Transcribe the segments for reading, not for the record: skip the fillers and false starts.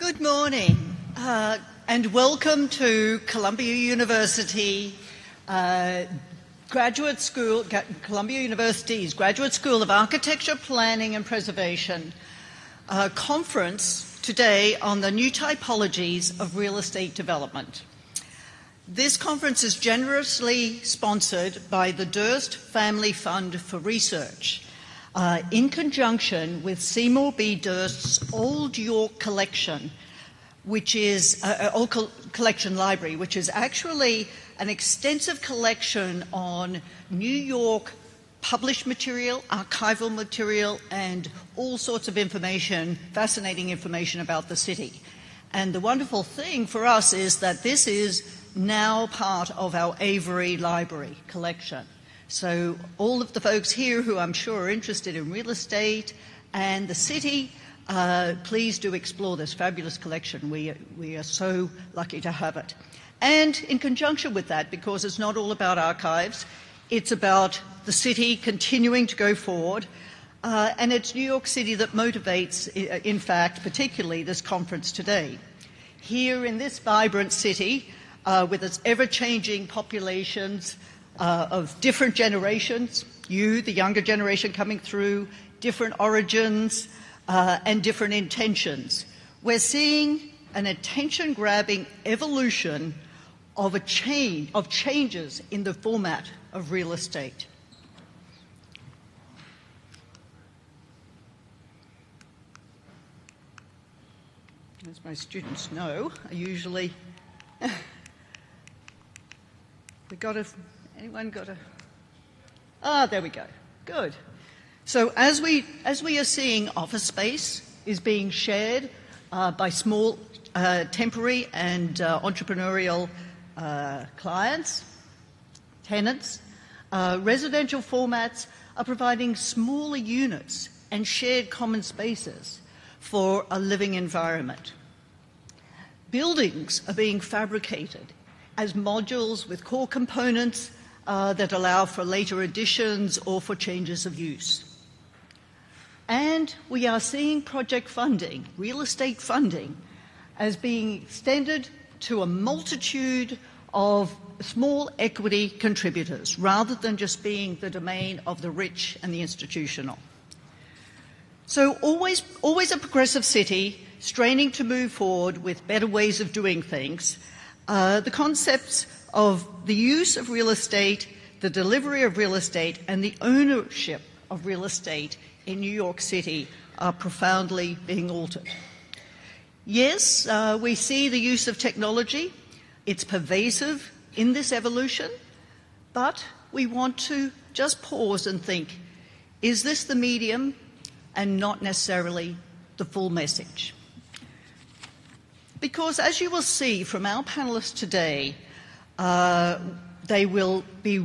Good morning, and welcome to Columbia University's Graduate School of Architecture, Planning and Preservation conference today on the new typologies of real estate development. This conference is generously sponsored by the Durst Family Fund for Research, in conjunction with Seymour B. Durst's Old York Collection, which is Old Collection Library, which is actually an extensive collection on New York published material, archival material, and all sorts of information, fascinating information about the city. And the wonderful thing for us is that this is now part of our Avery Library collection. So all of the folks here who I'm sure are interested in real estate and the city, please do explore this fabulous collection. We are so lucky to have it. And in conjunction with that, because it's not all about archives, it's about the city continuing to go forward, and it's New York City that motivates, in fact, particularly this conference today. Here in this vibrant city, with its ever-changing populations, of different generations, you, the younger generation coming through, different origins and different intentions. We're seeing an attention-grabbing evolution of changes in the format of real estate. As my students know, I usually Anyone got a... there we go. Good. So as we are seeing, office space is being shared by small, temporary and entrepreneurial clients, tenants. Residential formats are providing smaller units and shared common spaces for a living environment. Buildings are being fabricated as modules with core components that allow for later additions or for changes of use. And we are seeing project funding, real estate funding, as being extended to a multitude of small equity contributors, rather than just being the domain of the rich and the institutional. So always a progressive city, straining to move forward with better ways of doing things. The concepts of the use of real estate, the delivery of real estate, and the ownership of real estate in New York City are profoundly being altered. Yes, we see the use of technology. It's pervasive in this evolution, but we want to just pause and think, is this the medium and not necessarily the full message? Because as you will see from our panelists today, they will be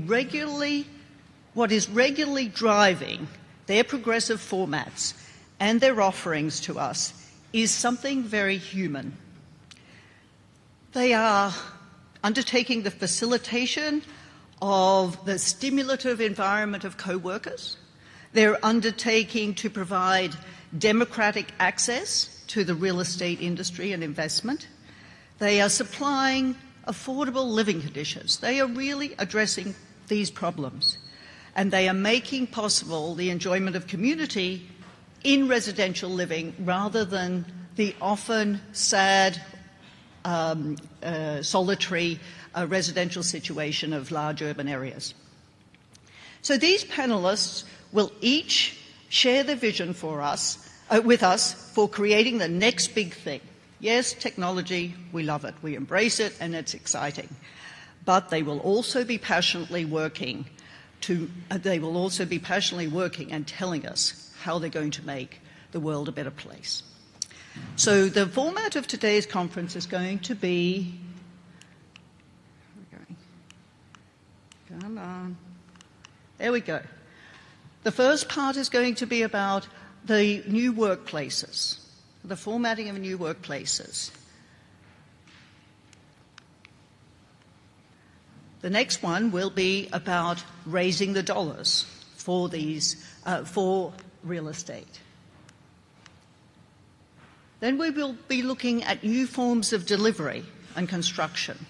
what is regularly driving their progressive formats and their offerings to us is something very human. They are undertaking the facilitation of the stimulative environment of co-workers. They're undertaking to provide democratic access to the real estate industry and investment. They are supplying affordable living conditions. They are really addressing these problems. And they are making possible the enjoyment of community in residential living rather than the often sad, solitary residential situation of large urban areas. So these panelists will each share their vision with us for creating the next big thing. Yes, technology, we love it, we embrace it, and it's exciting. But they will also be passionately working and telling us how they're going to make the world a better place. So the format of today's conference is going to be... Come on. There we go. The first part is going to be about the new workplaces, the formatting of new workplaces. The next one will be about raising the dollars for real estate. Then we will be looking at new forms of delivery and construction.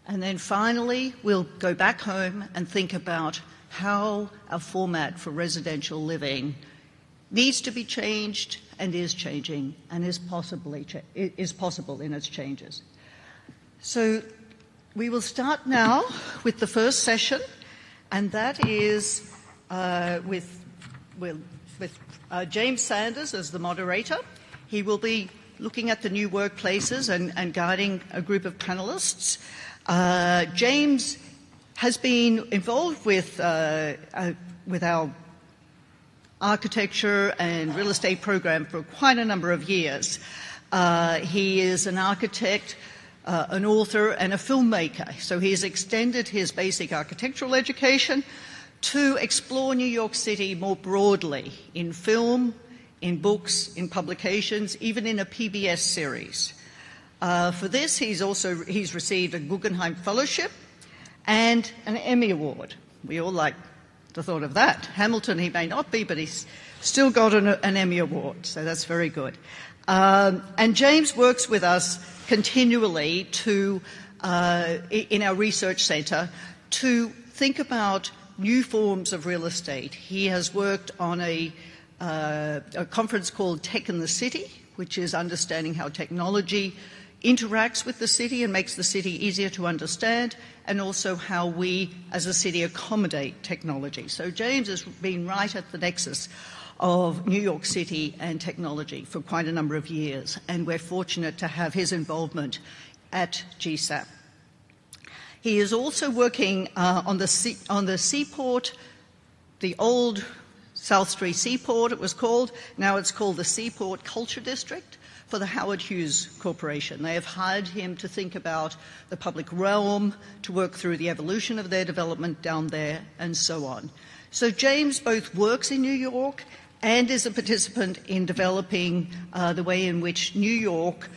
And then finally, we'll go back home and think about how our format for residential living needs to be changed and is changing and is possible in its changes. So we will start now with the first session, and that is with James Sanders as the moderator. He will be looking at the new workplaces and guiding a group of panelists. James has been involved with our architecture and real estate program for quite a number of years. He is an architect, an author, and a filmmaker. So he has extended his basic architectural education to explore New York City more broadly in film, in books, in publications, even in a PBS series. For this, he's received a Guggenheim Fellowship and an Emmy Award. We all like the thought of that. Hamilton he may not be, but he's still got an Emmy Award, so that's very good. And James works with us continually in our research centre to think about new forms of real estate. He has worked on a conference called Tech in the City, which is understanding how technology interacts with the city and makes the city easier to understand, and also how we as a city accommodate technology. So James has been right at the nexus of New York City and technology for quite a number of years, and we're fortunate to have his involvement at GSAPP. He is also working on the seaport, the old South Street Seaport it was called. Now it's called the Seaport Culture District for the Howard Hughes Corporation. They have hired him to think about the public realm, to work through the evolution of their development down there, and so on. So James both works in New York and is a participant in developing the way in which New York's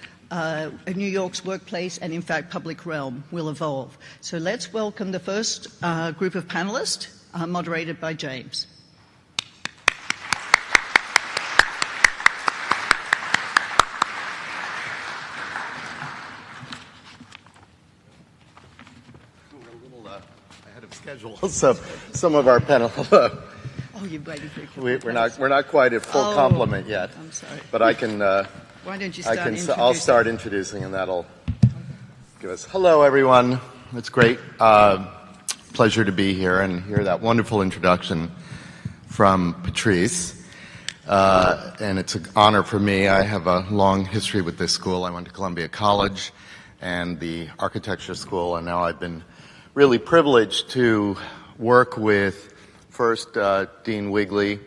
workplace and, in fact, public realm will evolve. So let's welcome the first group of panelists, moderated by James. Schedule. So some of our panel. Oh, you're waiting for We're not quite at full complement yet. I'm sorry. But I can. Why don't you start introducing? I'll start introducing, and that'll give us. Hello, everyone. It's great. Pleasure to be here and hear that wonderful introduction from Patrice. And it's an honor for me. I have a long history with this school. I went to Columbia College and the architecture school, and now I've been really privileged to work with first Dean Wigley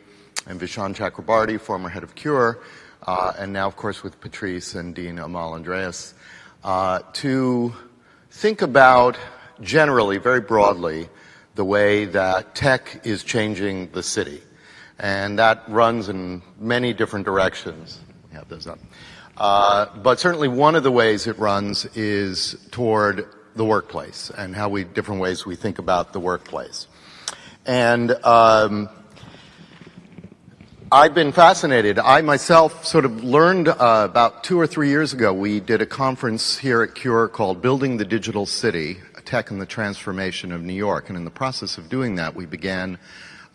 and Vishaan Chakrabarty, former head of CURE, and now, of course, with Patrice and Dean Amal Andreas, to think about generally, very broadly, the way that tech is changing the city. And that runs in many different directions. We have those up. But certainly one of the ways it runs is toward the workplace and different ways we think about the workplace. And I've been fascinated. I myself sort of learned about 2 or 3 years ago, we did a conference here at CURE called Building the Digital City, Tech and the Transformation of New York. And in the process of doing that, we began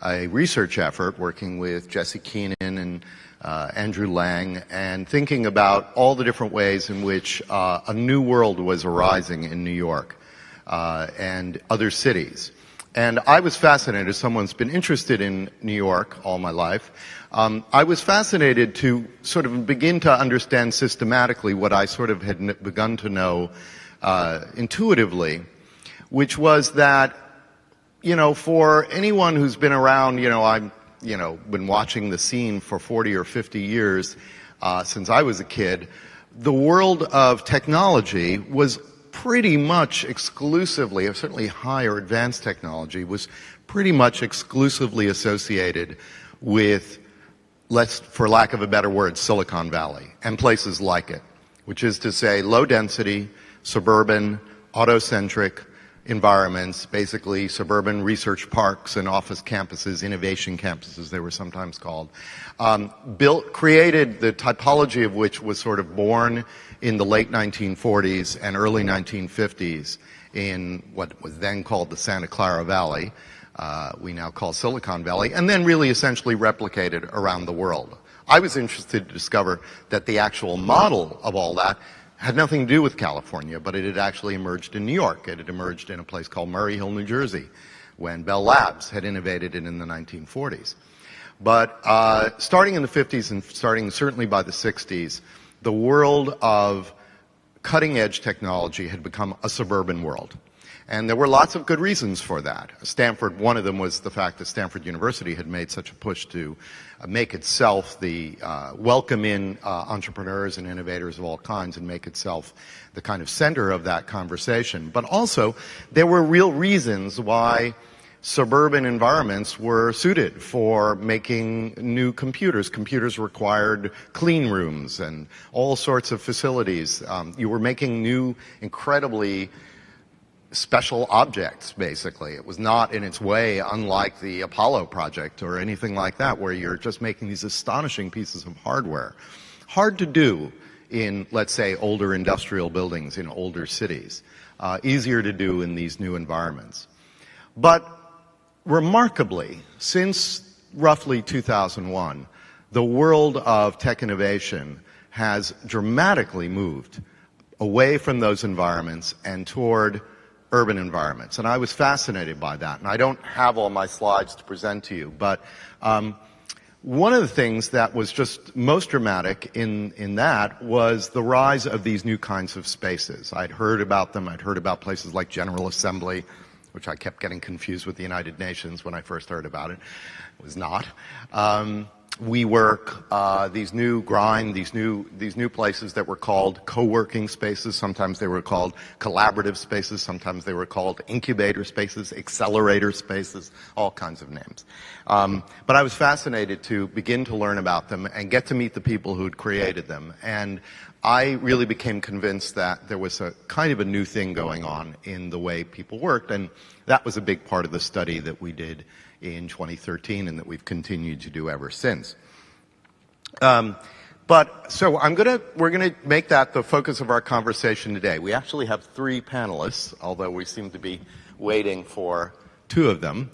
a research effort working with Jesse Keenan and Andrew Lang, and thinking about all the different ways in which a new world was arising in New York and other cities. And I was fascinated, as someone who's been interested in New York all my life, I was fascinated to sort of begin to understand systematically what I sort of had begun to know intuitively, which was that, for anyone who's been around, I've been watching the scene for 40 or 50 years since I was a kid. The world of technology was pretty much exclusively, or certainly higher advanced technology, was pretty much exclusively associated with, for lack of a better word, Silicon Valley and places like it, which is to say low density, suburban, auto-centric, environments, basically suburban research parks and office campuses, innovation campuses they were sometimes called, created the typology of which was sort of born in the late 1940s and early 1950s in what was then called the Santa Clara Valley, we now call Silicon Valley, and then really essentially replicated around the world. I was interested to discover that the actual model of all that had nothing to do with California, but it had actually emerged in New York. It had emerged in a place called Murray Hill, New Jersey, when Bell Labs had innovated it in the 1940s. But starting in the 50s and starting certainly by the 60s, the world of cutting-edge technology had become a suburban world. And there were lots of good reasons for that. Stanford, one of them was the fact that Stanford University had made such a push to make itself the welcome in entrepreneurs and innovators of all kinds and make itself the kind of center of that conversation. But also, there were real reasons why suburban environments were suited for making new computers. Computers required clean rooms and all sorts of facilities. You were making new, incredibly special objects, basically. It was not in its way unlike the Apollo project or anything like that, where you're just making these astonishing pieces of hardware. Hard to do in, let's say, older industrial buildings in older cities. Easier to do in these new environments. But remarkably, since roughly 2001, the world of tech innovation has dramatically moved away from those environments and toward urban environments. And I was fascinated by that. And I don't have all my slides to present to you, but one of the things that was just most dramatic in that was the rise of these new kinds of spaces. I'd heard about them. I'd heard about places like General Assembly, which I kept getting confused with the United Nations when I first heard about it. It was not. WeWork, these new places that were called co-working spaces. Sometimes they were called collaborative spaces. Sometimes they were called incubator spaces, accelerator spaces, all kinds of names. But I was fascinated to begin to learn about them and get to meet the people who'd created them. And I really became convinced that there was a kind of a new thing going on in the way people worked, and that was a big part of the study that we did in 2013 and that we've continued to do ever since. So we're gonna make that the focus of our conversation today. We actually have 3 panelists, although we seem to be waiting for 2 of them.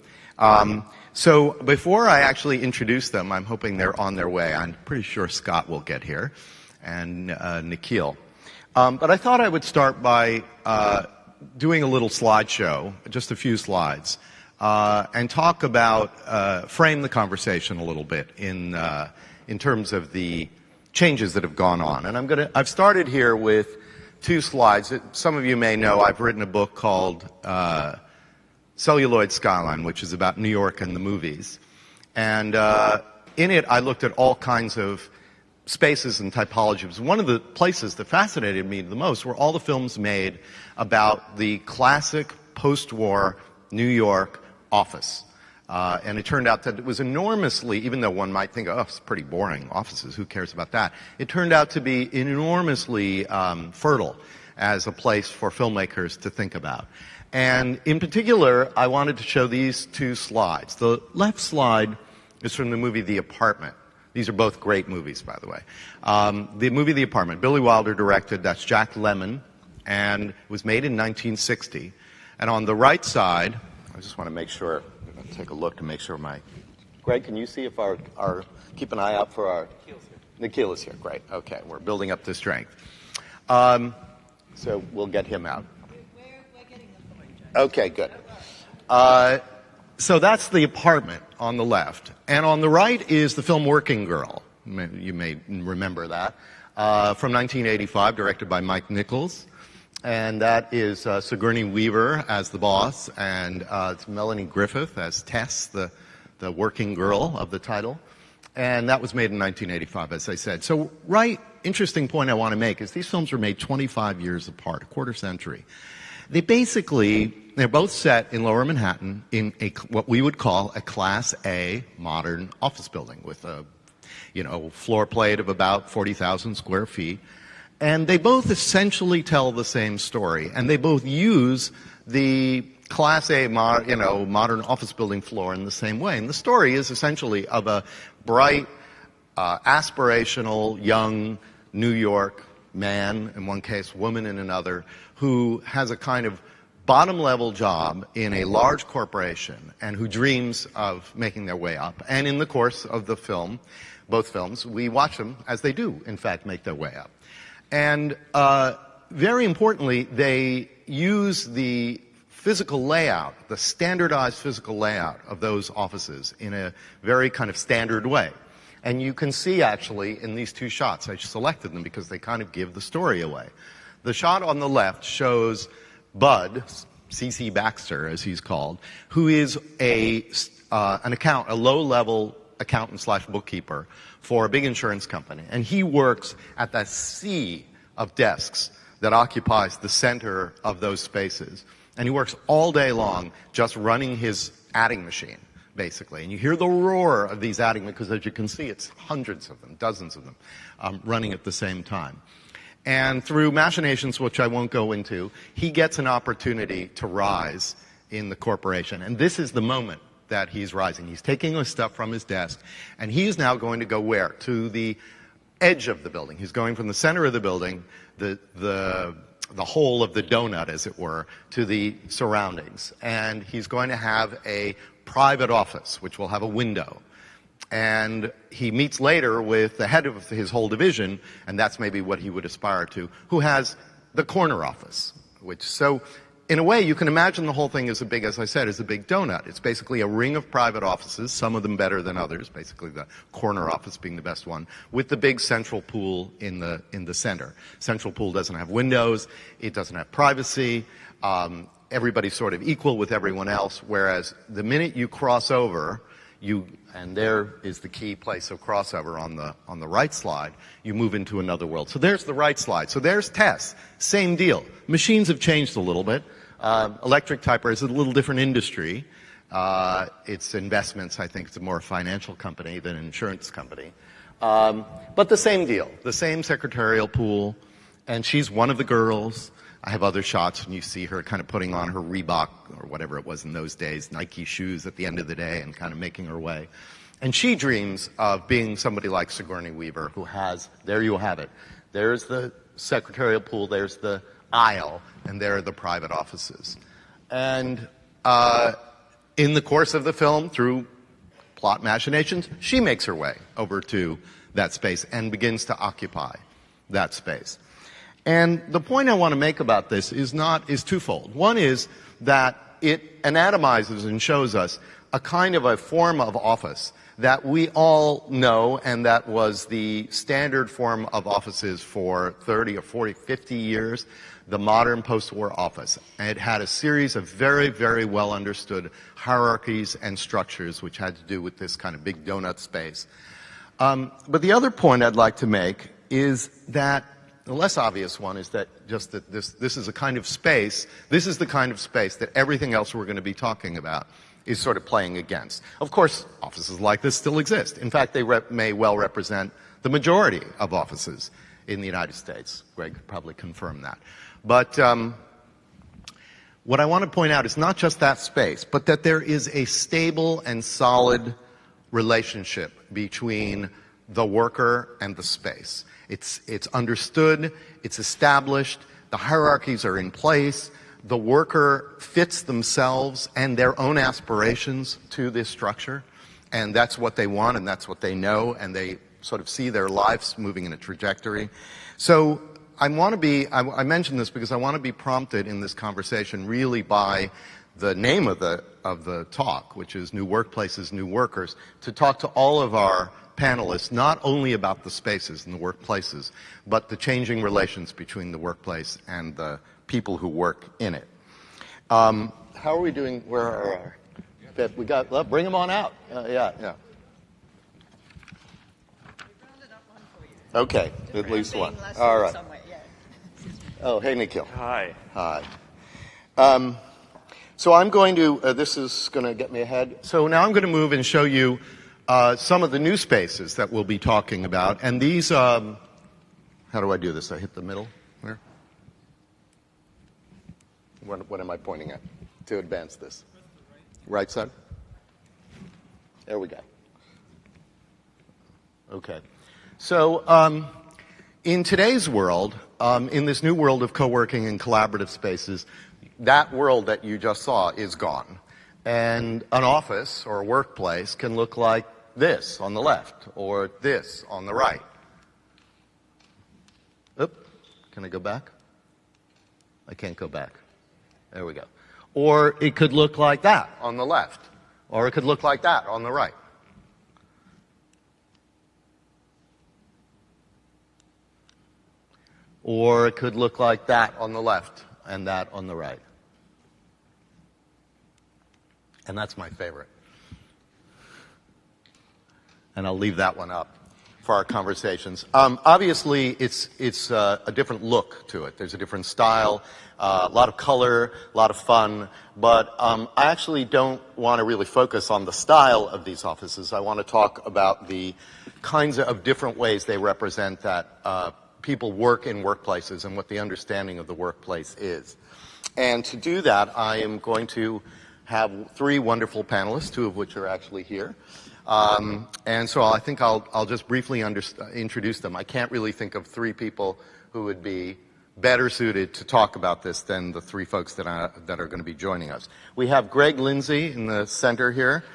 So before I actually introduce them, I'm hoping they're on their way. I'm pretty sure Scott will get here, and Nikhil. But I thought I would start by doing a little slideshow, just a few slides, and talk about, frame the conversation a little bit in terms of the changes that have gone on. And I've started here with 2 slides. Some of you may know I've written a book called Celluloid Skyline, which is about New York and the movies. And in it, I looked at all kinds of spaces and typologies. One of the places that fascinated me the most were all the films made about the classic post-war New York office. And it turned out that it was enormously, even though one might think, oh, it's pretty boring, offices, who cares about that? It turned out to be enormously fertile as a place for filmmakers to think about. And in particular, I wanted to show these 2 slides. The left slide is from the movie The Apartment. These are both great movies, by the way. The movie The Apartment, Billy Wilder directed, that's Jack Lemmon, and it was made in 1960. And on the right side, I just want to make sure, take a look to make sure Greg, can you see if keep an eye out for our... Nikhil is here, great. Okay, we're building up the strength. So we'll get him out. We're getting them for you, Jack. Okay, good. So that's The Apartment on the left. And on the right is the film Working Girl. You may remember that. From 1985, directed by Mike Nichols. And that is Sigourney Weaver as the boss, and it's Melanie Griffith as Tess, the working girl of the title. And that was made in 1985, as I said. So, interesting point I want to make is these films were made 25 years apart, a quarter century. They're both set in Lower Manhattan in what we would call a Class A modern office building with a floor plate of about 40,000 square feet. And they both essentially tell the same story, and they both use the Class A, modern office building floor in the same way. And the story is essentially of a bright, aspirational, young New York man, in one case, woman in another, who has a kind of bottom-level job in a large corporation and who dreams of making their way up. And in the course of the film, both films, we watch them as they do, in fact, make their way up. And very importantly, they use the physical layout, the standardized physical layout of those offices in a very kind of standard way. And you can see, actually, in these two shots, I selected them because they kind of give the story away. The shot on the left shows Bud, C.C. Baxter, as he's called, who is a low-level accountant/bookkeeper for a big insurance company. And he works at that sea of desks that occupies the center of those spaces. And he works all day long just running his adding machine, basically. And you hear the roar of these adding, because as you can see, it's hundreds of them, dozens of them, running at the same time. And through machinations, which I won't go into, he gets an opportunity to rise in the corporation. And this is the moment that he's rising. He's taking his stuff from his desk, and he's now going to go where? To the edge of the building. He's going from the center of the building, the whole of the donut, as it were, to the surroundings. And he's going to have a private office, which will have a window. And he meets later with the head of his whole division, and that's maybe what he would aspire to, who has the corner office. So in a way, you can imagine the whole thing as as I said, as a big donut. It's basically a ring of private offices, some of them better than others, basically the corner office being the best one, with the big central pool in the center. Central pool doesn't have windows, it doesn't have privacy, everybody's sort of equal with everyone else, whereas the minute you cross over, and there is the key place of crossover on the right slide, you move into another world. So there's the right slide. So there's Tess. Same deal. Machines have changed a little bit. Electric typer is a little different industry. It's investments. I think it's a more financial company than an insurance company. But the same deal. The same secretarial pool. And she's one of the girls. I have other shots, and you see her kind of putting on her Reebok, or whatever it was in those days, Nike shoes at the end of the day, and kind of making her way. And she dreams of being somebody like Sigourney Weaver, who has, there you have it. There's the secretarial pool, there's the aisle, and there are the private offices. And in the course of the film, through plot machinations, she makes her way over to that space and begins to occupy that space. And the point I want to make about this is twofold. One is that it anatomizes and shows us a kind of a form of office that we all know, and that was the standard form of offices for 30 or 40, 50 years, the modern post-war office. And it had a series of very, very well understood hierarchies and structures which had to do with this kind of big donut space. But the other point I'd like to make is that the less obvious one is that this is a kind of space, this is the kind of space that everything else we're going to be talking about is sort of playing against. Of course, offices like this still exist. In fact, they may well represent the majority of offices in the United States. Greg could probably confirm that. But what I want to point out is not just that space, but that there is a stable and solid relationship between the worker and the space. It's understood, it's established, the hierarchies are in place, the worker fits themselves and their own aspirations to this structure, and that's what they want and that's what they know, and they sort of see their lives moving in a trajectory. So I mention this because I want to be prompted in this conversation really by the name of the talk, which is New Workplaces, New Workers, to talk to all of our panelists not only about the spaces and the workplaces, but the changing relations between the workplace and the people who work in it. How are we doing? Where are our? We got. Bring them on out. Yeah. Okay, at least one. All right. Oh, hey, Nikhil. Hi. So I'm going to. This is going to get me ahead. So now I'm going to move and show you some of the new spaces that we'll be talking about, and these. Hang How do I do this? I hit the middle here? What am I pointing at to advance this? Right side? There we go. Okay. So in today's world, in this new world of co-working and collaborative spaces, that world that you just saw is gone. And an office or a workplace can look like this on the left or this on the right. Oop, can I go back? I can't go back. There we go. Or it could look like that on the left. Or it could look like that on the right. Or it could look like that on the left and that on the right. And that's my favorite. And I'll leave that one up for our conversations. Obviously, it's a different look to it. There's a different style, a lot of color, a lot of fun. But I actually don't want to really focus on the style of these offices. I want to talk about the kinds of different ways they represent that people work in workplaces and what the understanding of the workplace is. And to do that, I am going to have three wonderful panelists, two of which are actually here. And so I think I'll just briefly introduce them. I can't really think of three people who would be better suited to talk about this than the three folks that are going to be joining us. We have Greg Lindsay in the center here.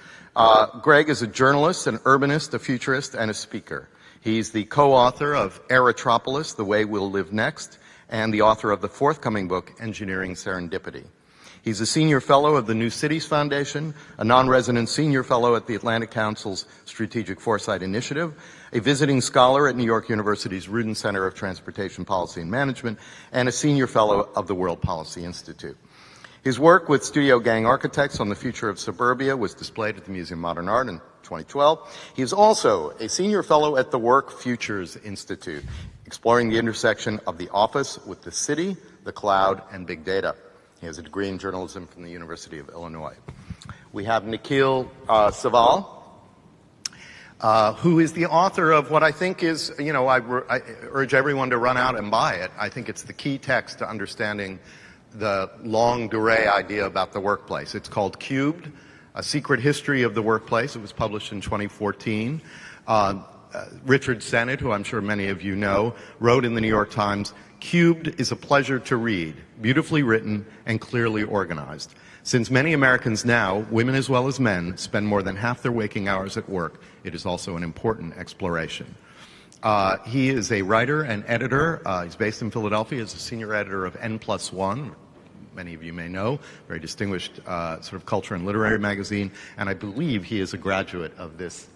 Greg is a journalist, an urbanist, a futurist, and a speaker. He's the co-author of Eritropolis, The Way We'll Live Next, and the author of the forthcoming book, Engineering Serendipity. He's a senior fellow of the New Cities Foundation, a non-resident senior fellow at the Atlantic Council's Strategic Foresight Initiative, a visiting scholar at New York University's Rudin Center of Transportation Policy and Management, and a senior fellow of the World Policy Institute. His work with Studio Gang Architects on the future of suburbia was displayed at the Museum of Modern Art in 2012. He is also a senior fellow at the Work Futures Institute, exploring the intersection of the office with the city, the cloud, and big data. He has a degree in journalism from the University of Illinois. We have Nikhil Saval, who is the author of what I think is, I urge everyone to run out and buy it. I think it's the key text to understanding the longue durée idea about the workplace. It's called Cubed, A Secret History of the Workplace. It was published in 2014. Richard Sennett, who I'm sure many of you know, wrote in the New York Times, "Cubed is a pleasure to read, beautifully written and clearly organized. Since many Americans now, women as well as men, spend more than half their waking hours at work, it is also an important exploration." He is a writer and editor. He's based in Philadelphia. He's a senior editor of N+1, many of you may know, very distinguished sort of culture and literary magazine, and I believe he is a graduate of this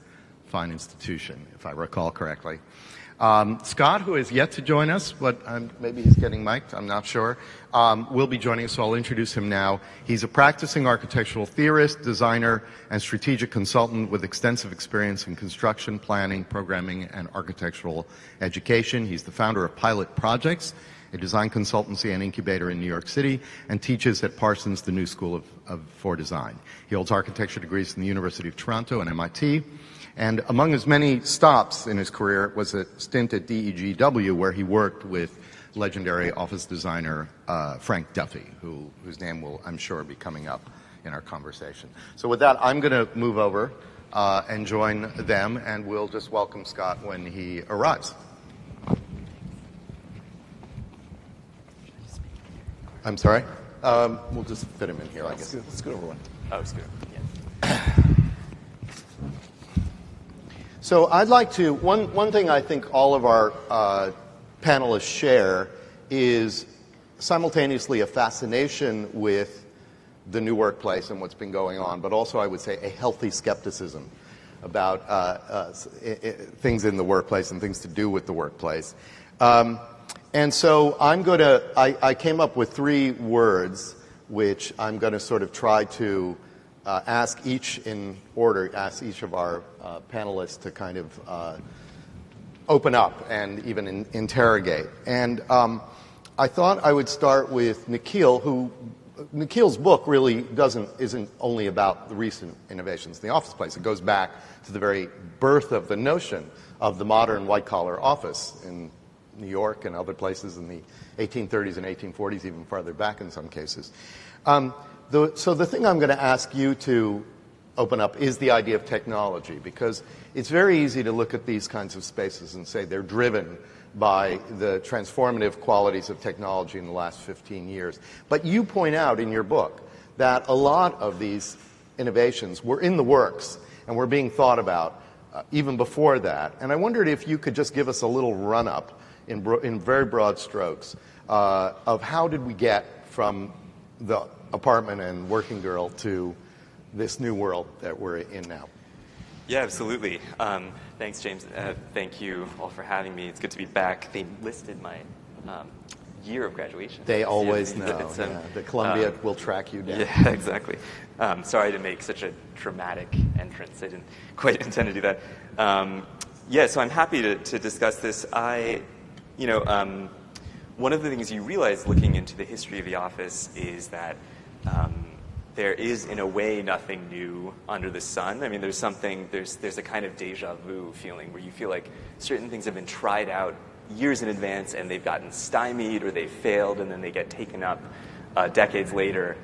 fine institution, if I recall correctly. Scott, who is yet to join us, but maybe he's getting mic'd, I'm not sure, will be joining us, so I'll introduce him now. He's a practicing architectural theorist, designer, and strategic consultant with extensive experience in construction, planning, programming, and architectural education. He's the founder of Pilot Projects, a design consultancy and incubator in New York City, and teaches at Parsons, the New School for Design. He holds architecture degrees from the University of Toronto and MIT. And among his many stops in his career was a stint at DEGW, where he worked with legendary office designer Frank Duffy, whose name will, I'm sure, be coming up in our conversation. So with that, I'm going to move over and join them, and we'll just welcome Scott when he arrives. I'm sorry? We'll just fit him in here, I guess. Let's go over one. Oh, it's good. Yeah. So I'd like to, one thing I think all of our panelists share is simultaneously a fascination with the new workplace and what's been going on, but also I would say a healthy skepticism about things in the workplace and things to do with the workplace. And so I came up with three words which I'm going to sort of try to ask each of our panelists to kind of open up and even interrogate. And I thought I would start with Nikhil, Nikhil's book really isn't only about the recent innovations in the office place. It goes back to the very birth of the notion of the modern white-collar office in New York and other places in the 1830s and 1840s, even farther back in some cases. So the thing I'm going to ask you to open up is the idea of technology, because it's very easy to look at these kinds of spaces and say they're driven by the transformative qualities of technology in the last 15 years. But you point out in your book that a lot of these innovations were in the works and were being thought about even before that. And I wondered if you could just give us a little run-up in very broad strokes of how did we get from the apartment and working girl to this new world that we're in now. Yeah, absolutely. Thanks, James. Thank you all for having me. It's good to be back. They listed my year of graduation. They always know. The Columbia will track you down. Yeah, exactly. Sorry to make such a dramatic entrance. I didn't quite intend to do that. So I'm happy to discuss this. One of the things you realize looking into the history of the office is that there is, in a way, nothing new under the sun. I mean, there's a kind of deja vu feeling where you feel like certain things have been tried out years in advance and they've gotten stymied or they've failed, and then they get taken up decades later,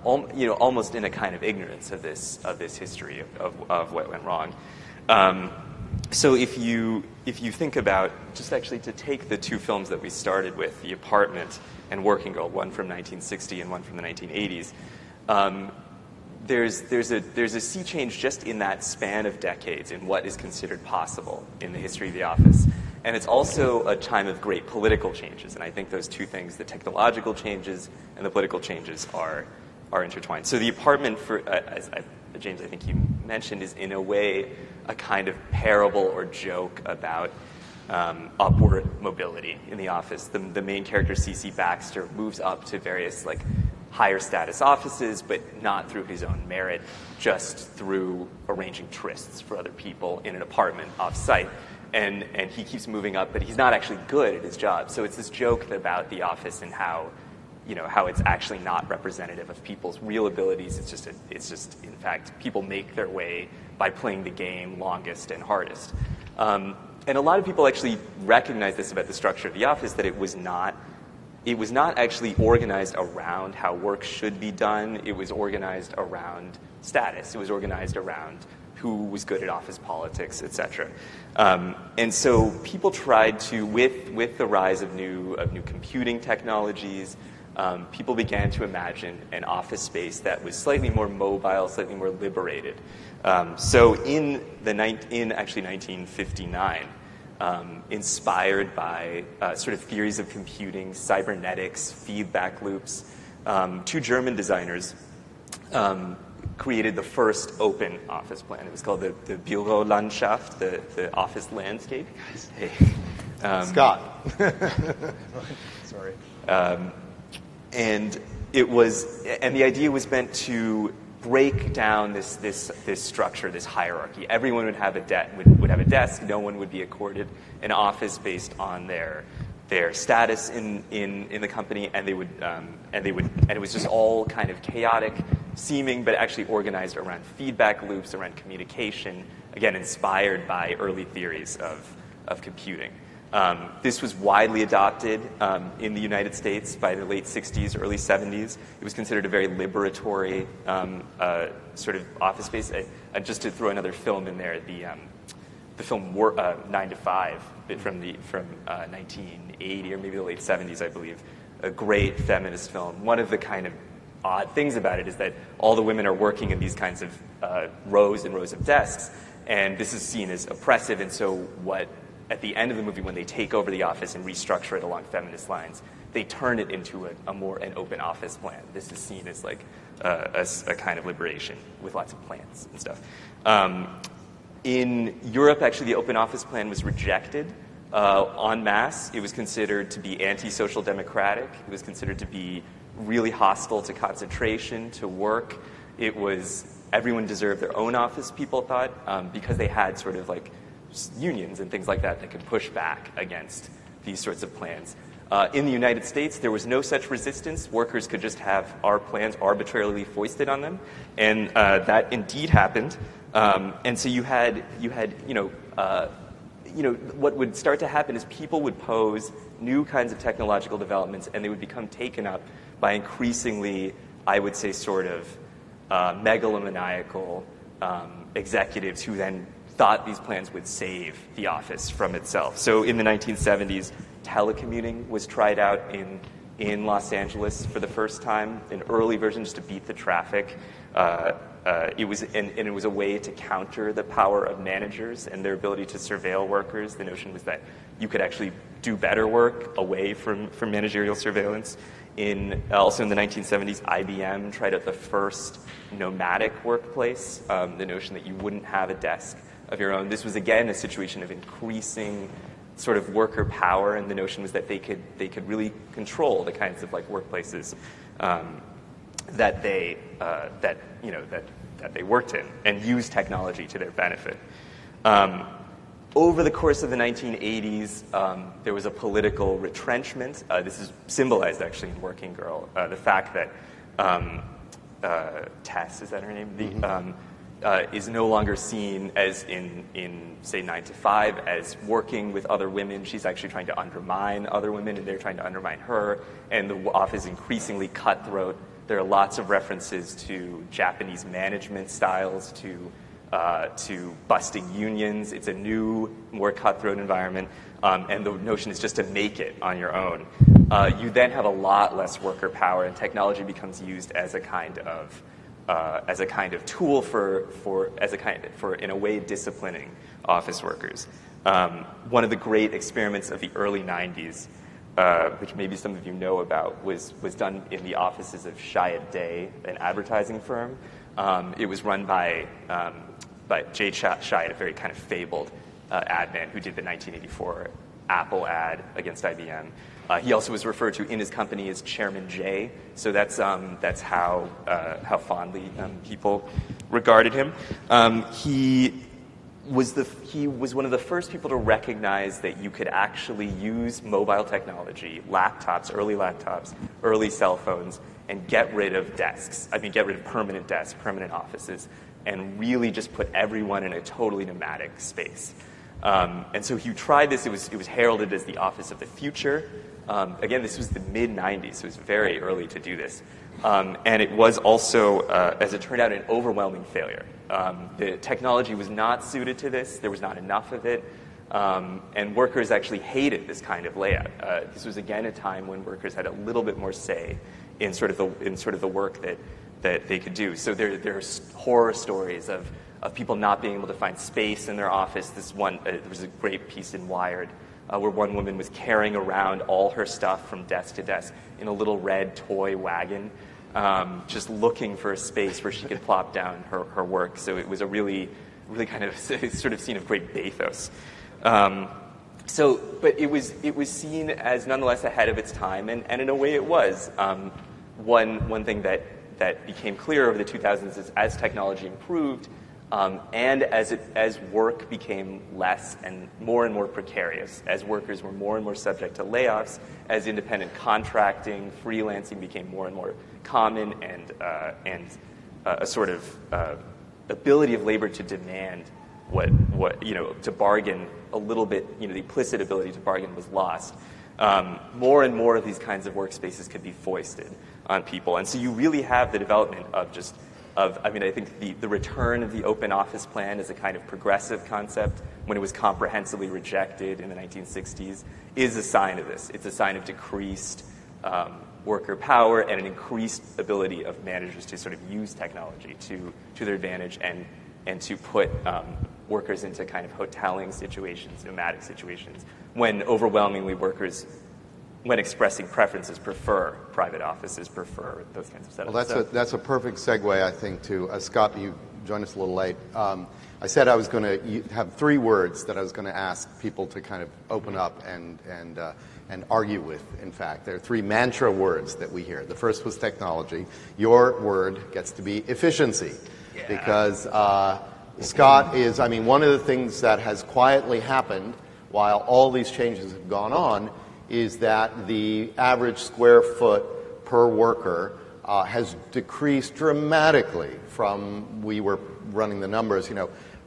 almost in a kind of ignorance of this history of what went wrong. So if you think about, just actually to take the two films that we started with, The Apartment and Working Girl, one from 1960 and one from the 1980s, there's a sea change just in that span of decades in what is considered possible in the history of the office. And it's also a time of great political changes. And I think those two things, the technological changes and the political changes, are intertwined. So The Apartment, James, I think you mentioned, is in a way a kind of parable or joke about upward mobility in the office. The main character, C.C. Baxter, moves up to various higher status offices, but not through his own merit, just through arranging trysts for other people in an apartment off-site. And he keeps moving up, but he's not actually good at his job. So it's this joke about the office and how it's actually not representative of people's real abilities. It's just in fact, people make their way by playing the game longest and hardest. And a lot of people actually recognize this about the structure of the office, that it was not actually organized around how work should be done. It was organized around status. It was organized around who was good at office politics, et cetera. And so people tried to, with the rise of new computing technologies, people began to imagine an office space that was slightly more mobile, slightly more liberated. So in 1959, inspired by sort of theories of computing, cybernetics, feedback loops, two German designers created the first open office plan. It was called the Bürolandschaft, the office landscape. Hey. Scott. Sorry. And the idea was meant to break down this structure, this hierarchy. Everyone would have a desk. No one would be accorded an office based on their status in the company, and it was just all kind of chaotic seeming, but actually organized around feedback loops, around communication. Again, inspired by early theories of computing. This was widely adopted in the United States by the late 60s, early 70s. It was considered a very liberatory sort of office space. Just to throw another film in there, the film 9 to 5 from 1980 or maybe the late 70s, I believe. A great feminist film. One of the kind of odd things about it is that all the women are working in these kinds of rows and rows of desks, and this is seen as oppressive. And so at the end of the movie, when they take over the office and restructure it along feminist lines, they turn it into an open office plan. This is seen as like a kind of liberation with lots of plants and stuff. In Europe, actually, the open office plan was rejected en masse. It was considered to be anti-social democratic. It was considered to be really hostile to concentration, to work. Everyone deserved their own office, people thought, because they had sort of like unions and things like that could push back against these sorts of plans. In the United States, there was no such resistance. Workers could just have our plans arbitrarily foisted on them, and that indeed happened. And so you had what would start to happen is people would pose new kinds of technological developments, and they would become taken up by increasingly, I would say, sort of megalomaniacal executives who then thought these plans would save the office from itself. So in the 1970s, telecommuting was tried out in Los Angeles for the first time, an early version just to beat the traffic. It was a way to counter the power of managers and their ability to surveil workers. The notion was that you could actually do better work away from managerial surveillance. Also in the 1970s, IBM tried out the first nomadic workplace, the notion that you wouldn't have a desk of your own. This was, again, a situation of increasing sort of worker power, and the notion was that they could really control the kinds of workplaces that they worked in and use technology to their benefit. Over the course of the 1980s, there was a political retrenchment. This is symbolized actually in Working Girl. The fact that Tess, is that her name? Is no longer seen as in say 9 to 5 as working with other women. She's actually trying to undermine other women, and they're trying to undermine her. And the office is increasingly cutthroat. There are lots of references to Japanese management styles, to busting unions. It's a new, more cutthroat environment, and the notion is just to make it on your own. You then have a lot less worker power, and technology becomes used as a kind of tool for in a way disciplining office workers. One of the great experiments of the early 90s, which maybe some of you know about, was done in the offices of Chiat Day, an advertising firm. It was run by Jay Chiat, a very kind of fabled ad man who did the 1984 Apple ad against IBM. He also was referred to in his company as Chairman Jay, so that's how fondly people regarded him. He was one of the first people to recognize that you could actually use mobile technology, early laptops, early cell phones, and get rid of desks. Get rid of permanent desks, permanent offices, and really just put everyone in a totally nomadic space. And so he tried this. It was heralded as the office of the future. Again, this was the mid-90s, so it was very early to do this. And it was also, as it turned out, an overwhelming failure. The technology was not suited to this. There was not enough of it. And workers actually hated this kind of layout. This was, again, a time when workers had a little bit more say in sort of the work that they could do. So there's horror stories of people not being able to find space in their office. There was a great piece in Wired where one woman was carrying around all her stuff from desk to desk in a little red toy wagon, just looking for a space where she could plop down her work. So it was a really, really kind of sort of scene of great bathos. But it was seen as nonetheless ahead of its time, and in a way it was. One thing that became clear over the 2000s is as technology improved, and as work became less and more precarious, as workers were more and more subject to layoffs, as independent contracting, freelancing became more and more common, and a sort of ability of labor to demand to bargain a little bit, the implicit ability to bargain was lost. More and more of these kinds of workspaces could be foisted on people, and so you really have the development I think the return of the open office plan as a kind of progressive concept when it was comprehensively rejected in the 1960s is a sign of this. It's a sign of decreased worker power and an increased ability of managers to sort of use technology to their advantage and to put workers into kind of hoteling situations, nomadic situations, when overwhelmingly workers, when expressing preferences, prefer private offices, prefer those kinds of setups. Well, that's a perfect segue, I think, to Scott. You joined us a little late. I said I was going to have 3 words that I was going to ask people to kind of open up and argue with. In fact, there are 3 mantra words that we hear. The first was technology. Your word gets to be efficiency, because Scott is. One of the things that has quietly happened while all these changes have gone on is that the average square foot per worker has decreased dramatically from, we were running the numbers,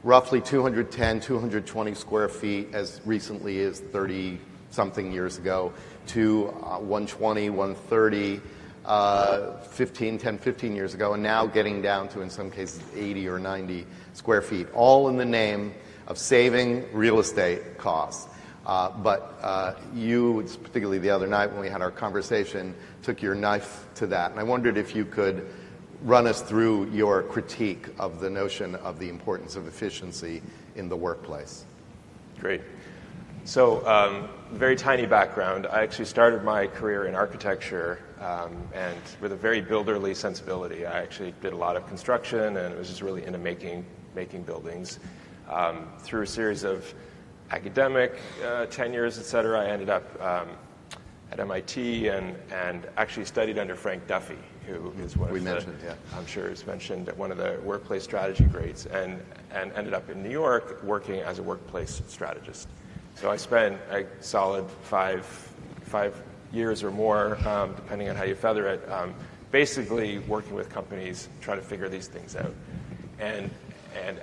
roughly 210, 220 square feet as recently as 30-something years ago, to 120, 130, 15 years ago, and now getting down to, in some cases, 80 or 90 square feet, all in the name of saving real estate costs. But you, particularly the other night when we had our conversation, took your knife to that. And I wondered if you could run us through your critique of the notion of the importance of efficiency in the workplace. Great. So, very tiny background. I actually started my career in architecture and with a very builderly sensibility. I actually did a lot of construction and was just really into making buildings. Through a series of academic tenures, et cetera, I ended up at MIT and actually studied under Frank Duffy, who is one of the, I'm sure is mentioned, one of the workplace strategy greats, and ended up in New York working as a workplace strategist. So I spent a solid five years or more, depending on how you feather it, basically working with companies trying to figure these things out. And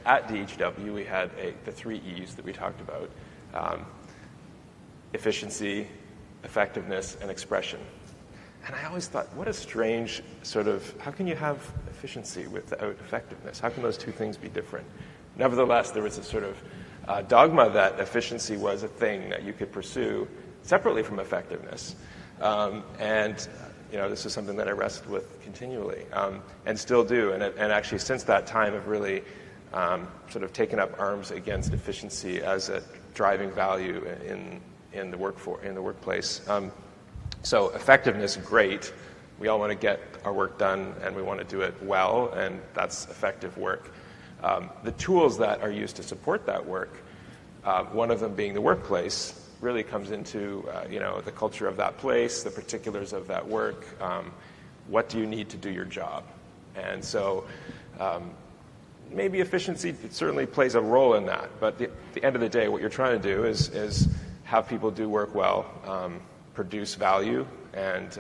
at DHW, we had the 3 E's that we talked about: efficiency, effectiveness, and expression. And I always thought, what a strange sort of, how can you have efficiency without effectiveness? How can those two things be different? Nevertheless, there was a sort of dogma that efficiency was a thing that you could pursue separately from effectiveness. And this is something that I wrestled with continually and still do. And actually, since that time, I've really sort of taken up arms against efficiency as a driving value in the workplace. So effectiveness, great. We all want to get our work done, and we want to do it well, and that's effective work. The tools that are used to support that work, one of them being the workplace, really comes into the culture of that place, the particulars of that work. What do you need to do your job? And so maybe efficiency certainly plays a role in that. But at the end of the day, what you're trying to do is have people do work well, produce value, and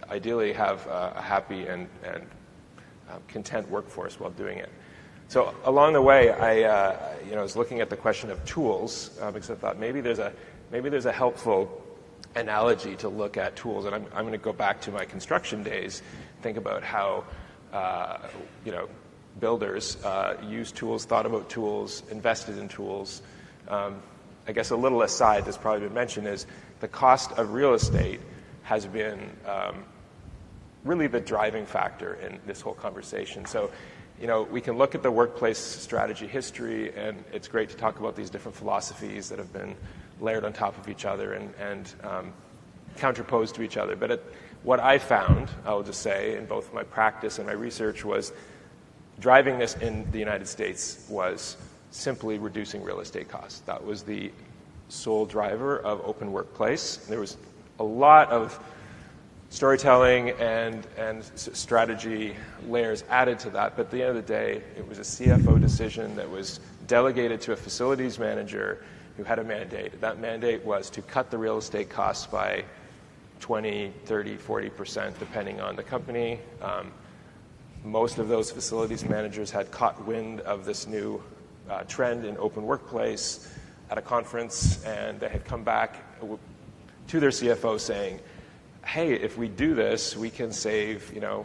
ideally have a happy and content workforce while doing it. So along the way, I was looking at the question of tools because I thought maybe there's a helpful analogy to look at tools, and I'm going to go back to my construction days, think about how builders used tools, thought about tools, invested in tools. I guess a little aside that's probably been mentioned is the cost of real estate has been really the driving factor in this whole conversation. So, we can look at the workplace strategy history, and it's great to talk about these different philosophies that have been layered on top of each other and counterposed to each other. But what I found, I will just say, in both my practice and my research, was driving this in the United States was simply reducing real estate costs. That was the sole driver of open workplace. There was a lot of storytelling and strategy layers added to that, but at the end of the day, it was a CFO decision that was delegated to a facilities manager who had a mandate. That mandate was to cut the real estate costs by 20, 30, 40%, depending on the company. Most of those facilities managers had caught wind of this new trend in open workplace at a conference, and they had come back to their CFO saying, hey, if we do this, we can save, $5,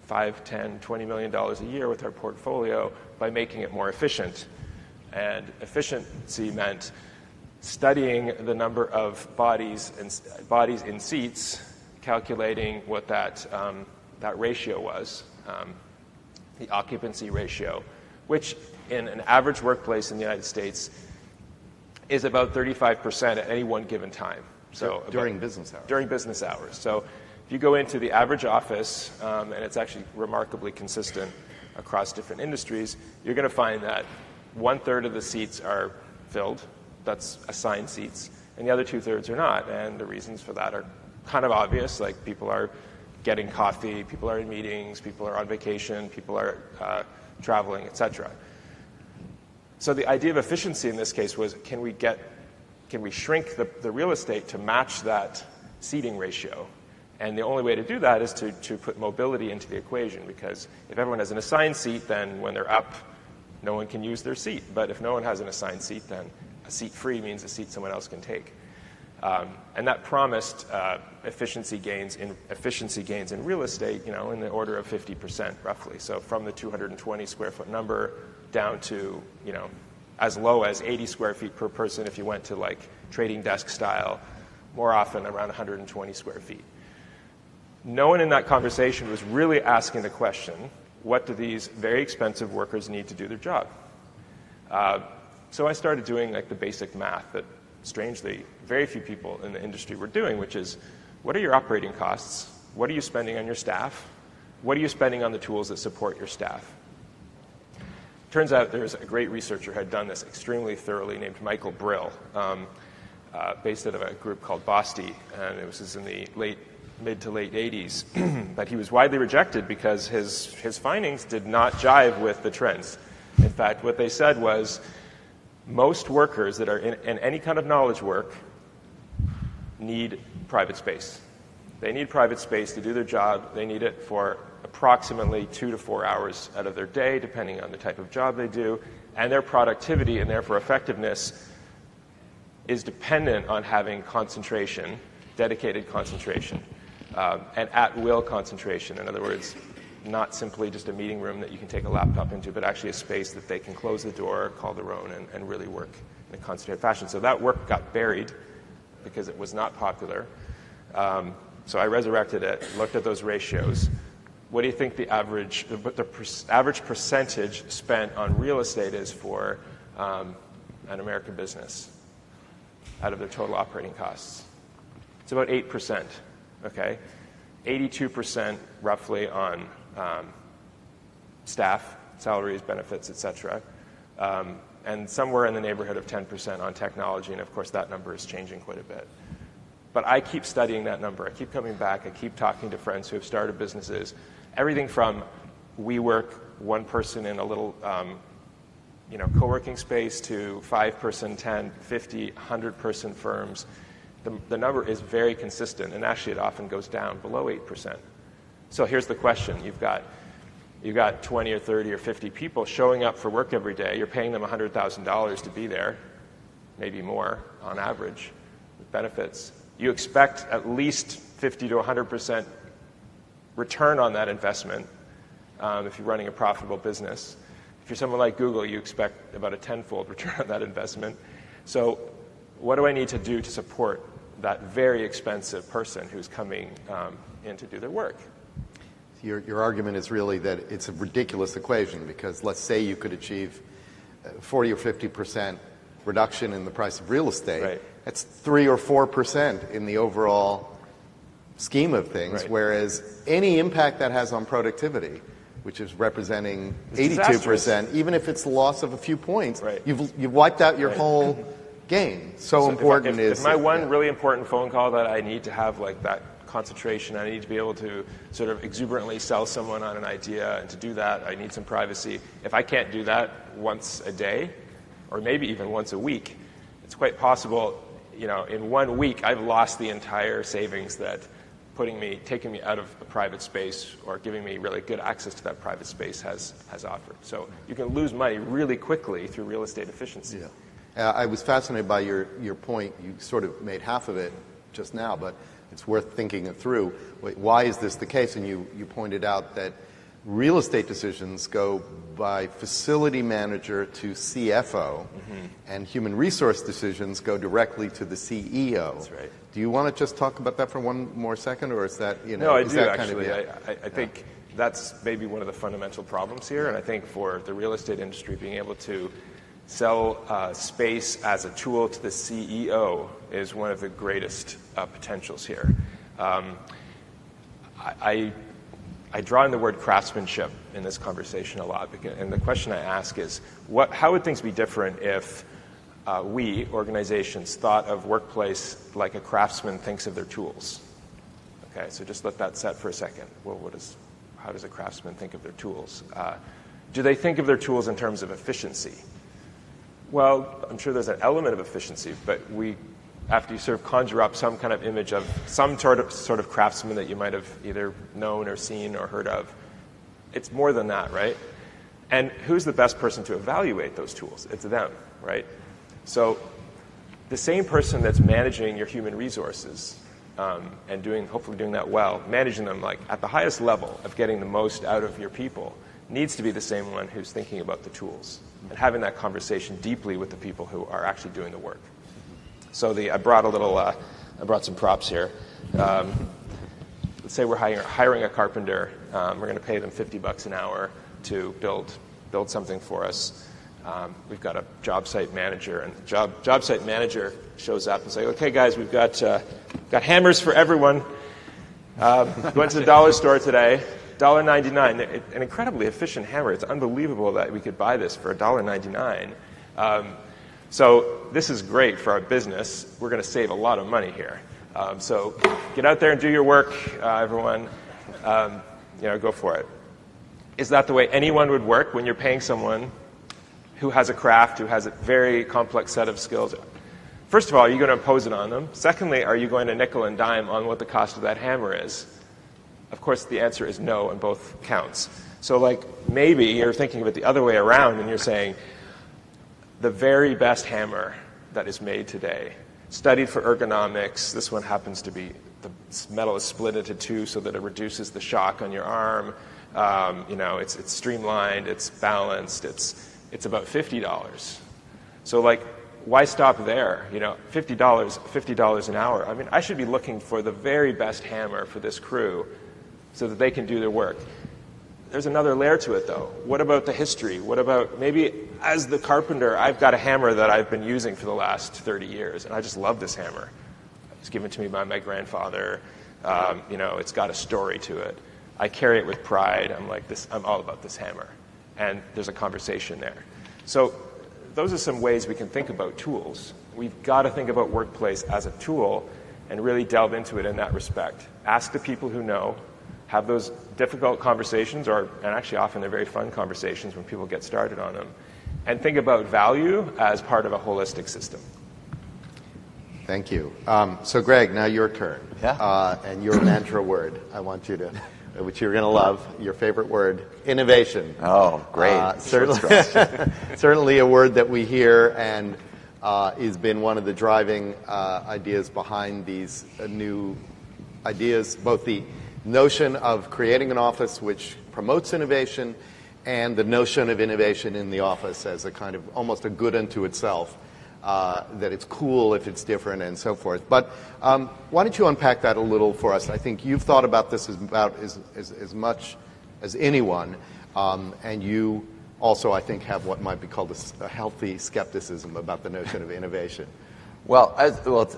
$10, $20 million a year with our portfolio by making it more efficient. And efficiency meant studying the number of bodies in seats, calculating what that ratio was, the occupancy ratio, which in an average workplace in the United States is about 35% at any one given time. So during business hours. During business hours. So if you go into the average office, and it's actually remarkably consistent across different industries, you're going to find that 1/3 of the seats are filled. That's assigned seats. And the other 2/3 are not. And the reasons for that are kind of obvious. Like people are getting coffee, people are in meetings, people are on vacation, people are traveling, etc. So the idea of efficiency in this case was, can we shrink the real estate to match that seating ratio? And the only way to do that is to put mobility into the equation, because if everyone has an assigned seat, then when they're up, no one can use their seat. But if no one has an assigned seat, then a seat free means a seat someone else can take. And that promised efficiency gains in real estate, in the order of 50% roughly. So from the 220 square foot number down to, as low as 80 square feet per person if you went to like trading desk style, more often around 120 square feet. No one in that conversation was really asking the question, what do these very expensive workers need to do their job? So I started doing like the basic math that, strangely, very few people in the industry were doing, which is, what are your operating costs? What are you spending on your staff? What are you spending on the tools that support your staff? Turns out there's a great researcher who had done this extremely thoroughly named Michael Brill, based out of a group called Bosty, and it was in the mid to late 80s. But he was widely rejected because his findings did not jive with the trends. In fact, what they said was, most workers that are in any kind of knowledge work need private space. They need private space to do their job. They need it for approximately 2 to 4 hours out of their day, depending on the type of job they do. And their productivity and therefore effectiveness is dependent on having concentration, dedicated concentration, and at-will concentration. In other words, not simply just a meeting room that you can take a laptop into, but actually a space that they can close the door, call their own, and really work in a concentrated fashion. So that work got buried because it was not popular. So I resurrected it, looked at those ratios. What do you think the average percentage spent on real estate is for an American business out of their total operating costs? It's about 8%, okay? 82% roughly on staff, salaries, benefits, etc., and somewhere in the neighborhood of 10% on technology, and of course that number is changing quite a bit. But I keep studying that number. I keep coming back. I keep talking to friends who have started businesses. Everything from WeWork, one person in a little co-working space, to 5-person, 10, 50, 100-person firms. The number is very consistent, and actually it often goes down below 8%. So here's the question. You've got 20 or 30 or 50 people showing up for work every day. You're paying them $100,000 to be there, maybe more on average, with benefits. You expect at least 50 to 100% return on that investment if you're running a profitable business. If you're someone like Google, you expect about a tenfold return on that investment. So what do I need to do to support that very expensive person who's coming in to do their work? Your argument is really that it's a ridiculous equation, because let's say you could achieve 40 or 50% reduction in the price of real estate. Right. That's 3 or 4% in the overall scheme of things, right. Whereas any impact that has on productivity, which is representing it's 82%, disastrous. Even if it's the loss of a few points, right. you've wiped out your right. whole gain. So important if my one really important phone call that I need to have like that concentration, I need to be able to sort of exuberantly sell someone on an idea, and to do that I need some privacy. If I can't do that once a day, or maybe even once a week, it's quite possible, in 1 week I've lost the entire savings that taking me out of a private space or giving me really good access to that private space has offered. So you can lose money really quickly through real estate efficiency. Yeah. I was fascinated by your point. You sort of made half of it just now, but it's worth thinking it through. Why is this the case? And you pointed out that real estate decisions go by facility manager to CFO, and human resource decisions go directly to the CEO. That's right. Do you want to just talk about that for one more second, or is that, No, I is do, that actually. Kind of, I think that's maybe one of the fundamental problems here, and I think for the real estate industry, being able to sell space as a tool to the CEO is one of the greatest potentials here. I draw in the word craftsmanship in this conversation a lot, and the question I ask is, how would things be different if we, organizations, thought of workplace like a craftsman thinks of their tools? Okay, so just let that set for a second. Well, how does a craftsman think of their tools? Do they think of their tools in terms of efficiency? Well, I'm sure there's an element of efficiency, but after you sort of conjure up some kind of image of some sort of craftsman that you might have either known or seen or heard of, it's more than that, right? And who's the best person to evaluate those tools? It's them, right? So the same person that's managing your human resources and hopefully doing that well, managing them like at the highest level of getting the most out of your people, needs to be the same one who's thinking about the tools and having that conversation deeply with the people who are actually doing the work. So I brought some props here. Let's say we're hiring a carpenter. We're going to pay them $50 an hour to build something for us. We've got a job site manager, and the job site manager shows up and says, "Okay, guys, we've got hammers for everyone. Went to the dollar store today, $1.99. An incredibly efficient hammer. It's unbelievable that we could buy this for $1.99. So this is great for our business. We're going to save a lot of money here. So get out there and do your work, everyone. Go for it." Is that the way anyone would work when you're paying someone who has a craft, who has a very complex set of skills? First of all, are you going to impose it on them? Secondly, are you going to nickel and dime on what the cost of that hammer is? Of course, the answer is no on both counts. So maybe you're thinking of it the other way around and you're saying, the very best hammer that is made today, studied for ergonomics. This one happens to be, the metal is split into two so that it reduces the shock on your arm. It's streamlined, it's balanced, it's about $50. So why stop there? $50 an hour. I mean, I should be looking for the very best hammer for this crew so that they can do their work. There's another layer to it, though. What about the history? What about maybe as the carpenter, I've got a hammer that I've been using for the last 30 years, and I just love this hammer. It was given to me by my grandfather. It's got a story to it. I carry it with pride. I'm all about this hammer. And there's a conversation there. So those are some ways we can think about tools. We've got to think about workplace as a tool and really delve into it in that respect. Ask the people who know. Have those difficult conversations, and actually often they're very fun conversations when people get started on them, and think about value as part of a holistic system. Thank you. So Greg, now your turn. Yeah. And your mantra word, I want you to, which you're going to love, your favorite word, innovation. Oh, great. Certainly a word that we hear and has been one of the driving ideas behind these new ideas, both the notion of creating an office which promotes innovation and the notion of innovation in the office as a kind of almost a good unto itself, that it's cool if it's different and so forth. But why don't you unpack that a little for us? I think you've thought about this as much as anyone, and you also, I think, have what might be called a healthy skepticism about the notion of innovation. Well,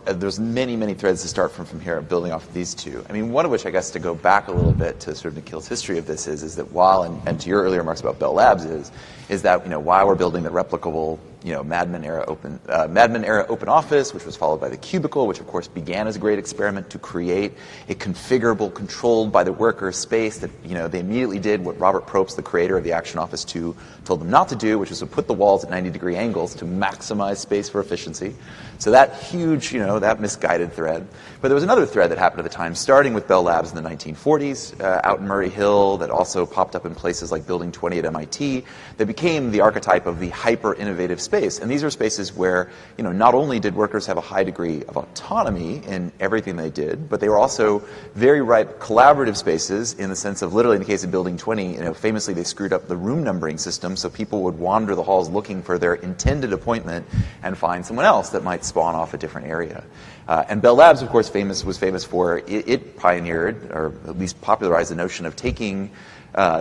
there's many threads to start from here, building off of these two. I mean, one of which, I guess, to go back a little bit to sort of Nikhil's history of this is that while, and to your earlier remarks about Bell Labs is that, while we're building the replicable, Mad Men era open office, which was followed by the cubicle, which of course began as a great experiment to create a configurable, controlled by the worker space that, they immediately did what Robert Probst, the creator of the Action Office 2, told them not to do, which was to put the walls at 90-degree angles to maximize space for efficiency. So that huge, that misguided thread. But there was another thread that happened at the time, starting with Bell Labs in the 1940s, out in Murray Hill, that also popped up in places like Building 20 at MIT, that became the archetype of the hyper-innovative space. And these are spaces where, not only did workers have a high degree of autonomy in everything they did, but they were also very ripe collaborative spaces in the sense of, literally in the case of Building 20, famously they screwed up the room numbering system so people would wander the halls looking for their intended appointment and find someone else that might spawn off a different area. And Bell Labs, of course, was famous for, it pioneered, or at least popularized the notion of taking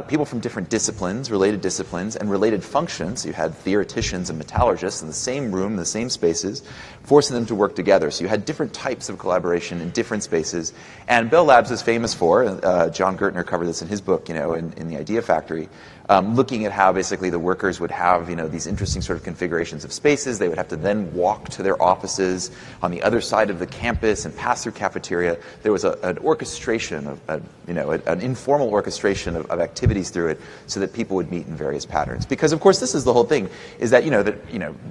people from different disciplines, related disciplines, and related functions. You had theoreticians and metallurgists in the same room, the same spaces, forcing them to work together. So you had different types of collaboration in different spaces. And Bell Labs is famous for, John Gertner covered this in his book, in The Idea Factory, looking at how basically the workers would have, these interesting sort of configurations of spaces. They would have to then walk to their offices on the other side of the campus and pass through cafeteria. There was an orchestration of, an informal orchestration of activities through it so that people would meet in various patterns. Because, of course, this is the whole thing, is that,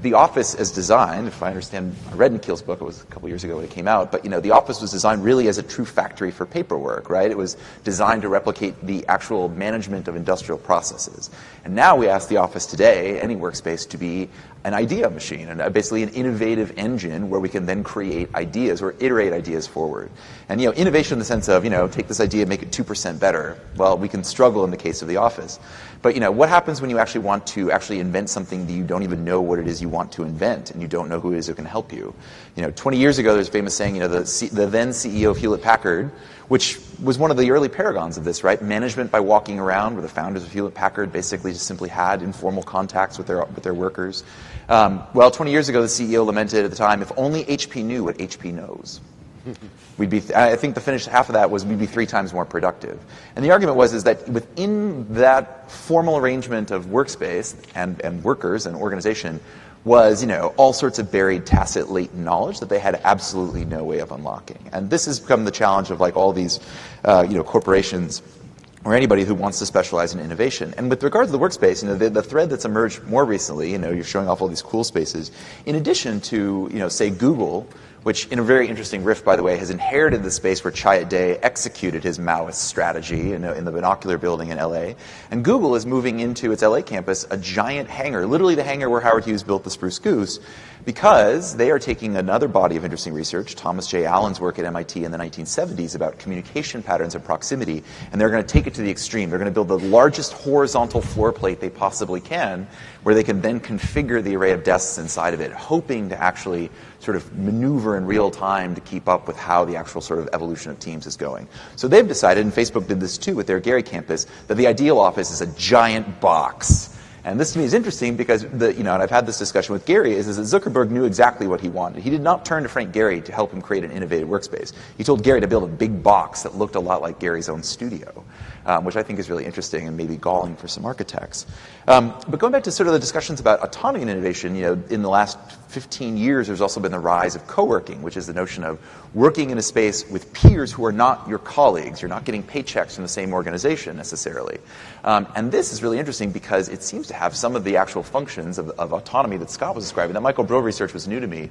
the office as designed, if I understand, I read Nikhil's book, it was a couple years ago when it came out, but, the office was designed really as a true factory for paperwork, right? It was designed to replicate the actual management of industrial processes. And now we ask the office today, any workspace, to be an idea machine, and basically an innovative engine where we can then create ideas or iterate ideas forward. And innovation in the sense of take this idea, make it 2% better. Well, we can struggle in the case of the office. But what happens when you actually want to invent something that you don't even know what it is you want to invent, and you don't know who it is who can help you? 20 years ago, there's a famous saying, the then CEO of Hewlett-Packard, which was one of the early paragons of this, right? Management by walking around, where the founders of Hewlett-Packard basically just simply had informal contacts with their workers. 20 years ago, the CEO lamented at the time, if only HP knew what HP knows. I think the finished half of that was we'd be 3 times more productive. And the argument is that within that formal arrangement of workspace and workers and organization was, all sorts of buried, tacit, latent knowledge that they had absolutely no way of unlocking. And this has become the challenge of all these, corporations or anybody who wants to specialize in innovation. And with regard to the workspace, the thread that's emerged more recently, you're showing off all these cool spaces, in addition to, say Google, which in a very interesting riff, by the way, has inherited the space where Chiat Day executed his Maoist strategy in the Binocular building in LA. And Google is moving into its LA campus a giant hangar, literally the hangar where Howard Hughes built the Spruce Goose, because they are taking another body of interesting research, Thomas J. Allen's work at MIT in the 1970s about communication patterns and proximity, and they're going to take it to the extreme. They're going to build the largest horizontal floor plate they possibly can, where they can then configure the array of desks inside of it, hoping to actually sort of maneuver in real time to keep up with how the actual sort of evolution of teams is going. So they've decided, and Facebook did this too with their Gary campus, that the ideal office is a giant box. And this to me is interesting because, and I've had this discussion with Gary, is that Zuckerberg knew exactly what he wanted. He did not turn to Frank Gehry to help him create an innovative workspace. He told Gary to build a big box that looked a lot like Gary's own studio, which I think is really interesting and maybe galling for some architects. But going back to sort of the discussions about autonomy and innovation, in the last 15 years, there's also been the rise of co-working, which is the notion of working in a space with peers who are not your colleagues. You're not getting paychecks from the same organization necessarily. And this is really interesting because it seems to have some of the actual functions of autonomy that Scott was describing. That Michael Bro research was new to me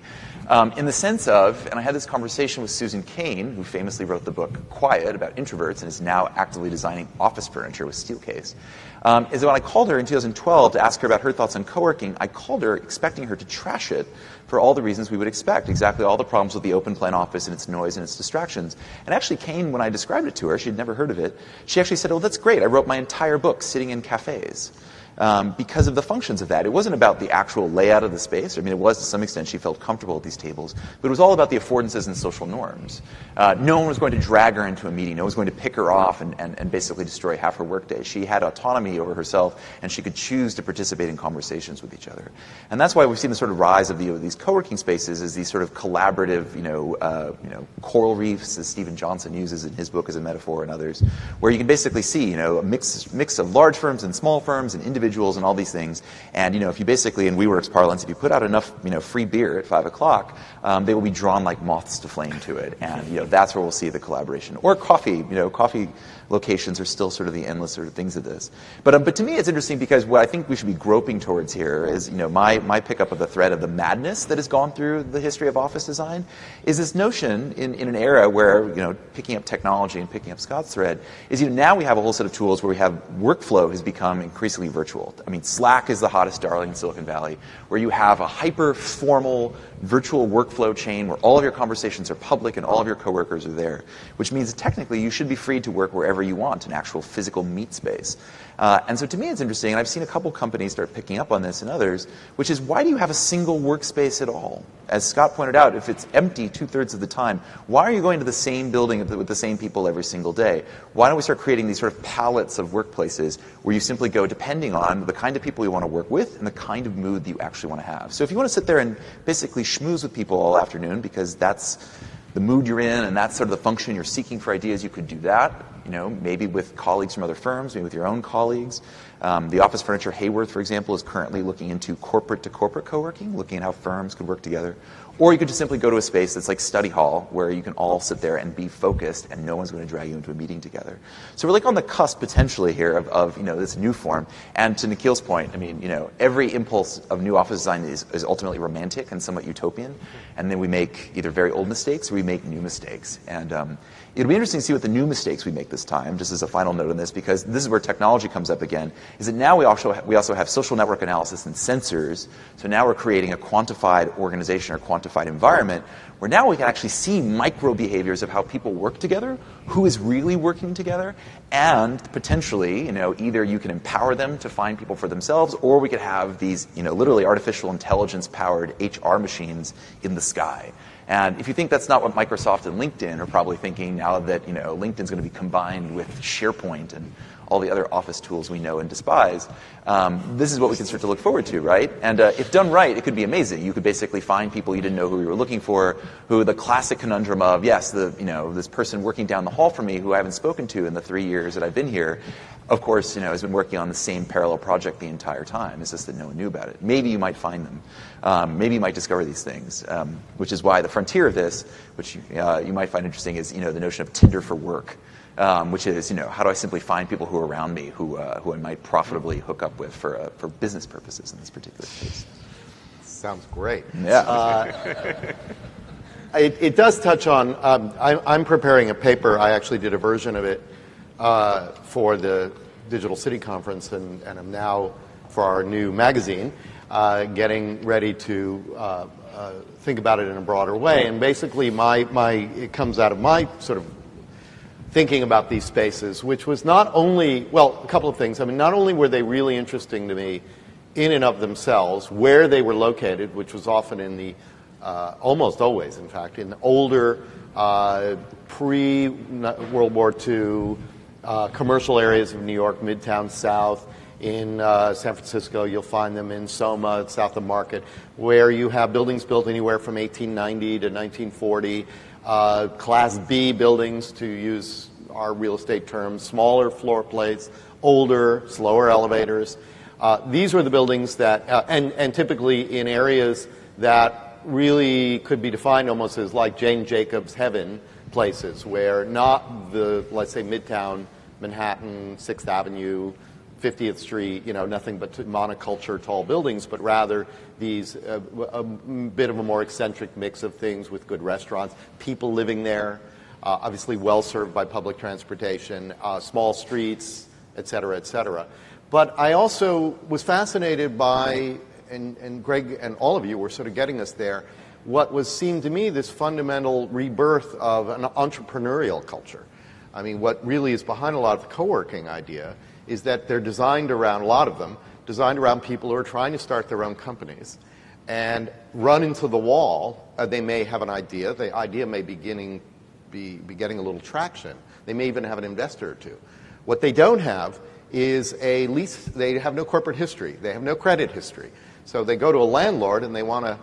in the sense of, and I had this conversation with Susan Cain, who famously wrote the book Quiet about introverts and is now actively designing office furniture with Steelcase, is that when I called her in 2012 to ask her about her thoughts on co-working, I called her expecting her to trash it for all the reasons we would expect, exactly all the problems with the open plan office and its noise and its distractions. And actually Cain, when I described it to her, she'd never heard of it, she actually said, oh, that's great, I wrote my entire book sitting in cafes. Because of the functions of that. It wasn't about the actual layout of the space. I mean, it was to some extent she felt comfortable at these tables, but it was all about the affordances and social norms. No one was going to drag her into a meeting. No one was going to pick her off and basically destroy half her workday. She had autonomy over herself, and she could choose to participate in conversations with each other. And that's why we've seen the sort of rise of these co-working spaces as these sort of collaborative, coral reefs, as Stephen Johnson uses in his book as a metaphor and others, where you can basically see, a mix of large firms and small firms and individuals and all these things. And, if you basically, in WeWork's parlance, if you put out enough, free beer at 5 o'clock, they will be drawn like moths to flame to it. And, that's where we'll see the collaboration. Or coffee, coffee locations are still sort of the endless sort of things of this. But to me, it's interesting because what I think we should be groping towards here is, my pickup of the thread of the madness that has gone through the history of office design is this notion in an era where, picking up technology and picking up Scott's thread is, now we have a whole set of tools where we have workflow has become increasingly virtual. I mean, Slack is the hottest darling in Silicon Valley, where you have a hyper-formal virtual workflow chain where all of your conversations are public and all of your coworkers are there, which means that technically you should be free to work wherever you want, an actual physical meet space. And so to me it's interesting, and I've seen a couple companies start picking up on this and others, which is why do you have a single workspace at all? As Scott pointed out, if it's empty 2/3 of the time, why are you going to the same building with the same people every single day? Why don't we start creating these sort of palettes of workplaces where you simply go depending on the kind of people you want to work with and the kind of mood that you actually want to have. So if you want to sit there and basically schmooze with people all afternoon because that's the mood you're in and that's sort of the function you're seeking for ideas, you could do that. Maybe with colleagues from other firms, maybe with your own colleagues. The office furniture Hayworth, for example, is currently looking into corporate-to-corporate co-working, looking at how firms could work together. Or you could just simply go to a space that's like study hall, where you can all sit there and be focused, and no one's going to drag you into a meeting together. So we're like on the cusp potentially here of this new form. And to Nikhil's point, I mean, every impulse of new office design is ultimately romantic and somewhat utopian. And then we make either very old mistakes or we make new mistakes. And it'll be interesting to see what the new mistakes we make this time, just as a final note on this, because this is where technology comes up again, is that now we also have social network analysis and sensors. So now we're creating a quantified organization or quantified environment where now we can actually see micro behaviors of how people work together, who is really working together, and potentially, either you can empower them to find people for themselves, or we could have these, literally artificial intelligence-powered HR machines in the sky. And if you think that's not what Microsoft and LinkedIn are probably thinking now that, LinkedIn's going to be combined with SharePoint and all the other office tools we know and despise, this is what we can start to look forward to, right? And if done right, it could be amazing. You could basically find people you didn't know who you were looking for, who the classic conundrum of, yes, this person working down the hall from me who I haven't spoken to in the 3 years that I've been here, of course, has been working on the same parallel project the entire time. It's just that no one knew about it. Maybe you might find them. Maybe you might discover these things, which is why the frontier of this, which you might find interesting, is the notion of Tinder for work, which is how do I simply find people who are around me who I might profitably hook up with for business purposes in this particular case. Sounds great. Yeah. It does touch on. I'm preparing a paper. I actually did a version of it for the Digital City Conference, and I'm now, for our new magazine, getting ready to think about it in a broader way. And basically, it comes out of my sort of thinking about these spaces, which was not only, a couple of things. I mean, not only were they really interesting to me in and of themselves, where they were located, which was often in the, almost always, in fact, in the older pre-World War II commercial areas of New York, Midtown South. In San Francisco, you'll find them in Soma, south of Market, where you have buildings built anywhere from 1890 to 1940, Class B buildings, to use our real estate terms, smaller floor plates, older, slower elevators. These were the buildings that, and typically in areas that really could be defined almost as like Jane Jacobs heaven places, where not the, let's say, Midtown Manhattan, 6th Avenue, 50th Street, nothing but monoculture tall buildings, but rather these, a bit of a more eccentric mix of things with good restaurants, people living there, obviously well served by public transportation, small streets, et cetera, et cetera. But I also was fascinated by, and Greg and all of you were sort of getting us there, what seemed to me this fundamental rebirth of an entrepreneurial culture. I mean, what really is behind a lot of the co-working idea is that they're designed around, a lot of them, designed around people who are trying to start their own companies and run into the wall. They may have an idea. The idea may be getting a little traction. They may even have an investor or two. What they don't have is a lease. They have no corporate history. They have no credit history. So they go to a landlord and they want to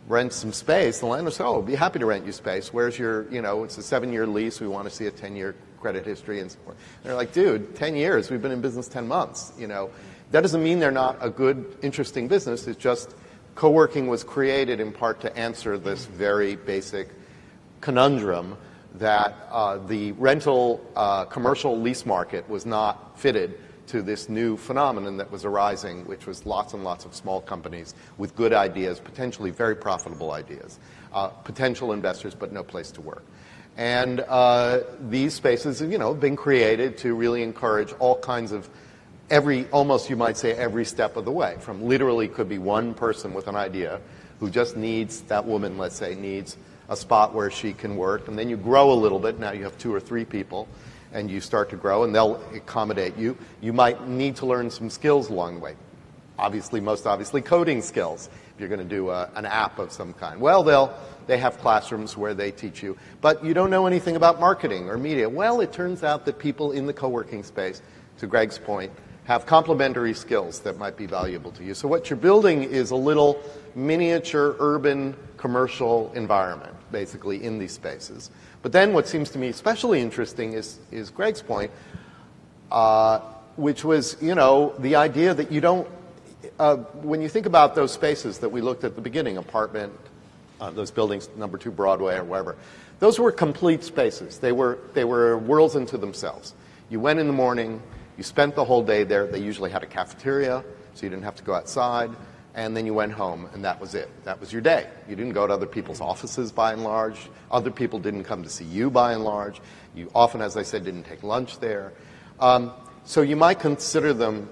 rent some space. The landlord says, I'd be happy to rent you space. Where's your, it's a 7-year lease. We want to see a 10-year credit history and so forth. They're like, dude, 10 years. We've been in business 10 months. That doesn't mean they're not a good, interesting business. It's just co-working was created in part to answer this very basic conundrum that the rental commercial lease market was not fitted to this new phenomenon that was arising, which was lots and lots of small companies with good ideas, potentially very profitable ideas, potential investors, but no place to work. And these spaces, have been created to really encourage all kinds of almost you might say every step of the way. From literally could be one person with an idea who just needs, that woman, let's say, needs a spot where she can work. And then you grow a little bit. Now you have 2 or 3 people. And you start to grow, and they'll accommodate you. You might need to learn some skills along the way. Most obviously, coding skills, if you're going to do an app of some kind. Well, they have classrooms where they teach you. But you don't know anything about marketing or media. Well, it turns out that people in the co-working space, to Greg's point, have complementary skills that might be valuable to you. So what you're building is a little miniature urban commercial environment, basically, in these spaces. But then what seems to me especially interesting is Greg's point. which was, the idea that you don't, when you think about those spaces that we looked at the beginning, apartment, those buildings, number 2 Broadway or wherever, those were complete spaces. They were worlds into themselves. You went in the morning, you spent the whole day there. They usually had a cafeteria, so you didn't have to go outside. And then you went home, and that was it. That was your day. You didn't go to other people's offices, by and large. Other people didn't come to see you, by and large. You often, as I said, didn't take lunch there. So you might consider them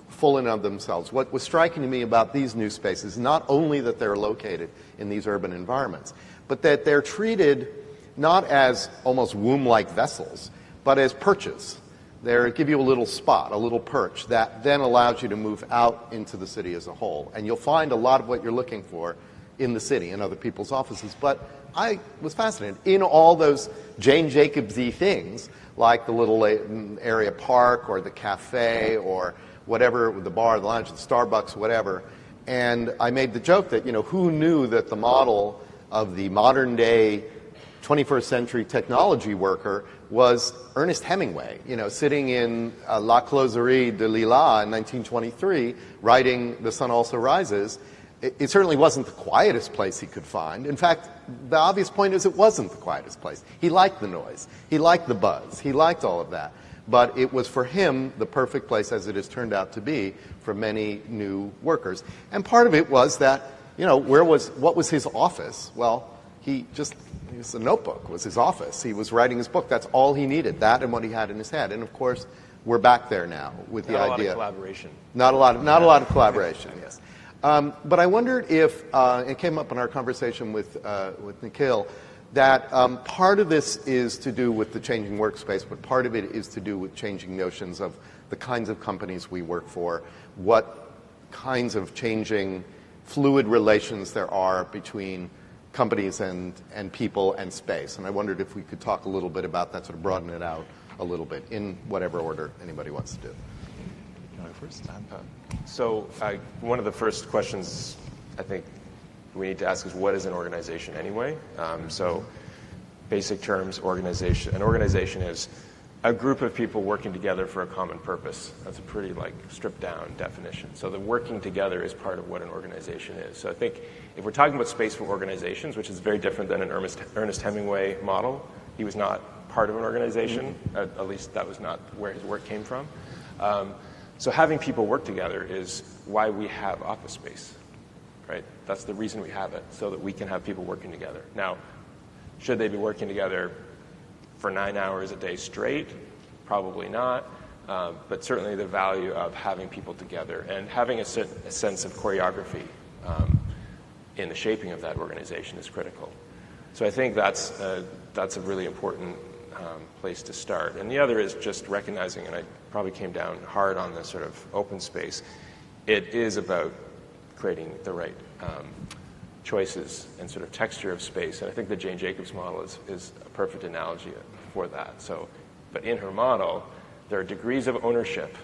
full in of themselves. What was striking to me about these new spaces, not only that they're located in these urban environments, but that they're treated not as almost womb-like vessels, but as perches. They give you a little spot, a little perch, that then allows you to move out into the city as a whole. And you'll find a lot of what you're looking for in the city, in other people's offices. But I was fascinated. In all those Jane Jacobs-y things, like the little area park or the cafe or whatever, the bar, the lounge, the Starbucks, whatever. And I made the joke that, who knew that the model of the modern-day 21st century technology worker was Ernest Hemingway, sitting in La Closerie de Lila in 1923, writing The Sun Also Rises. It certainly wasn't the quietest place he could find. In fact, the obvious point is it wasn't the quietest place. He liked the noise. He liked the buzz. He liked all of that. But it was for him the perfect place, as it has turned out to be, for many new workers. And part of it was that, what was his office? Well, a notebook was his office. He was writing his book. That's all he needed, that and what he had in his head. And of course, we're back there now with the idea. Not a lot of collaboration. Not a lot of collaboration, yes. But I wondered if, it came up in our conversation with Nikhil, that part of this is to do with the changing workspace, but part of it is to do with changing notions of the kinds of companies we work for, what kinds of changing fluid relations there are between companies and people and space. And I wondered if we could talk a little bit about that, sort of broaden it out a little bit in whatever order anybody wants to do. You want to go first? So one of the first questions I think we need to ask is, what is an organization anyway? So basic terms, organization. An organization is a group of people working together for a common purpose. That's a pretty stripped down definition. So the working together is part of what an organization is. So I think if we're talking about space for organizations, which is very different than an Ernest Hemingway model, he was not part of an organization. At least that was not where his work came from. So having people work together is why we have office space, right? That's the reason we have it, so that we can have people working together. Now, should they be working together for 9 hours a day straight? Probably not. But certainly the value of having people together and having a sense of choreography in the shaping of that organization is critical. So I think that's a really important place to start. And the other is just recognizing, and I probably came down hard on this sort of open space, it is about creating the right choices and sort of texture of space. And I think the Jane Jacobs model is a perfect analogy for that. So, but in her model, there are degrees of ownership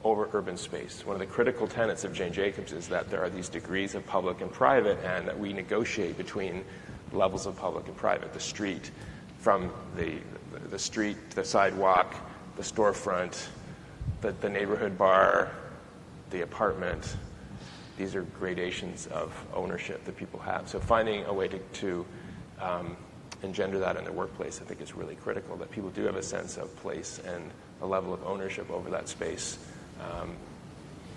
over urban space. One of the critical tenets of Jane Jacobs is that there are these degrees of public and private, and that we negotiate between levels of public and private. The street, from the street, the sidewalk, the storefront, the neighborhood bar, the apartment. These are gradations of ownership that people have. So finding a way to engender that in their workplace, I think, is really critical, that people do have a sense of place and a level of ownership over that space.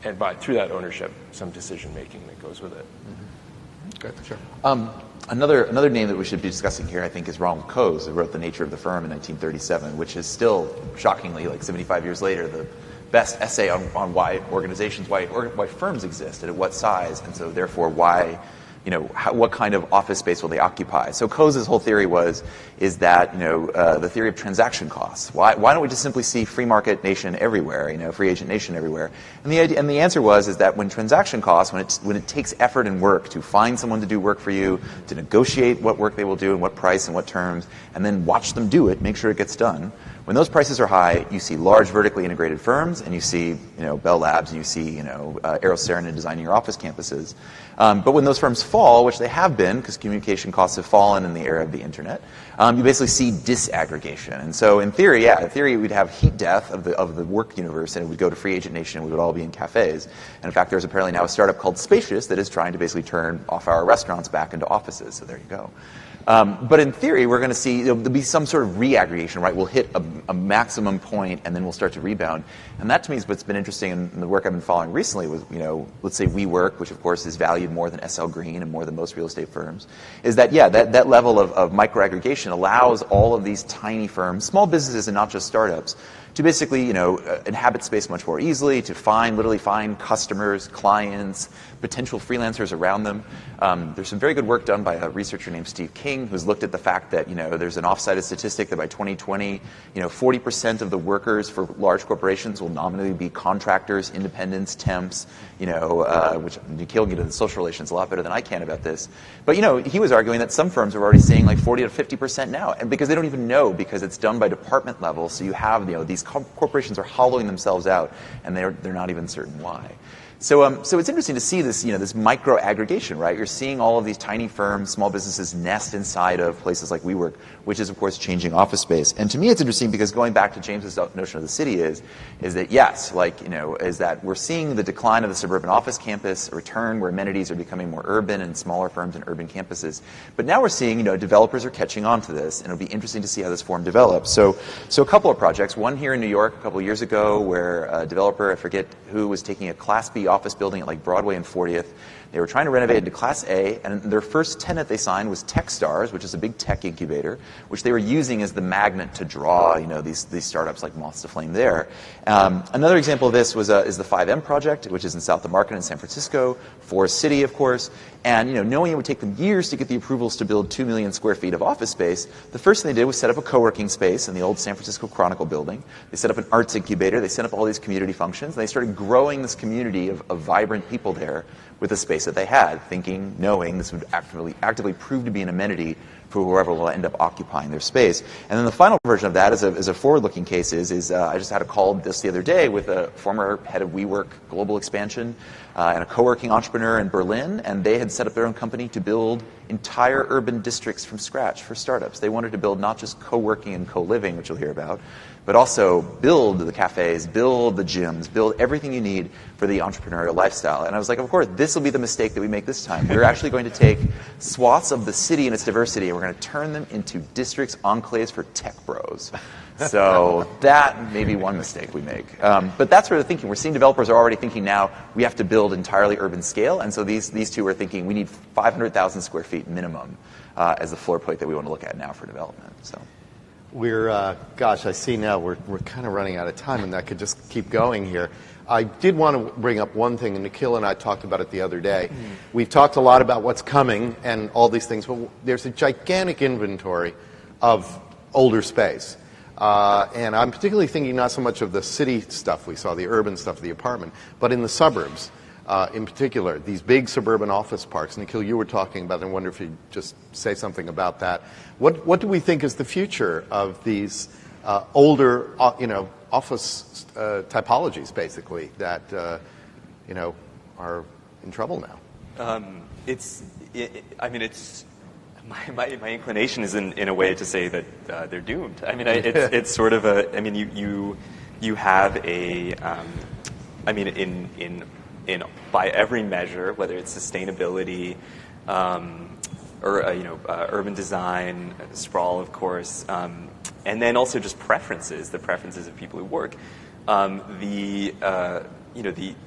And through that ownership, some decision-making that goes with it. Okay, sure. Another name that we should be discussing here, I think, is Ronald Coase, who wrote The Nature of the Firm in 1937, which is still, shockingly, 75 years later, the best essay on why organizations, why firms exist, and at what size, and so therefore why, what kind of office space will they occupy. So Coase's whole theory is that, the theory of transaction costs. Why don't we just simply see free market nation everywhere, free agent nation everywhere? And the answer is that when transaction costs, when it takes effort and work to find someone to do work for you, to negotiate what work they will do and what price and what terms, and then watch them do it, make sure it gets done. When those prices are high, you see large vertically integrated firms, and you see, Bell Labs, and you see, Aerocerin designing your office campuses. But when those firms fall, which they have been, because communication costs have fallen in the era of the internet, you basically see disaggregation. And so in theory, we'd have heat death of the work universe, and it would go to free agent nation, and we would all be in cafes. And in fact, there's apparently now a startup called Spacious that is trying to basically turn off-hour restaurants back into offices. So there you go. But in theory, we're going to see there'll be some sort of reaggregation, right? We'll hit a maximum point, and then we'll start to rebound. And that, to me, is what's been interesting in the work I've been following recently with, let's say WeWork, which, of course, is valued more than SL Green and more than most real estate firms, is that, that level of microaggregation allows all of these tiny firms, small businesses and not just startups, to basically, inhabit space much more easily, to literally find customers, clients, potential freelancers around them. There's some very good work done by a researcher named Steve King, who's looked at the fact that, there's an off-cited statistic that by 2020, 40% of the workers for large corporations will nominally be contractors, independents, temps, which Nikhil can get into the social relations a lot better than I can about this. But, he was arguing that some firms are already seeing like 40 to 50% now, and because they don't even know, because it's done by department level, so you have, these corporations are hollowing themselves out, and they're not even certain why. So it's interesting to see this, this micro aggregation, right? You're seeing all of these tiny firms, small businesses nest inside of places like WeWork, which is, of course, changing office space. And to me, it's interesting because going back to James's notion of the city is that, yes, is that we're seeing the decline of the suburban office campus, a return where amenities are becoming more urban and smaller firms and urban campuses. But now we're seeing, developers are catching on to this, and it'll be interesting to see how this form develops. So a couple of projects, one here in New York a couple of years ago where a developer, I forget who, was taking a Class B office building at like Broadway and 40th. They were trying to renovate it to Class A, and their first tenant they signed was Techstars, which is a big tech incubator, which they were using as the magnet to draw, these startups like moths to flame there. Another example of this is the 5M project, which is in South of Market in San Francisco, Forest City, of course. And knowing it would take them years to get the approvals to build 2 million square feet of office space, the first thing they did was set up a co-working space in the old San Francisco Chronicle building. They set up an arts incubator. They set up all these community functions. And they started growing this community of vibrant people there with the space that they had, knowing this would actively prove to be an amenity for whoever will end up occupying their space. And then the final version of that is a forward-looking case is I just had a call this the other day with a former head of WeWork Global Expansion and a co-working entrepreneur in Berlin, and they had set up their own company to build entire urban districts from scratch for startups. They wanted to build not just co-working and co-living, which you'll hear about, but also build the cafes, build the gyms, build everything you need for the entrepreneurial lifestyle. And I was like, of course, this will be the mistake that we make this time. We're actually going to take swaths of the city and its diversity, and we're going to turn them into districts, enclaves for tech bros. So that may be one mistake we make. But that's where they're thinking. We're seeing developers are already thinking now we have to build entirely urban scale. And so these two are thinking we need 500,000 square feet minimum as the floor plate that we want to look at now for development. So. I see now we're kind of running out of time, and that could just keep going here. I did want to bring up one thing, and Nikhil and I talked about it the other day. We've talked a lot about what's coming and all these things, but there's a gigantic inventory of older space. And I'm particularly thinking not so much of the city stuff we saw, the urban stuff, the apartment, but in the suburbs. In particular, these big suburban office parks. Nikhil, you were talking about it. I wonder if you'd just say something about that. What do we think is the future of these older, office typologies, basically, that, are in trouble now? My inclination is in a way to say that they're doomed. I mean, it's sort of you have a, by every measure, whether it's sustainability, or urban design, sprawl, of course, and then also just preferences, the preferences of people who work.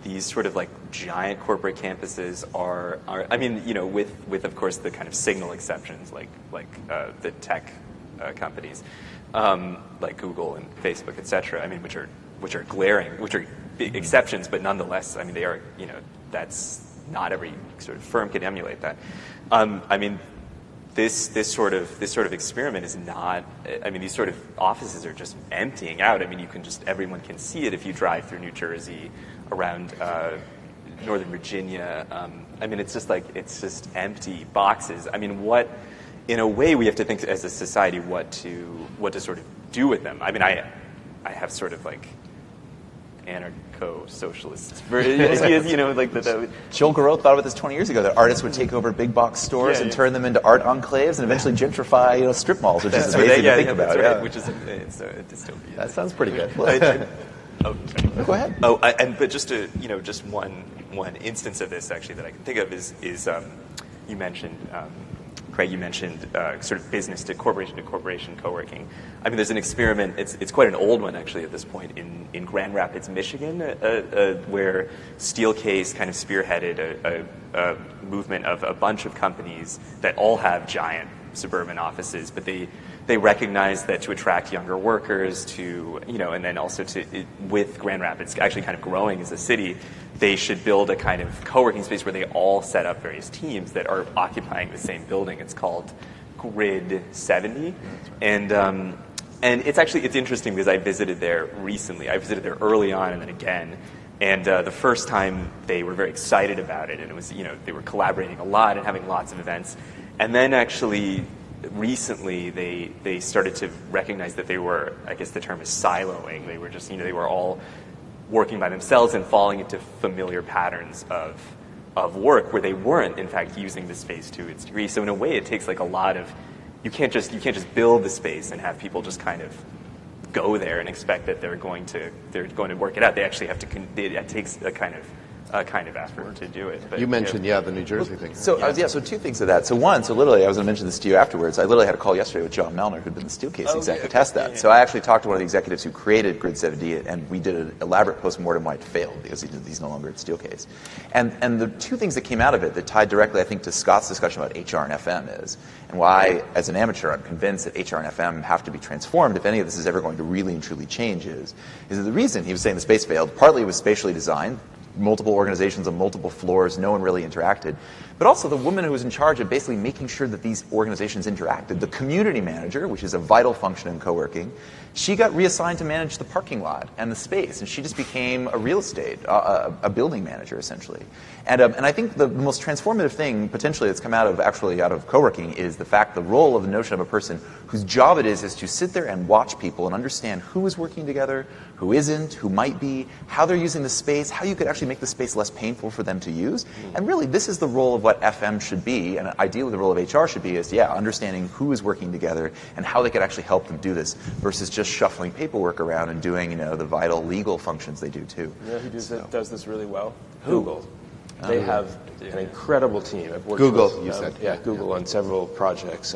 These sort of like giant corporate campuses are with of course the kind of signal exceptions like the tech companies like Google and Facebook, etc. Which are glaring, which are big exceptions, but nonetheless, they are, that's not every sort of firm can emulate that. This sort of experiment is not. These sort of offices are just emptying out. Everyone can see it if you drive through New Jersey, around Northern Virginia. It's just empty boxes. in a way, we have to think as a society what to sort of do with them. I mean, I have sort of like anarcho-socialists. You know, like the Joel Garreau thought about this 20 years ago, that artists would take over big box stores and turn them into art enclaves and eventually gentrify, you know, strip malls, which is amazing to think about. Right, which is it's a dystopia. That sounds pretty good. Go ahead. Oh, but just to, you know, just one instance of this actually that I can think of is you mentioned. Craig, you mentioned sort of business to corporation co-working. I mean, there's an experiment, it's quite an old one actually at this point, in Grand Rapids, Michigan, where Steelcase kind of spearheaded a movement of a bunch of companies that all have giant suburban offices, but they recognize that to attract younger workers, to, you know, and then also with Grand Rapids actually kind of growing as a city, they should build a kind of co-working space where they all set up various teams that are occupying the same building. It's called Grid 70, and it's interesting because I visited there recently. I visited there early on and then again. And the first time they were very excited about it, and it was, you know, they were collaborating a lot and having lots of events. And then actually recently they started to recognize that they were, I guess the term is siloing. They were just, you know, they were all working by themselves and falling into familiar patterns of work where they weren't in fact using the space to its degree. So in a way it takes like a lot of, you can't just build the space and have people just kind of go there and expect that they're going to work it out. They actually have to, it takes a kind of effort to do it. But, you mentioned, the New Jersey thing. So, so two things of that. So one, literally, I was going to mention this to you afterwards. I literally had a call yesterday with John Melner, who'd been the Steelcase exec, to test that. So I actually talked to one of the executives who created Grid 70, and we did an elaborate postmortem why it failed, because he's no longer at Steelcase. And the two things that came out of it that tied directly, I think, to Scott's discussion about HR and FM is, and why, as an amateur, I'm convinced that HR and FM have to be transformed if any of this is ever going to really and truly change is that the reason he was saying the space failed, partly it was spatially designed, multiple organizations on multiple floors, no one really interacted. But also the woman who was in charge of basically making sure that these organizations interacted, the community manager, which is a vital function in co-working, she got reassigned to manage the parking lot and the space, and she just became a real estate, a building manager, essentially. And I think the most transformative thing, potentially, that's come out of co-working is the role of the notion of a person whose job it is to sit there and watch people and understand who is working together, who isn't, who might be, how they're using the space, how you could actually make the space less painful for them to use. And really, this is the role of what FM should be, and ideally the role of HR should be is, understanding who is working together and how they could actually help them do this versus just shuffling paperwork around and doing, the vital legal functions they do too. You know who does this really well? Google. They have an incredible team. I've worked Google, with, you said. Yeah, Google on several projects.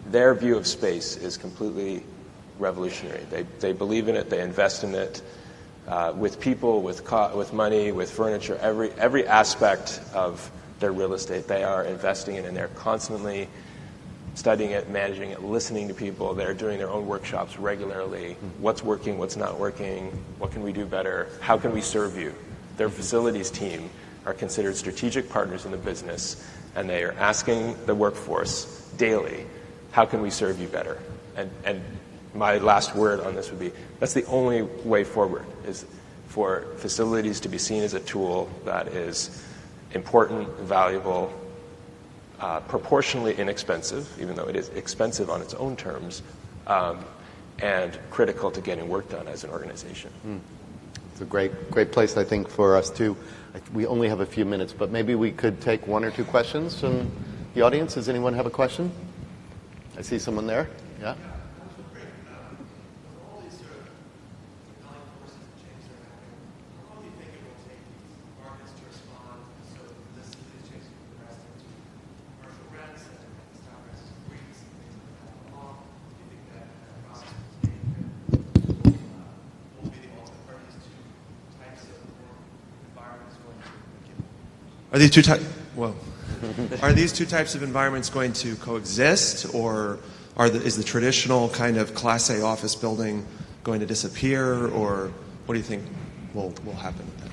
Their view of space is completely revolutionary. They believe in it. They invest in it with people, with money, with furniture, every aspect of their real estate. They are investing in it, and they're constantly studying it, managing it, listening to people. They're doing their own workshops regularly. What's working, what's not working, what can we do better, how can we serve you? Their facilities team are considered strategic partners in the business, and they are asking the workforce daily, how can we serve you better? And my last word on this would be, that's the only way forward, is for facilities to be seen as a tool that is important, valuable, proportionally inexpensive, even though it is expensive on its own terms, and critical to getting work done as an organization. It's a great place, I think, for us to. We only have a few minutes, but maybe we could take one or two questions from the audience. Does anyone have a question? I see someone there. Yeah. Are these two types of environments going to coexist, or is the traditional kind of Class A office building going to disappear, or what do you think will happen with that?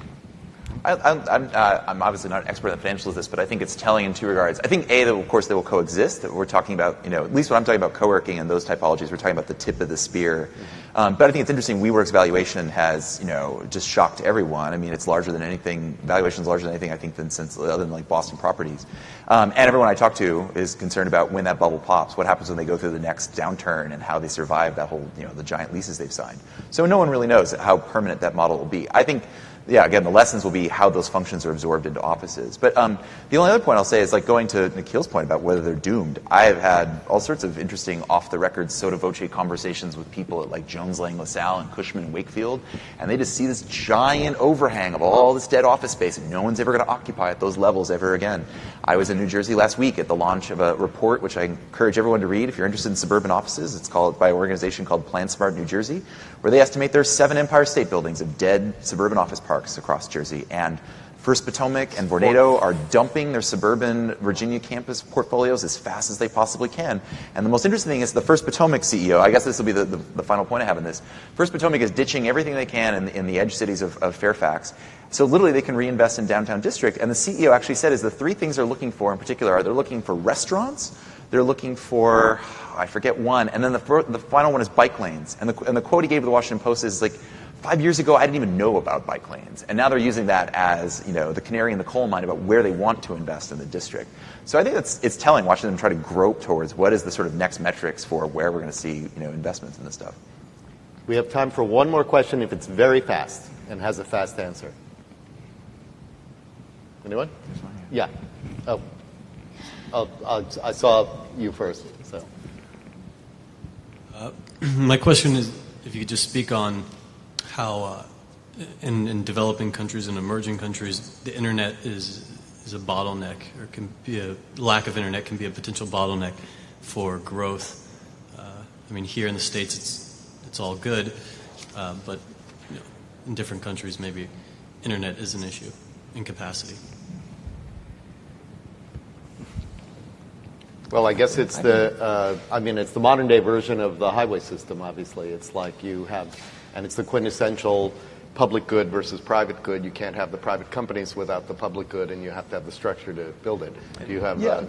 I'm obviously not an expert in the financials of this, but I think it's telling in two regards. I think, A, that of course they will coexist. That we're talking about, at least when I'm talking about co-working and those typologies, we're talking about the tip of the spear. But I think it's interesting, WeWork's valuation has, just shocked everyone. I mean, it's larger than anything, valuation's larger than anything, I think, other than like Boston Properties. And everyone I talk to is concerned about when that bubble pops, what happens when they go through the next downturn and how they survive that whole, the giant leases they've signed. So no one really knows how permanent that model will be. I think, again, the lessons will be how those functions are absorbed into offices. But the only other point I'll say is like going to Nikhil's point about whether they're doomed. I have had all sorts of interesting off-the-record sotto voce conversations with people at like Jones Lang LaSalle and Cushman and Wakefield, and they just see this giant overhang of all this dead office space, and no one's ever going to occupy at those levels ever again. I was in New Jersey last week at the launch of a report, which I encourage everyone to read if you're interested in suburban offices. It's called by an organization called Plan Smart New Jersey, where they estimate there's 7 Empire State Buildings of dead suburban office parks across Jersey. And First Potomac and Vornado are dumping their suburban Virginia campus portfolios as fast as they possibly can. And the most interesting thing is the First Potomac CEO, I guess this will be the final point I have in this, First Potomac is ditching everything they can in the edge cities of Fairfax. So literally they can reinvest in downtown district. And the CEO actually said is the 3 things they're looking for in particular are they're looking for restaurants, they're looking for, I forget one, and then the final one is bike lanes. And the quote he gave to the Washington Post is like, 5 years ago, I didn't even know about bike lanes. And now they're using that as, the canary in the coal mine about where they want to invest in the district. So I think it's telling, watching them try to grope towards what is the sort of next metrics for where we're going to see, investments in this stuff. We have time for one more question if it's very fast and has a fast answer. Anyone? Yeah. I saw you first. So. My question is, if you could just speak on how in developing countries and emerging countries, the internet is a bottleneck, or can be a lack of internet can be a potential bottleneck for growth. I mean, here in the States, it's all good, but in different countries, maybe internet is an issue in capacity. Well, I guess it's it's the modern day version of the highway system, obviously. It's like you have, and it's the quintessential public good versus private good. You can't have the private companies without the public good, and you have to have the structure to build it. Do you have that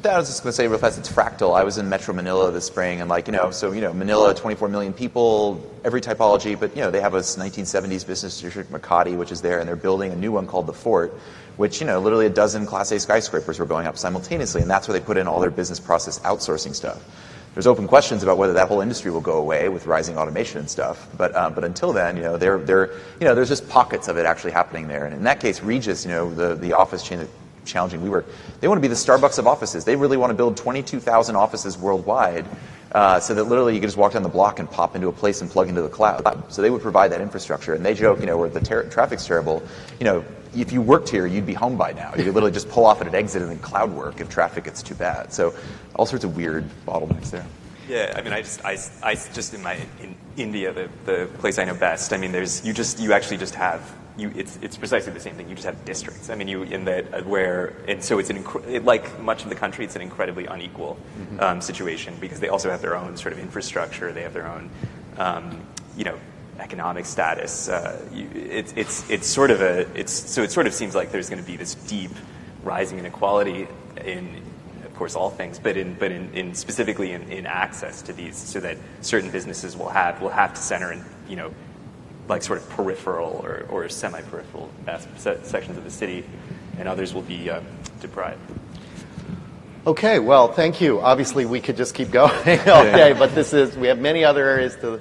I was just going to say real fast, it's fractal. I was in Metro Manila this spring, and Manila, 24 million people, every typology, but they have a 1970s business district, Makati, which is there, and they're building a new one called the Fort, which, literally a dozen Class A skyscrapers were going up simultaneously, and that's where they put in all their business process outsourcing stuff. There's open questions about whether that whole industry will go away with rising automation and stuff, but until then, there's just pockets of it actually happening there. And in that case, Regis, the office chain that challenging WeWork, they want to be the Starbucks of offices. They really want to build 22,000 offices worldwide, so that literally you can just walk down the block and pop into a place and plug into the cloud. So they would provide that infrastructure, and they joke, where the traffic's terrible, if you worked here, you'd be home by now. You could literally just pull off at an exit and then cloud work if traffic gets too bad. So all sorts of weird bottlenecks there. Yeah, I mean, I just in India, the place I know best. I mean, it's precisely the same thing. You just have districts. I mean, so it's like much of the country, it's an incredibly unequal situation because they also have their own sort of infrastructure. They have their own, economic status. It sort of seems like there's going to be this deep rising inequality in, of course, all things, but in specifically in access to these, so that certain businesses will have to center in sort of peripheral or semi-peripheral sections of the city, and others will be deprived. Okay, well, thank you. Obviously, we could just keep going all day, but we have many other areas to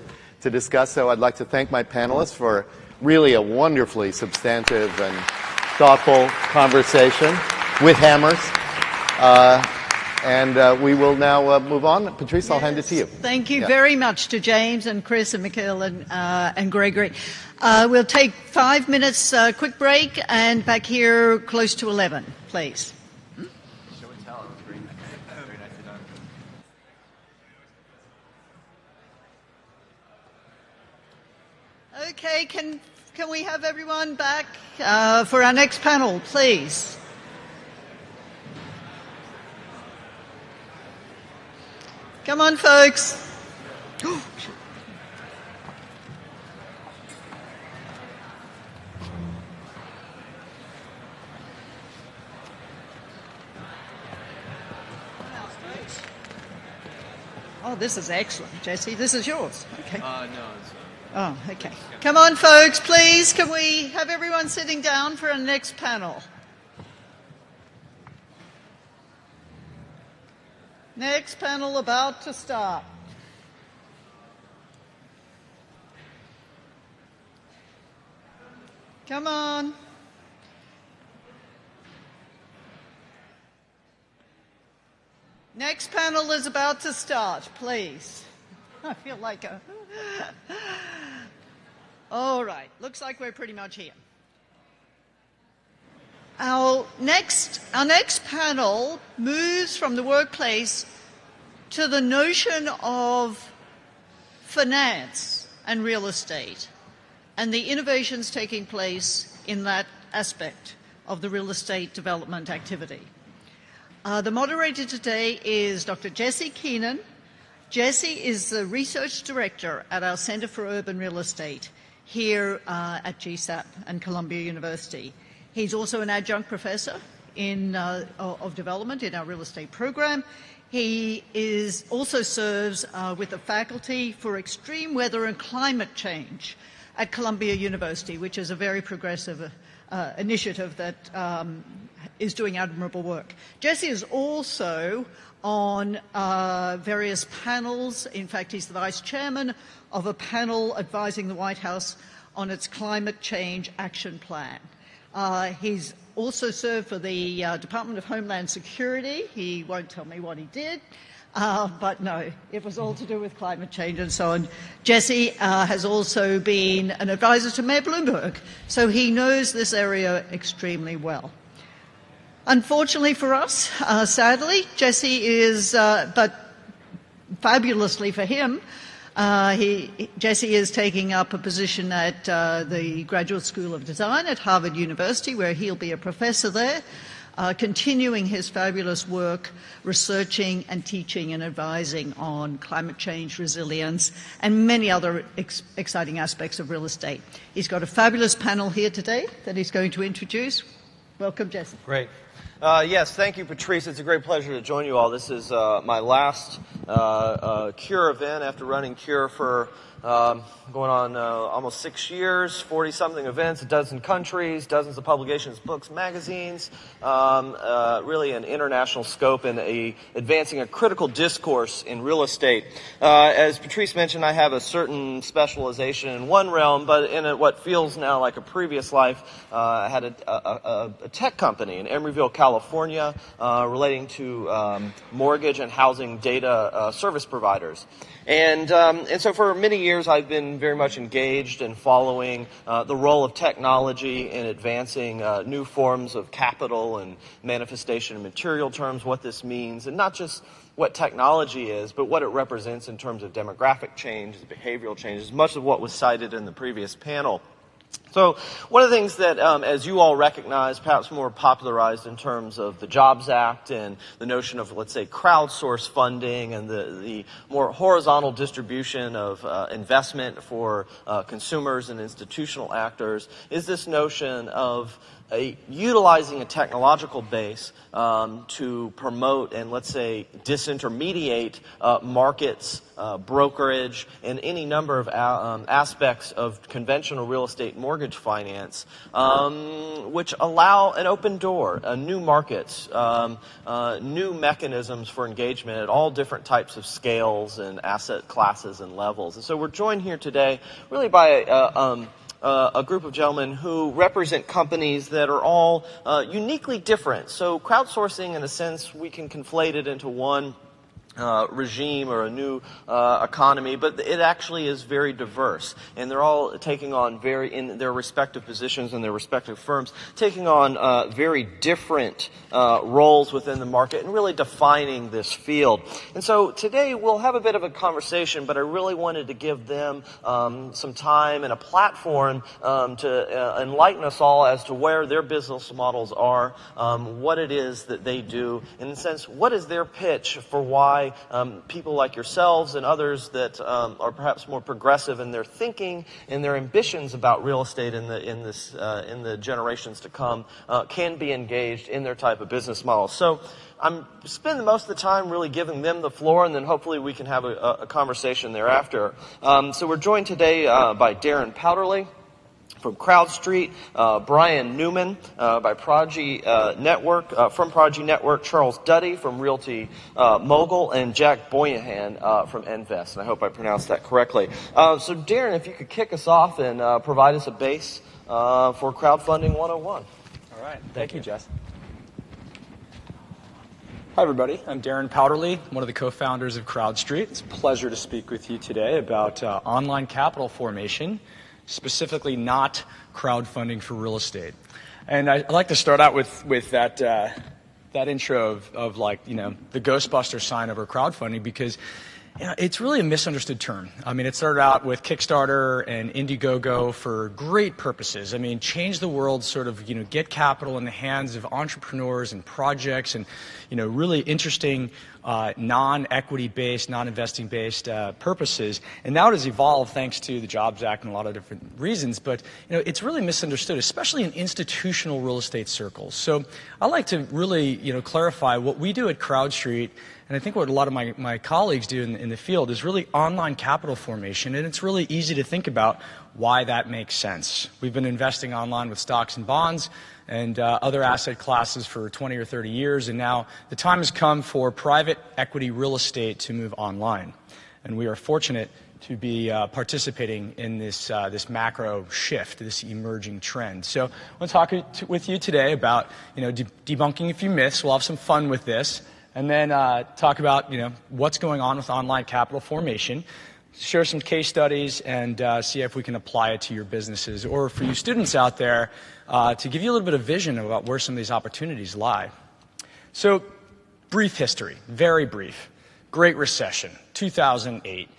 discuss. So I'd like to thank my panelists for really a wonderfully substantive and thoughtful conversation with hammers. And we will now move on. Patrice, I'll hand it to you. Thank you very much to James and Chris and Mikhail and Gregory. We'll take 5 minutes quick break and back here close to 11, please. Show and tell. It was very nicely done. Okay, can we have everyone back for our next panel, please? Come on, folks. Oh, this is excellent, Jesse. This is yours. Okay. No, it's... Oh, okay. Come on, folks, please. Can we have everyone sitting down for our next panel? Next panel about to start. Come on. Next panel is about to start, please. I feel like a... All right, looks like we're pretty much here. Our next panel moves from the workplace to the notion of finance and real estate and the innovations taking place in that aspect of the real estate development activity. The moderator today is Dr. Jesse Keenan. Jesse is the research director at our Center for Urban Real Estate here at GSAPP and Columbia University. He's also an adjunct professor of development in our real estate program. He also serves with the faculty for extreme weather and climate change at Columbia University, which is a very progressive initiative that is doing admirable work. Jesse is also on various panels. In fact, he's the vice chairman of a panel advising the White House on its climate change action plan. He's also served for the Department of Homeland Security. He won't tell me what he did, but no, it was all to do with climate change and so on. Jesse has also been an advisor to Mayor Bloomberg, so he knows this area extremely well. Unfortunately for us, sadly, Jesse is, but fabulously for him, Jesse is taking up a position at the Graduate School of Design at Harvard University, where he'll be a professor there, continuing his fabulous work researching and teaching and advising on climate change, resilience, and many other exciting aspects of real estate. He's got a fabulous panel here today that he's going to introduce. Welcome, Jesse. Great. Yes, thank you, Patrice. It's a great pleasure to join you all. This is my last CURE event after running CURE for going on almost 6 years, 40-something events, a dozen countries, dozens of publications, books, magazines, really an international scope and advancing a critical discourse in real estate. As Patrice mentioned, I have a certain specialization in one realm, but in what feels now like a previous life, I had a tech company in Emeryville, California, relating to mortgage and housing data service providers. And so for many years, I've been very much engaged in following the role of technology in advancing new forms of capital and manifestation in material terms, what this means, and not just what technology is, but what it represents in terms of demographic change, behavioral changes, much of what was cited in the previous panel. So one of the things that, as you all recognize, perhaps more popularized in terms of the Jobs Act and the notion of, let's say, crowdsource funding and the more horizontal distribution of investment for consumers and institutional actors, is this notion of utilizing a technological base to promote and, let's say, disintermediate markets, brokerage, and any number of aspects of conventional real estate mortgage finance, which allow an open door, new markets, new mechanisms for engagement at all different types of scales and asset classes and levels. And so we're joined here today really by a group of gentlemen who represent companies that are all uniquely different. So crowdsourcing, in a sense, we can conflate it into one regime or a new economy, but it actually is very diverse, and they're all taking on in their respective positions and their respective firms, taking on very different roles within the market and really defining this field. And so today we'll have a bit of a conversation, but I really wanted to give them some time and a platform to enlighten us all as to where their business models are, what it is that they do, in a sense, what is their pitch for why by people like yourselves and others that are perhaps more progressive in their thinking and their ambitions about real estate in the generations to come can be engaged in their type of business model. So I'm spending most of the time really giving them the floor, and then hopefully we can have a conversation thereafter. So we're joined today by Darren Powderly from CrowdStreet, Brian Newman by Prodigy Network, from Prodigy Network, Charles Duddy from Realty Mogul, and Jack Boyahan from Envest. And I hope I pronounced that correctly. So Darren, if you could kick us off and provide us a base for Crowdfunding 101. All right. Thank you, Jess. Hi, everybody. I'm Darren Powderly, one of the co-founders of CrowdStreet. It's a pleasure to speak with you today about online capital formation, specifically not crowdfunding for real estate. And I'd like to start out with that intro of like, the Ghostbuster sign over crowdfunding, because it's really a misunderstood term. I mean, it started out with Kickstarter and Indiegogo for great purposes. I mean, change the world, sort of, get capital in the hands of entrepreneurs and projects and, really interesting non-equity based, non-investing based purposes. And now it has evolved thanks to the Jobs Act and a lot of different reasons. But, it's really misunderstood, especially in institutional real estate circles. So I like to really, clarify what we do at CrowdStreet. And I think what a lot of my colleagues do in the field is really online capital formation, and it's really easy to think about why that makes sense. We've been investing online with stocks and bonds and other asset classes for 20 or 30 years, and now the time has come for private equity real estate to move online. And we are fortunate to be participating in this macro shift, this emerging trend. So I want to talk with you today about debunking a few myths. We'll have some fun with this. And then talk about what's going on with online capital formation, share some case studies, and see if we can apply it to your businesses, or for you students out there, to give you a little bit of vision about where some of these opportunities lie. So, brief history, very brief. Great Recession, 2008.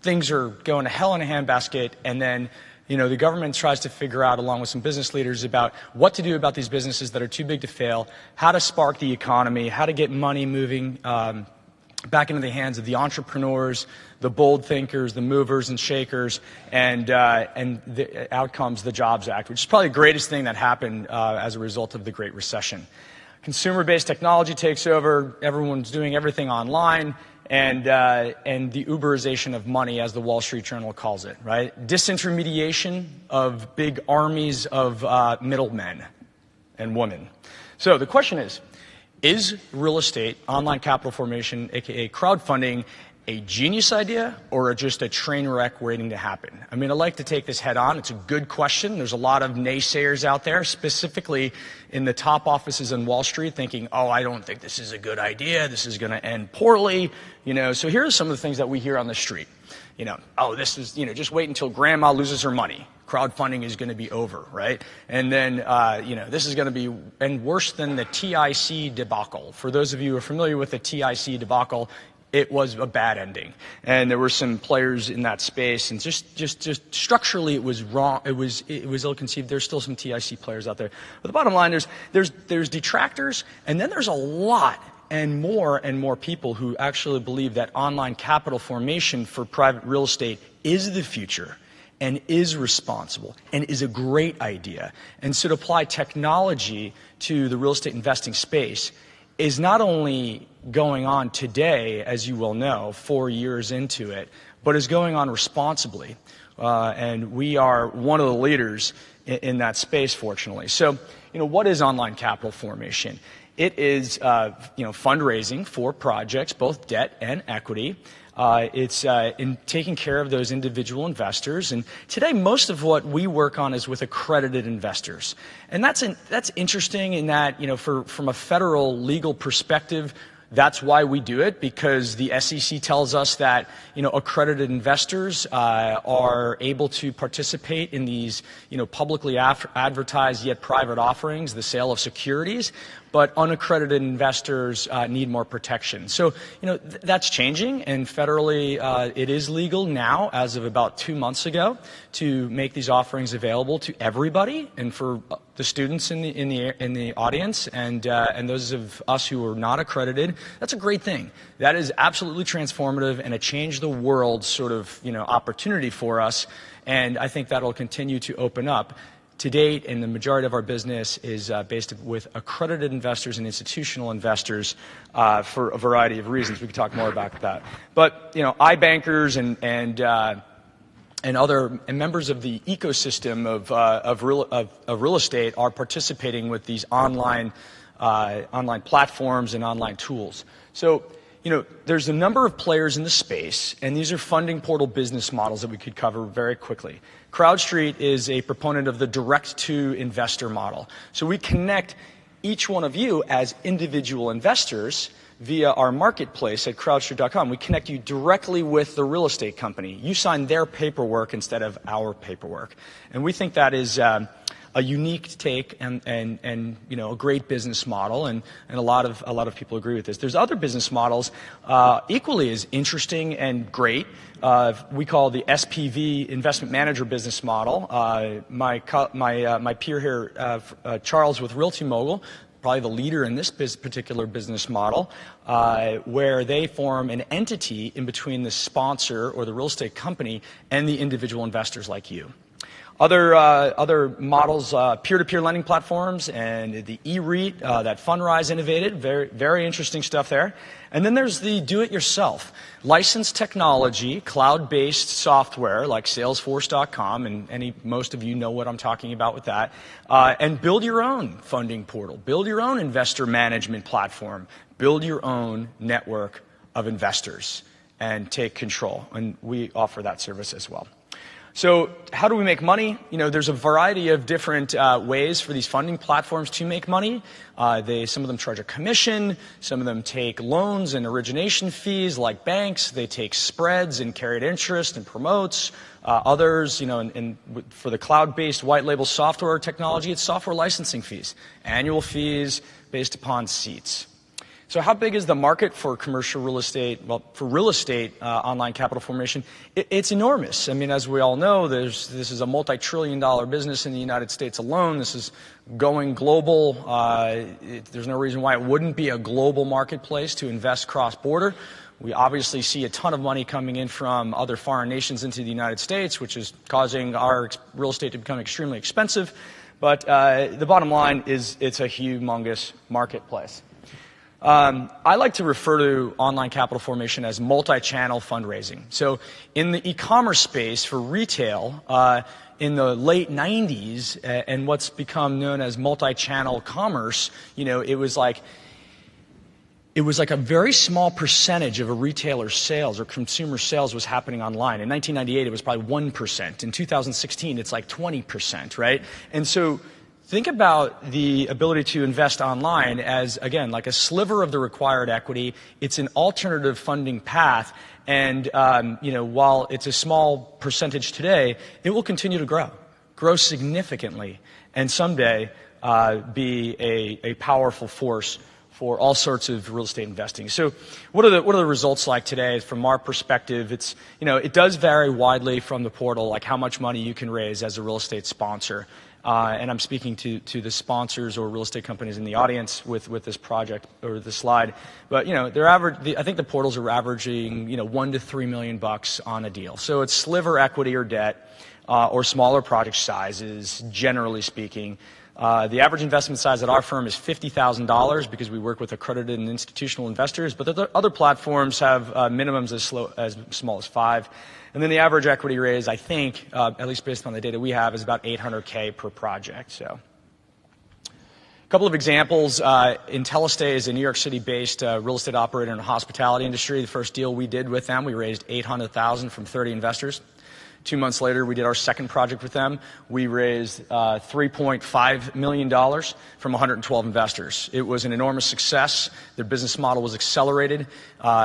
Things are going to hell in a handbasket, and then the government tries to figure out, along with some business leaders, about what to do about these businesses that are too big to fail, how to spark the economy, how to get money moving back into the hands of the entrepreneurs, the bold thinkers, the movers and shakers, and the outcomes, the Jobs Act, which is probably the greatest thing that happened as a result of the Great Recession. Consumer-based technology takes over, everyone's doing everything online, and the Uberization of money, as the Wall Street Journal calls it, right? Disintermediation of big armies of middlemen and women. So the question is real estate, online capital formation, aka crowdfunding, a genius idea or just a train wreck waiting to happen? I mean, I like to take this head on. It's a good question. There's a lot of naysayers out there, specifically in the top offices on Wall Street, thinking, oh, I don't think this is a good idea. This is going to end poorly. So here are some of the things that we hear on the street. Oh, this is, just wait until grandma loses her money. Crowdfunding is going to be over, right? And then, this is going to be, and worse than the TIC debacle. For those of you who are familiar with the TIC debacle, it was a bad ending, and there were some players in that space, and just structurally it was wrong. It was ill-conceived. There's still some TIC players out there, but the bottom line is there's detractors, and then there's a lot and more people who actually believe that online capital formation for private real estate is the future and is responsible and is a great idea, and should apply technology to the real estate investing space. Is not only going on today, as you will know, 4 years into it, but is going on responsibly. And we are one of the leaders in that space, fortunately. So, what is online capital formation? It is, fundraising for projects, both debt and equity. It's in taking care of those individual investors. And today, most of what we work on is with accredited investors. And that's interesting in that, from a federal legal perspective, that's why we do it, because the SEC tells us that, accredited investors are able to participate in these, publicly advertised yet private offerings, the sale of securities. But unaccredited investors need more protection. So, that's changing, and federally it is legal now, as of about 2 months ago, to make these offerings available to everybody. And for the students in the audience and those of us who are not accredited. That's a great thing. That is absolutely transformative and a change the world sort of opportunity for us. And I think that'll continue to open up. To date, and the majority of our business is based with accredited investors and institutional investors for a variety of reasons. We could talk more about that. But iBankers and other members of the ecosystem of real estate are participating with these online platforms and online tools. So, there's a number of players in the space, and these are funding portal business models that we could cover very quickly. CrowdStreet is a proponent of the direct-to-investor model. So we connect each one of you as individual investors via our marketplace at crowdstreet.com. We connect you directly with the real estate company. You sign their paperwork instead of our paperwork. And we think that is a unique take and a great business model, and a lot of people agree with this. There's other business models equally as interesting and great. We call the SPV investment manager business model. My peer here, Charles with Realty Mogul, probably the leader in this particular business model, where they form an entity in between the sponsor or the real estate company and the individual investors like you. Other models, peer-to-peer lending platforms and the e-REIT that Fundrise innovated, very, very interesting stuff there. And then there's the do-it-yourself, licensed technology, cloud-based software like Salesforce.com, and most of you know what I'm talking about with that, and build your own funding portal, build your own investor management platform, build your own network of investors, and take control. And we offer that service as well. So how do we make money? There's a variety of different ways for these funding platforms to make money. Some of them charge a commission. Some of them take loans and origination fees like banks. They take spreads and carried interest and promotes. Others, for the cloud-based white label software technology, it's software licensing fees, annual fees based upon seats. So how big is the market for commercial real estate? Well, for real estate online capital formation, it's enormous. I mean, as we all know, this is a multi-trillion-dollar business in the United States alone. This is going global. There's no reason why it wouldn't be a global marketplace to invest cross-border. We obviously see a ton of money coming in from other foreign nations into the United States, which is causing our real estate to become extremely expensive. But the bottom line is it's a humongous marketplace. I like to refer to online capital formation as multi-channel fundraising. So in the e-commerce space for retail, in the late 90s, and what's become known as multi-channel commerce, it was like a very small percentage of a retailer's sales or consumer sales was happening online. In 1998, it was probably 1%. In 2016, it's like 20%, right? And so think about the ability to invest online as, again, like a sliver of the required equity. It's an alternative funding path. And, while it's a small percentage today, it will continue to grow significantly, and someday be a powerful force for all sorts of real estate investing. So what are the results like today? From our perspective, it does vary widely from the portal, like how much money you can raise as a real estate sponsor. And I'm speaking to the sponsors or real estate companies in the audience with this project or this slide. But I think the portals are averaging $1 to $3 million on a deal. So it's sliver equity or debt or smaller project sizes, generally speaking. The average investment size at our firm is $50,000 because we work with accredited and institutional investors. But the other platforms have minimums as small as $5,000. And then the average equity raise, I think, at least based on the data we have, is about $800K per project. So, a couple of examples. Intellistay is a New York City-based real estate operator in the hospitality industry. The first deal we did with them, we raised $800,000 from 30 investors. 2 months later, we did our second project with them. We raised $3.5 million from 112 investors. It was an enormous success. Their business model was accelerated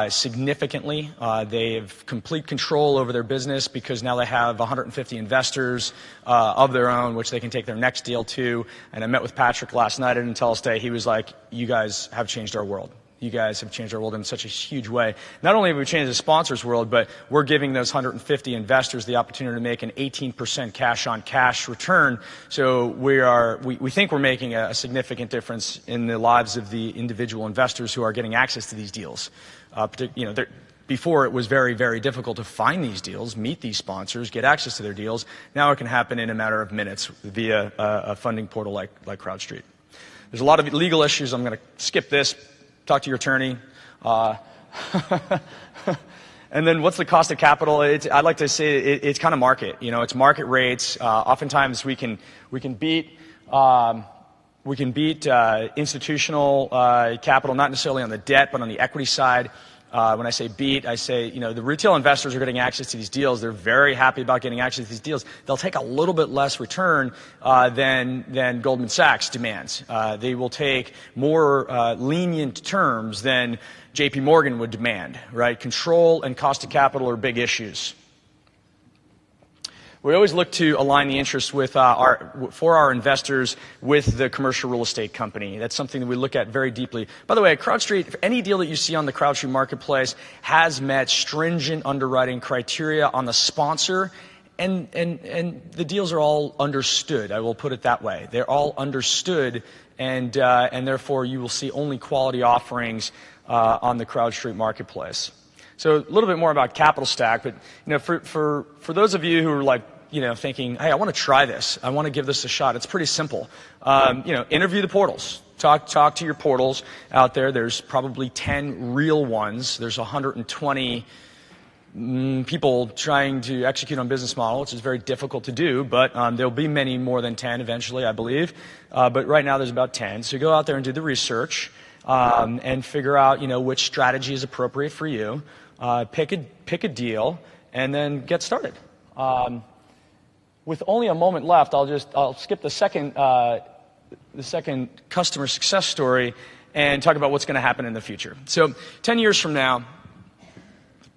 significantly. They have complete control over their business because now they have 150 investors of their own, which they can take their next deal to. And I met with Patrick last night at Intellistay. He was like, "You guys have changed our world. You guys have changed our world in such a huge way. Not only have we changed the sponsors world, but we're giving those 150 investors the opportunity to make an 18% cash-on-cash return. So we think we're making a significant difference in the lives of the individual investors who are getting access to these deals. Before it was very, very difficult to find these deals, meet these sponsors, get access to their deals. Now it can happen in a matter of minutes via a funding portal like CrowdStreet. There's a lot of legal issues. I'm going to skip this. Talk to your attorney. And then what's the cost of capital? I'd like to say it's kind of market. It's market rates. Oftentimes we can beat institutional capital, not necessarily on the debt, but on the equity side. When I say beat, I say, the retail investors are getting access to these deals. They're very happy about getting access to these deals. They'll take a little bit less return than Goldman Sachs demands. They will take more lenient terms than JP Morgan would demand, right? Control and cost of capital are big issues. We always look to align the interests for our investors with the commercial real estate company. That's something that we look at very deeply. By the way, at CrowdStreet, any deal that you see on the CrowdStreet marketplace has met stringent underwriting criteria on the sponsor, and the deals are all understood. I will put it that way. They're all understood, and therefore you will see only quality offerings on the CrowdStreet marketplace. So a little bit more about capital stack, but for those of you who are thinking, hey, I want to try this, I want to give this a shot. It's pretty simple. Interview the portals. Talk to your portals out there. There's probably 10 real ones. There's 120 people trying to execute on business model, which is very difficult to do, but there'll be many more than 10 eventually, I believe. But right now there's about 10. So go out there and do the research and figure out which strategy is appropriate for you. Pick a deal and then get started. With only a moment left, I'll skip the second customer success story and talk about what's going to happen in the future. So 10 years from now,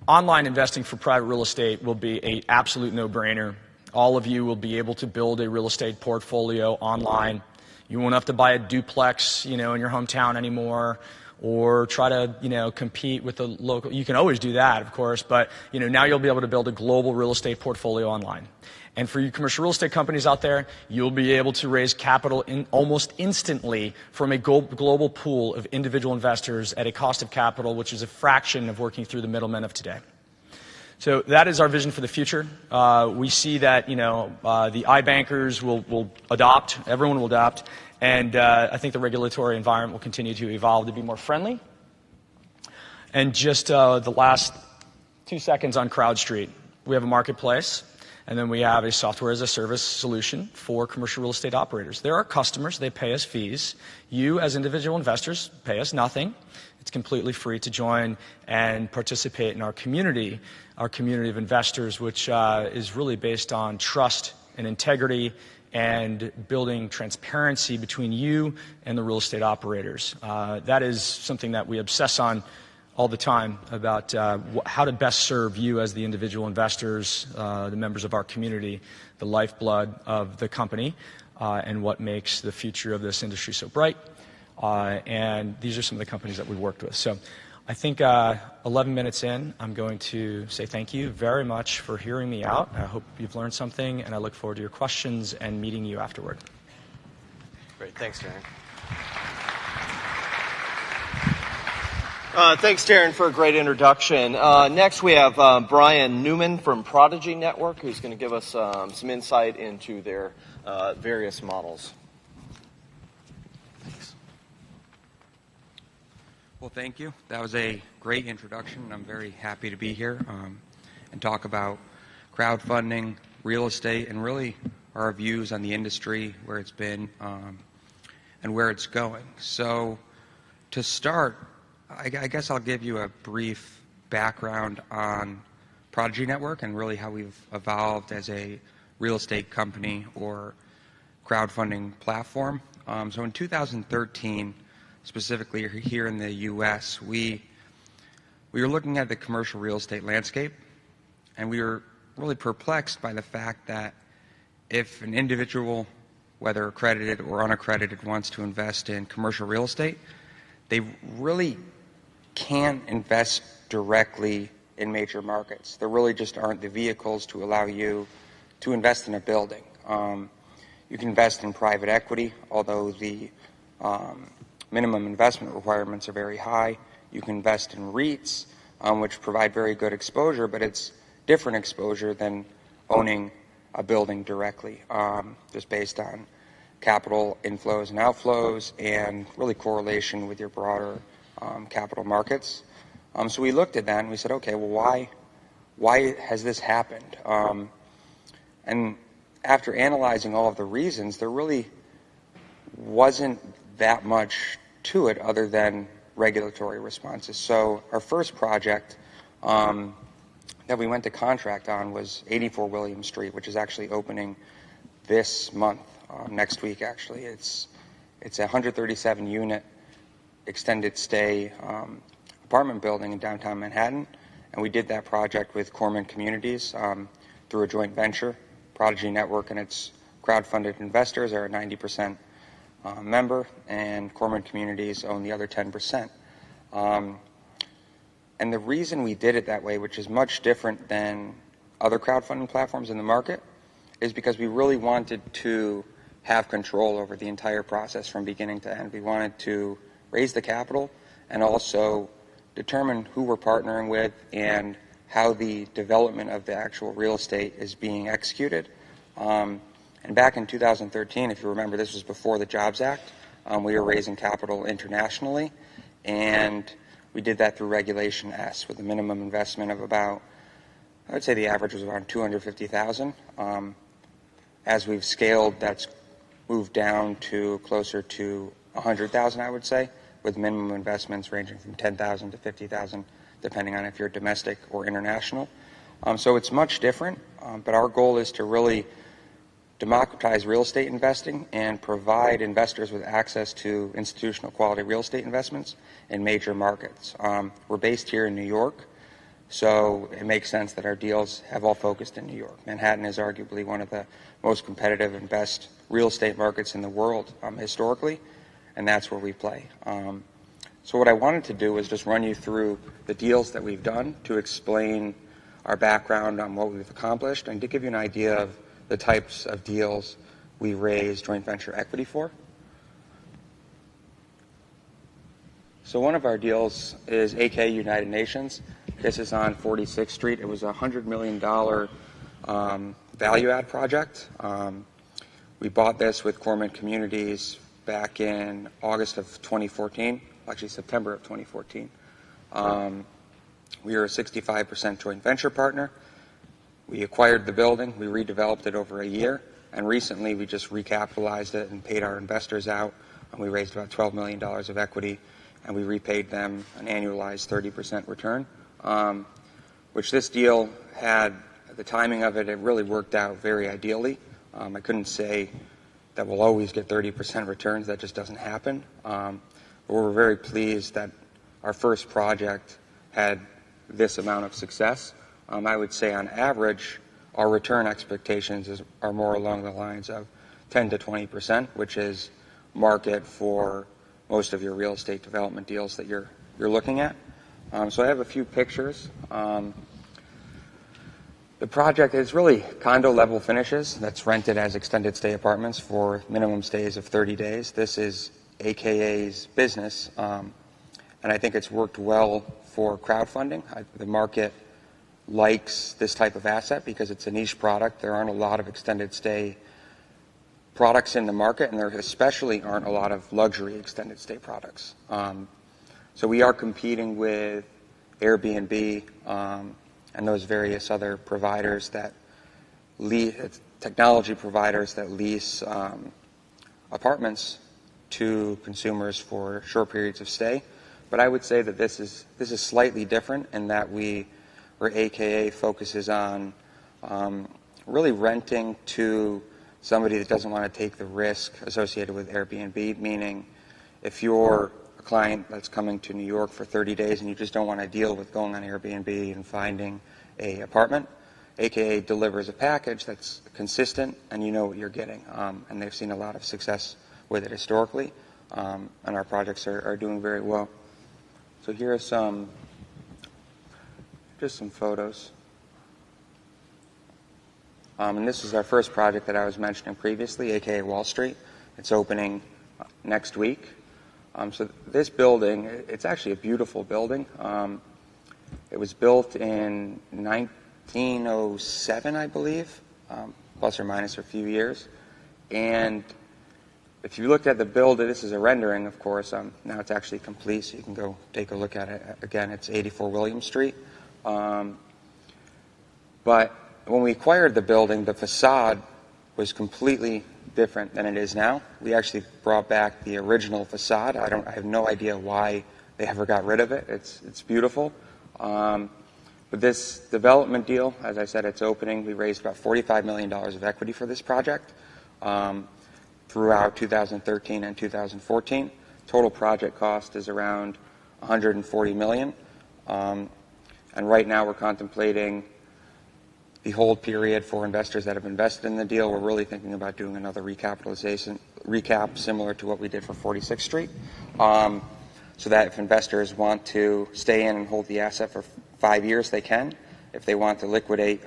online investing for private real estate will be an absolute no-brainer. All of you will be able to build a real estate portfolio online. You won't have to buy a duplex, in your hometown anymore, or try to, compete with the local. You can always do that, of course, but, now you'll be able to build a global real estate portfolio online. And for you commercial real estate companies out there, you'll be able to raise capital almost instantly from a global pool of individual investors at a cost of capital, which is a fraction of working through the middlemen of today. So that is our vision for the future. We see that, the iBankers will adopt, everyone will adopt, and I think the regulatory environment will continue to evolve to be more friendly. And just the last 2 seconds on CrowdStreet. We have a marketplace, and then we have a software as a service solution for commercial real estate operators. There are customers, they pay us fees. You as individual investors pay us nothing. It's completely free to join and participate in our community of investors, which is really based on trust and integrity and building transparency between you and the real estate operators. That is something that we obsess on all the time about how to best serve you as the individual investors, the members of our community, the lifeblood of the company, and what makes the future of this industry so bright. And these are some of the companies that we've worked with. So I think 11 minutes in, I'm going to say thank you very much for hearing me out. I hope you've learned something, and I look forward to your questions and meeting you afterward. Great. Thanks, Darren. Thanks, Darren, for a great introduction. Next, we have Brian Newman from Prodigy Network, who's going to give us some insight into their various models. Thanks. Well, thank you. That was a great introduction. I'm very happy to be here and talk about crowdfunding, real estate, and really our views on the industry, where it's been, and where it's going. So to start, I guess I'll give you a brief background on Prodigy Network and really how we've evolved as a real estate company or crowdfunding platform. So in 2013, specifically here in the U.S., we were looking at the commercial real estate landscape, and we were really perplexed by the fact that if an individual, whether accredited or unaccredited, wants to invest in commercial real estate, they really can't invest directly in major markets. There really just aren't the vehicles to allow you to invest in a building. You can invest in private equity, although the minimum investment requirements are very high. You can invest in REITs, which provide very good exposure, but it's different exposure than owning a building directly, just based on capital inflows and outflows and really correlation with your broader capital markets. So we looked at that and we said, okay, well, why has this happened? And after analyzing all of the reasons, there really wasn't that much to it other than regulatory responses. So our first project that we went to contract on was 84 William Street, which is actually opening this month, next week actually. It's a 137 unit extended stay apartment building in downtown Manhattan, and we did that project with Corman Communities through a joint venture. Prodigy Network and its crowdfunded investors are a 90% member, and Corman Communities own the other 10%. And the reason we did it that way, which is much different than other crowdfunding platforms in the market, is because we really wanted to have control over the entire process from beginning to end. We wanted to raise the capital and also determine who we're partnering with and how the development of the actual real estate is being executed. And back in 2013, if you remember, this was before the Jobs Act. We were raising capital internationally, and we did that through Regulation S with a minimum investment of about, I would say the average was around $250,000. As we've scaled, that's moved down to closer to $100,000, I would say, with minimum investments ranging from $10,000 to $50,000, depending on if you're domestic or international. So it's much different, but our goal is to really democratize real estate investing and provide investors with access to institutional quality real estate investments in major markets. We're based here in New York, so it makes sense that our deals have all focused in New York. Manhattan is arguably one of the most competitive and best real estate markets in the world historically, and that's where we play. So what I wanted to do was just run you through the deals that we've done to explain our background on what we've accomplished and to give you an idea of the types of deals we raise joint venture equity for. So one of our deals is AK United Nations. This is on 46th Street. It was a $100 million value add project. We bought this with Corman Communities back in August of 2014, actually September of 2014. We were a 65% joint venture partner. We acquired the building, we redeveloped it over a year, and recently we just recapitalized it and paid our investors out, and we raised about $12 million of equity, and we repaid them an annualized 30% return, which this deal had, the timing of it, it really worked out very ideally. I couldn't say that we'll always get 30% returns, that just doesn't happen. But we're very pleased that our first project had this amount of success. I would say on average, our return expectations are more along the lines of 10 to 20%, which is market for most of your real estate development deals that you're looking at. So I have a few pictures. The project is really condo level finishes that's rented as extended stay apartments for minimum stays of 30 days. This is AKA's business, and I think it's worked well for crowdfunding. The market likes this type of asset because it's a niche product. There aren't a lot of extended stay products in the market, and there especially aren't a lot of luxury extended stay products. So we are competing with Airbnb and those various other providers that technology providers that lease apartments to consumers for short periods of stay. But I would say that this is slightly different in that where AKA focuses on really renting to somebody that doesn't want to take the risk associated with Airbnb, meaning if you're a client that's coming to New York for 30 days and you just don't want to deal with going on Airbnb and finding an apartment, AKA delivers a package that's consistent and you know what you're getting. And they've seen a lot of success with it historically, and our projects are doing very well. So here are just some photos. And this is our first project that I was mentioning previously, aka Wall Street. It's opening next week. So this building, it's actually a beautiful building. It was built in 1907, I believe, plus or minus a few years. And if you looked at the building, this is a rendering, of course. Now it's actually complete, so you can go take a look at it. Again, it's 84 William Street. But when we acquired the building, the facade was completely different than it is now. We actually brought back the original facade. I have no idea why they ever got rid of it. It's beautiful. But this development deal, as I said, it's opening. We raised about $45 million of equity for this project throughout 2013 and 2014. Total project cost is around $140 million. And right now we're contemplating the hold period for investors that have invested in the deal. We're really thinking about doing another recap similar to what we did for 46th Street, so that if investors want to stay in and hold the asset for 5 years, they can. If they want to liquidate,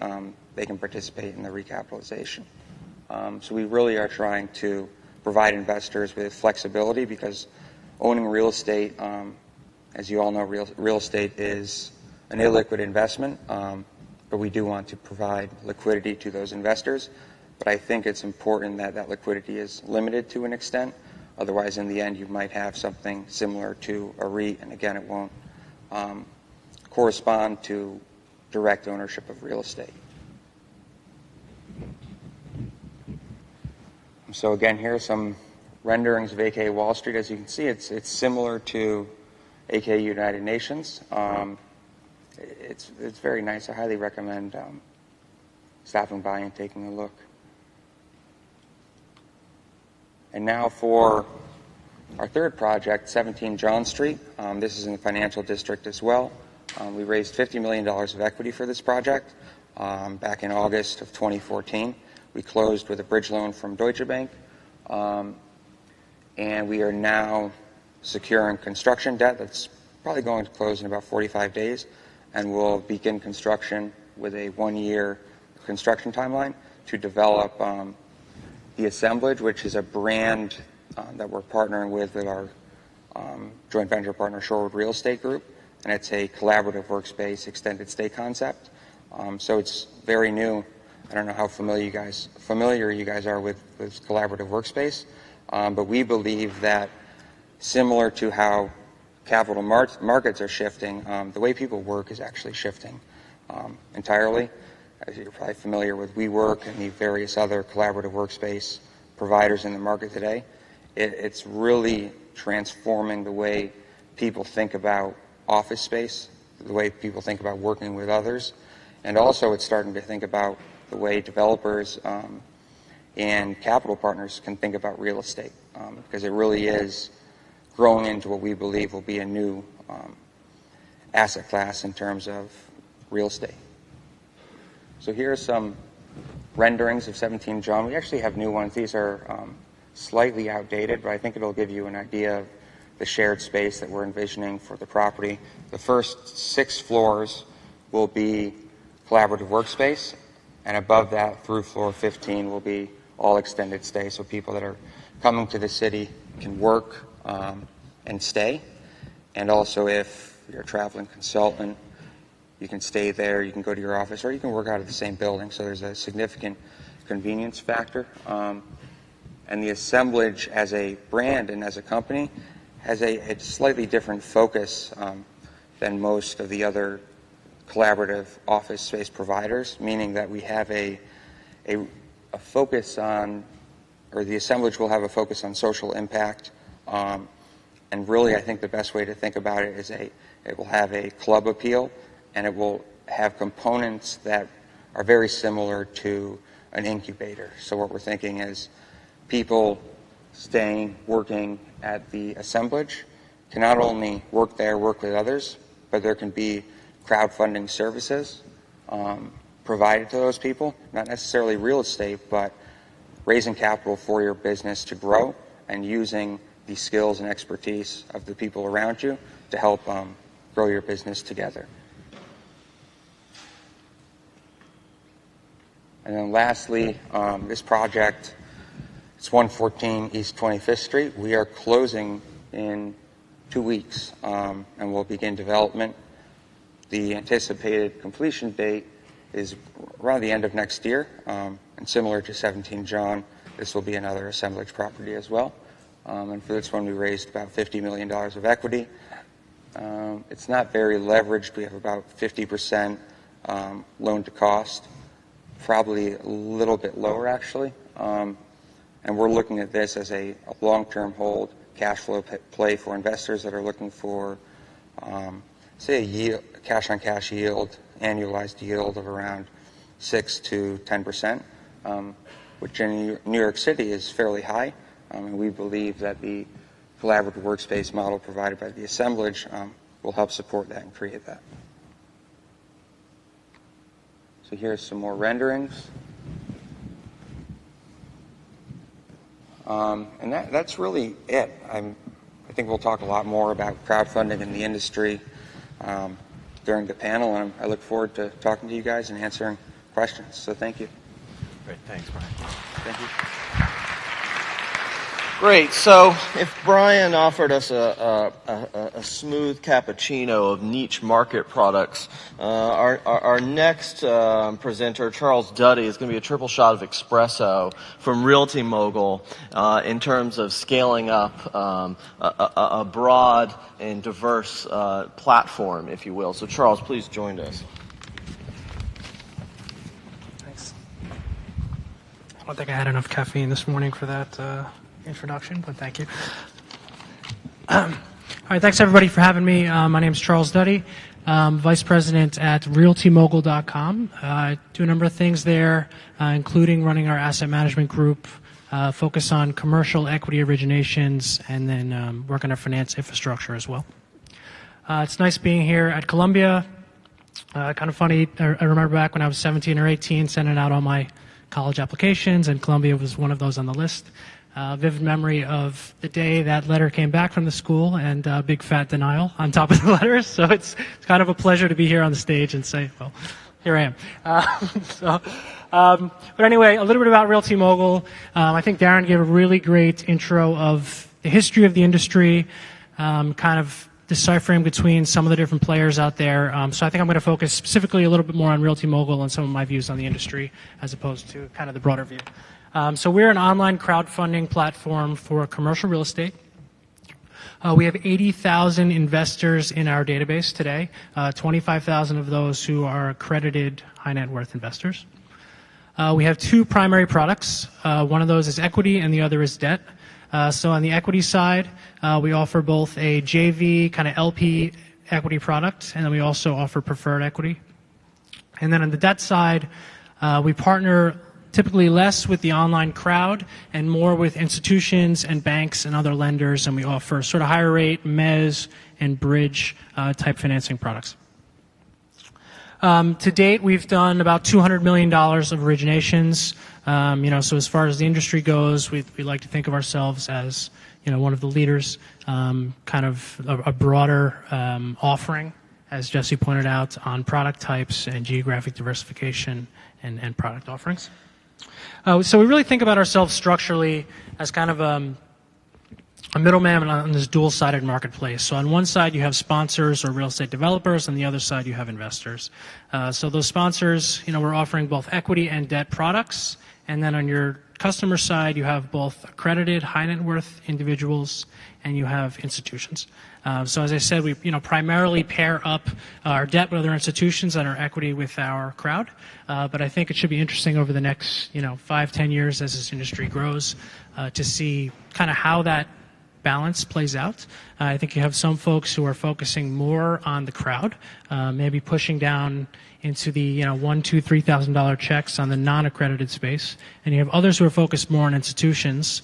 they can participate in the recapitalization. So we really are trying to provide investors with flexibility, because owning real estate, as you all know, real estate is an illiquid investment. But we do want to provide liquidity to those investors. But I think it's important that that liquidity is limited to an extent. Otherwise, in the end, you might have something similar to a REIT, and again, it won't correspond to direct ownership of real estate. So again, here are some renderings of AKA Wall Street. As you can see, it's similar to AKA United Nations. It's very nice. I highly recommend stopping by and taking a look. And now for our third project, 17 John Street. This is in the financial district as well. We raised $50 million of equity for this project back in August of 2014. We closed with a bridge loan from Deutsche Bank. And we are now securing construction debt that's probably going to close in about 45 days. And we'll begin construction with a 1-year construction timeline to develop the assemblage, which is a brand that we're partnering with our joint venture partner, Shorewood Real Estate Group. And it's a collaborative workspace extended stay concept. So it's very new. I don't know how familiar you guys are with this collaborative workspace, but we believe that similar to how capital markets are shifting, the way people work is actually shifting entirely. As you're probably familiar with WeWork and the various other collaborative workspace providers in the market today, it's really transforming the way people think about office space, the way people think about working with others, and also it's starting to think about the way developers and capital partners can think about real estate, because it really is growing into what we believe will be a new asset class in terms of real estate. So here are some renderings of 17 John. We actually have new ones. These are slightly outdated, but I think it'll give you an idea of the shared space that we're envisioning for the property. The first 6 floors will be collaborative workspace, and above that, through floor 15, will be all extended stay, so people that are coming to the city can work and stay. And also, if you're a traveling consultant, you can stay there, you can go to your office, or you can work out of the same building. So there's a significant convenience factor. And the assemblage as a brand and as a company has a slightly different focus than most of the other collaborative office space providers, meaning that we have a focus on, or the assemblage will have a focus on social impact. And really, I think the best way to think about it is it will have a club appeal, and it will have components that are very similar to an incubator. So what we're thinking is people staying, working at the assemblage can not only work there, work with others, but there can be crowdfunding services provided to those people, not necessarily real estate, but raising capital for your business to grow and using the skills and expertise of the people around you to help grow your business together. And then lastly, this project, it's 114 East 25th Street. We are closing in 2 weeks, and we'll begin development. The anticipated completion date is around the end of next year, and similar to 17 John, this will be another assemblage property as well. And for this one, we raised about $50 million of equity. It's not very leveraged. We have about 50% loan to cost, probably a little bit lower actually. And we're looking at this as a long-term hold cash flow play for investors that are looking for, say, a cash-on-cash yield, annualized yield of around 6 to 10%, which in New York City is fairly high. And we believe that the collaborative workspace model provided by the assemblage will help support that and create that. So here's some more renderings. And that's really it. I think we'll talk a lot more about crowdfunding in the industry during the panel, and I look forward to talking to you guys and answering questions. So thank you. Great. Thanks, Brian. Thank you. Great. So if Brian offered us a smooth cappuccino of niche market products, our next presenter, Charles Duddy, is going to be a triple shot of espresso from Realty Mogul in terms of scaling up a broad and diverse platform, if you will. So Charles, please join us. Thanks. I don't think I had enough caffeine this morning for that introduction, but thank you. All right, thanks everybody for having me. My name is Charles Duddy, Vice President at RealtyMogul.com. I do a number of things there, including running our asset management group, focus on commercial equity originations, and then work on our finance infrastructure as well. It's nice being here at Columbia. Kind of funny, I remember back when I was 17 or 18 sending out all my college applications, and Columbia was one of those on the list. Vivid memory of the day that letter came back from the school, and big fat denial on top of the letter. So it's kind of a pleasure to be here on the stage and say, well, here I am. But anyway, a little bit about Realty Mogul. I think Darren gave a really great intro of the history of the industry, kind of deciphering between some of the different players out there. So I think I'm going to focus specifically a little bit more on Realty Mogul and some of my views on the industry as opposed to kind of the broader view. So we're an online crowdfunding platform for commercial real estate. We have 80,000 investors in our database today, 25,000 of those who are accredited high net worth investors. We have two primary products. One of those is equity and the other is debt. So on the equity side, we offer both a JV kind of LP equity product, and then we also offer preferred equity. And then on the debt side, we partner typically less with the online crowd and more with institutions and banks and other lenders, and we offer sort of higher rate mezz and bridge type financing products. To date, we've done about $200 million of originations. So as far as the industry goes, we like to think of ourselves as one of the leaders, kind of a broader offering, as Jesse pointed out, on product types and geographic diversification and product offerings. So we really think about ourselves structurally as kind of a middleman on this dual-sided marketplace. So on one side, you have sponsors or real estate developers. On the other side, you have investors. So those sponsors, we're offering both equity and debt products. And then on your customer side, you have both accredited high net worth individuals and you have institutions. So as I said, we primarily pair up our debt with other institutions and our equity with our crowd. But I think it should be interesting over the next 5-10 years as this industry grows to see kind of how that balance plays out. I think you have some folks who are focusing more on the crowd, maybe pushing down into the $1,000, $2,000, $3,000 checks on the non-accredited space, and you have others who are focused more on institutions,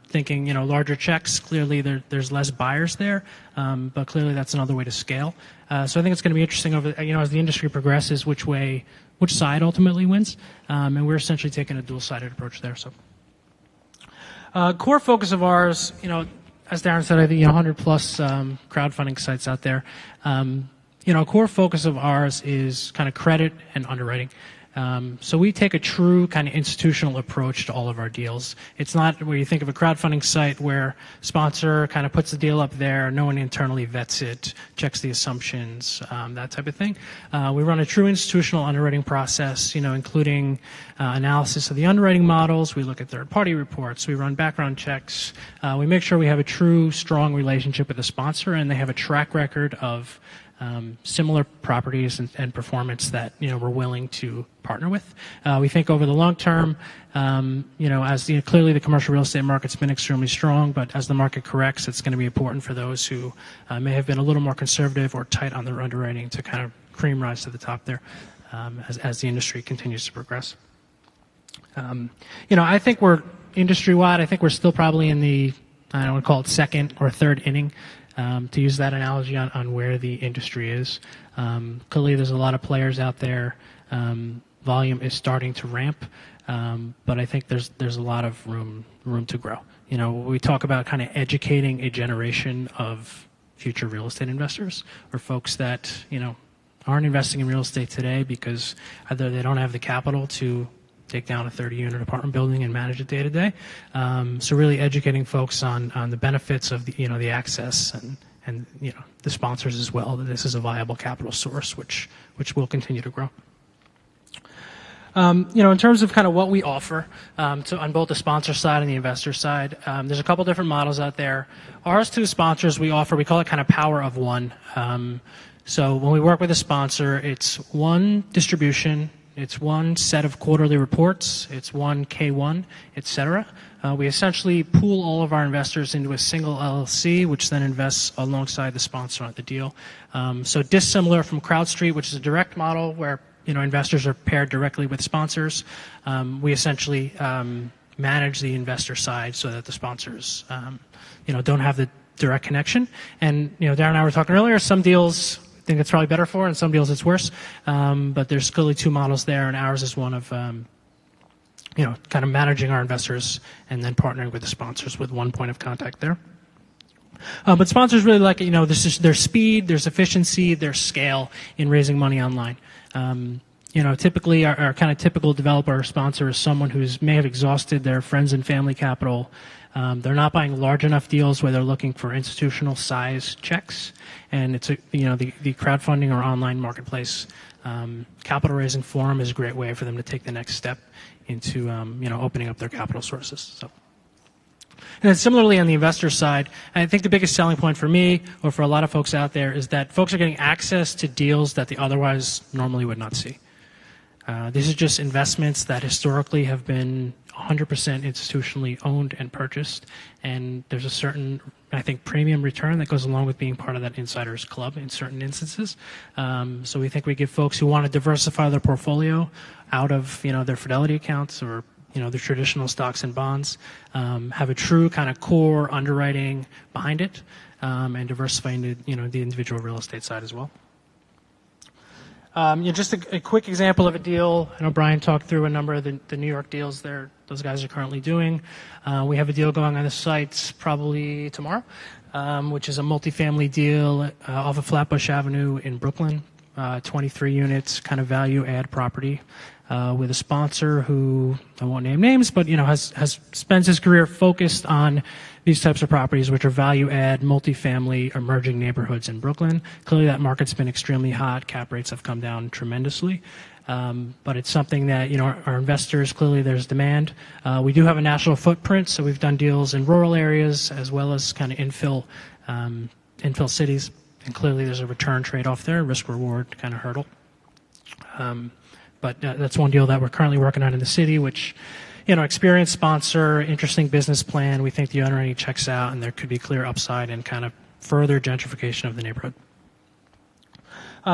thinking larger checks. Clearly, there's less buyers there, but clearly that's another way to scale. So I think it's going to be interesting over as the industry progresses, which side ultimately wins, and we're essentially taking a dual-sided approach there. So core focus of ours, as Darren said, I think 100 plus crowdfunding sites out there. A core focus of ours is kind of credit and underwriting. So we take a true kind of institutional approach to all of our deals. It's not where you think of a crowdfunding site where sponsor kind of puts the deal up there, no one internally vets it, checks the assumptions, that type of thing. We run a true institutional underwriting process, including analysis of the underwriting models. We look at third-party reports. We run background checks. We make sure we have a true, strong relationship with the sponsor, and they have a track record of similar properties and performance that we're willing to partner with. We think over the long term, as clearly the commercial real estate market's been extremely strong, but as the market corrects, it's going to be important for those who may have been a little more conservative or tight on their underwriting to kind of cream rise to the top there as the industry continues to progress. I think we're industry-wide. I think we're still probably in the, I don't want to call it second or third inning. To use that analogy on where the industry is. Clearly there's a lot of players out there. Volume is starting to ramp, but I think there's a lot of room to grow. We talk about kind of educating a generation of future real estate investors or folks that, aren't investing in real estate today because either they don't have the capital to take down a 30-unit apartment building and manage it day to day. So really educating folks on the benefits of the access and the sponsors as well, that this is a viable capital source, which will continue to grow. In terms of kind of what we offer, on both the sponsor side and the investor side, there's a couple different models out there. Ours to sponsors we call it kind of power of one. So when we work with a sponsor, it's one distribution, it's one set of quarterly reports, it's one K1, etc. We essentially pool all of our investors into a single LLC, which then invests alongside the sponsor on the deal. So dissimilar from CrowdStreet, which is a direct model where investors are paired directly with sponsors. We essentially manage the investor side so that the sponsors don't have the direct connection. And Darren and I were talking earlier, some deals I think it's probably better for, and some deals it's worse. But there's clearly two models there, and ours is one of, kind of managing our investors and then partnering with the sponsors with one point of contact there. But sponsors really like it. There's speed, there's efficiency, there's scale in raising money online. Typically our kind of typical developer or sponsor is someone may have exhausted their friends and family capital. They're not buying large enough deals where they're looking for institutional size checks, and it's the crowdfunding or online marketplace capital raising forum is a great way for them to take the next step into opening up their capital sources. So. And then similarly on the investor side, I think the biggest selling point for me or for a lot of folks out there is that folks are getting access to deals that they otherwise normally would not see. These are just investments that historically have been 100% institutionally owned and purchased, and there's a certain, I think, premium return that goes along with being part of that insiders club in certain instances. So we think we give folks who want to diversify their portfolio out of their Fidelity accounts or their traditional stocks and bonds, have a true kind of core underwriting behind it, and diversifying the individual real estate side as well. Just a quick example of a deal. I know Brian talked through a number of the New York deals those guys are currently doing. We have a deal going on the sites probably tomorrow, which is a multifamily deal off of Flatbush Avenue in Brooklyn, 23 units, kind of value add property, with a sponsor who I won't name names, but has spent his career focused on these types of properties, which are value-add, multifamily, emerging neighborhoods in Brooklyn. Clearly, that market's been extremely hot. Cap rates have come down tremendously. But it's something that, our investors, clearly there's demand. We do have a national footprint, so we've done deals in rural areas as well as kind of infill cities. And clearly there's a return trade-off there, risk-reward kind of hurdle. But that's one deal that we're currently working on in the city, which experienced sponsor, interesting business plan. We think the underwriting checks out, and there could be clear upside and kind of further gentrification of the neighborhood.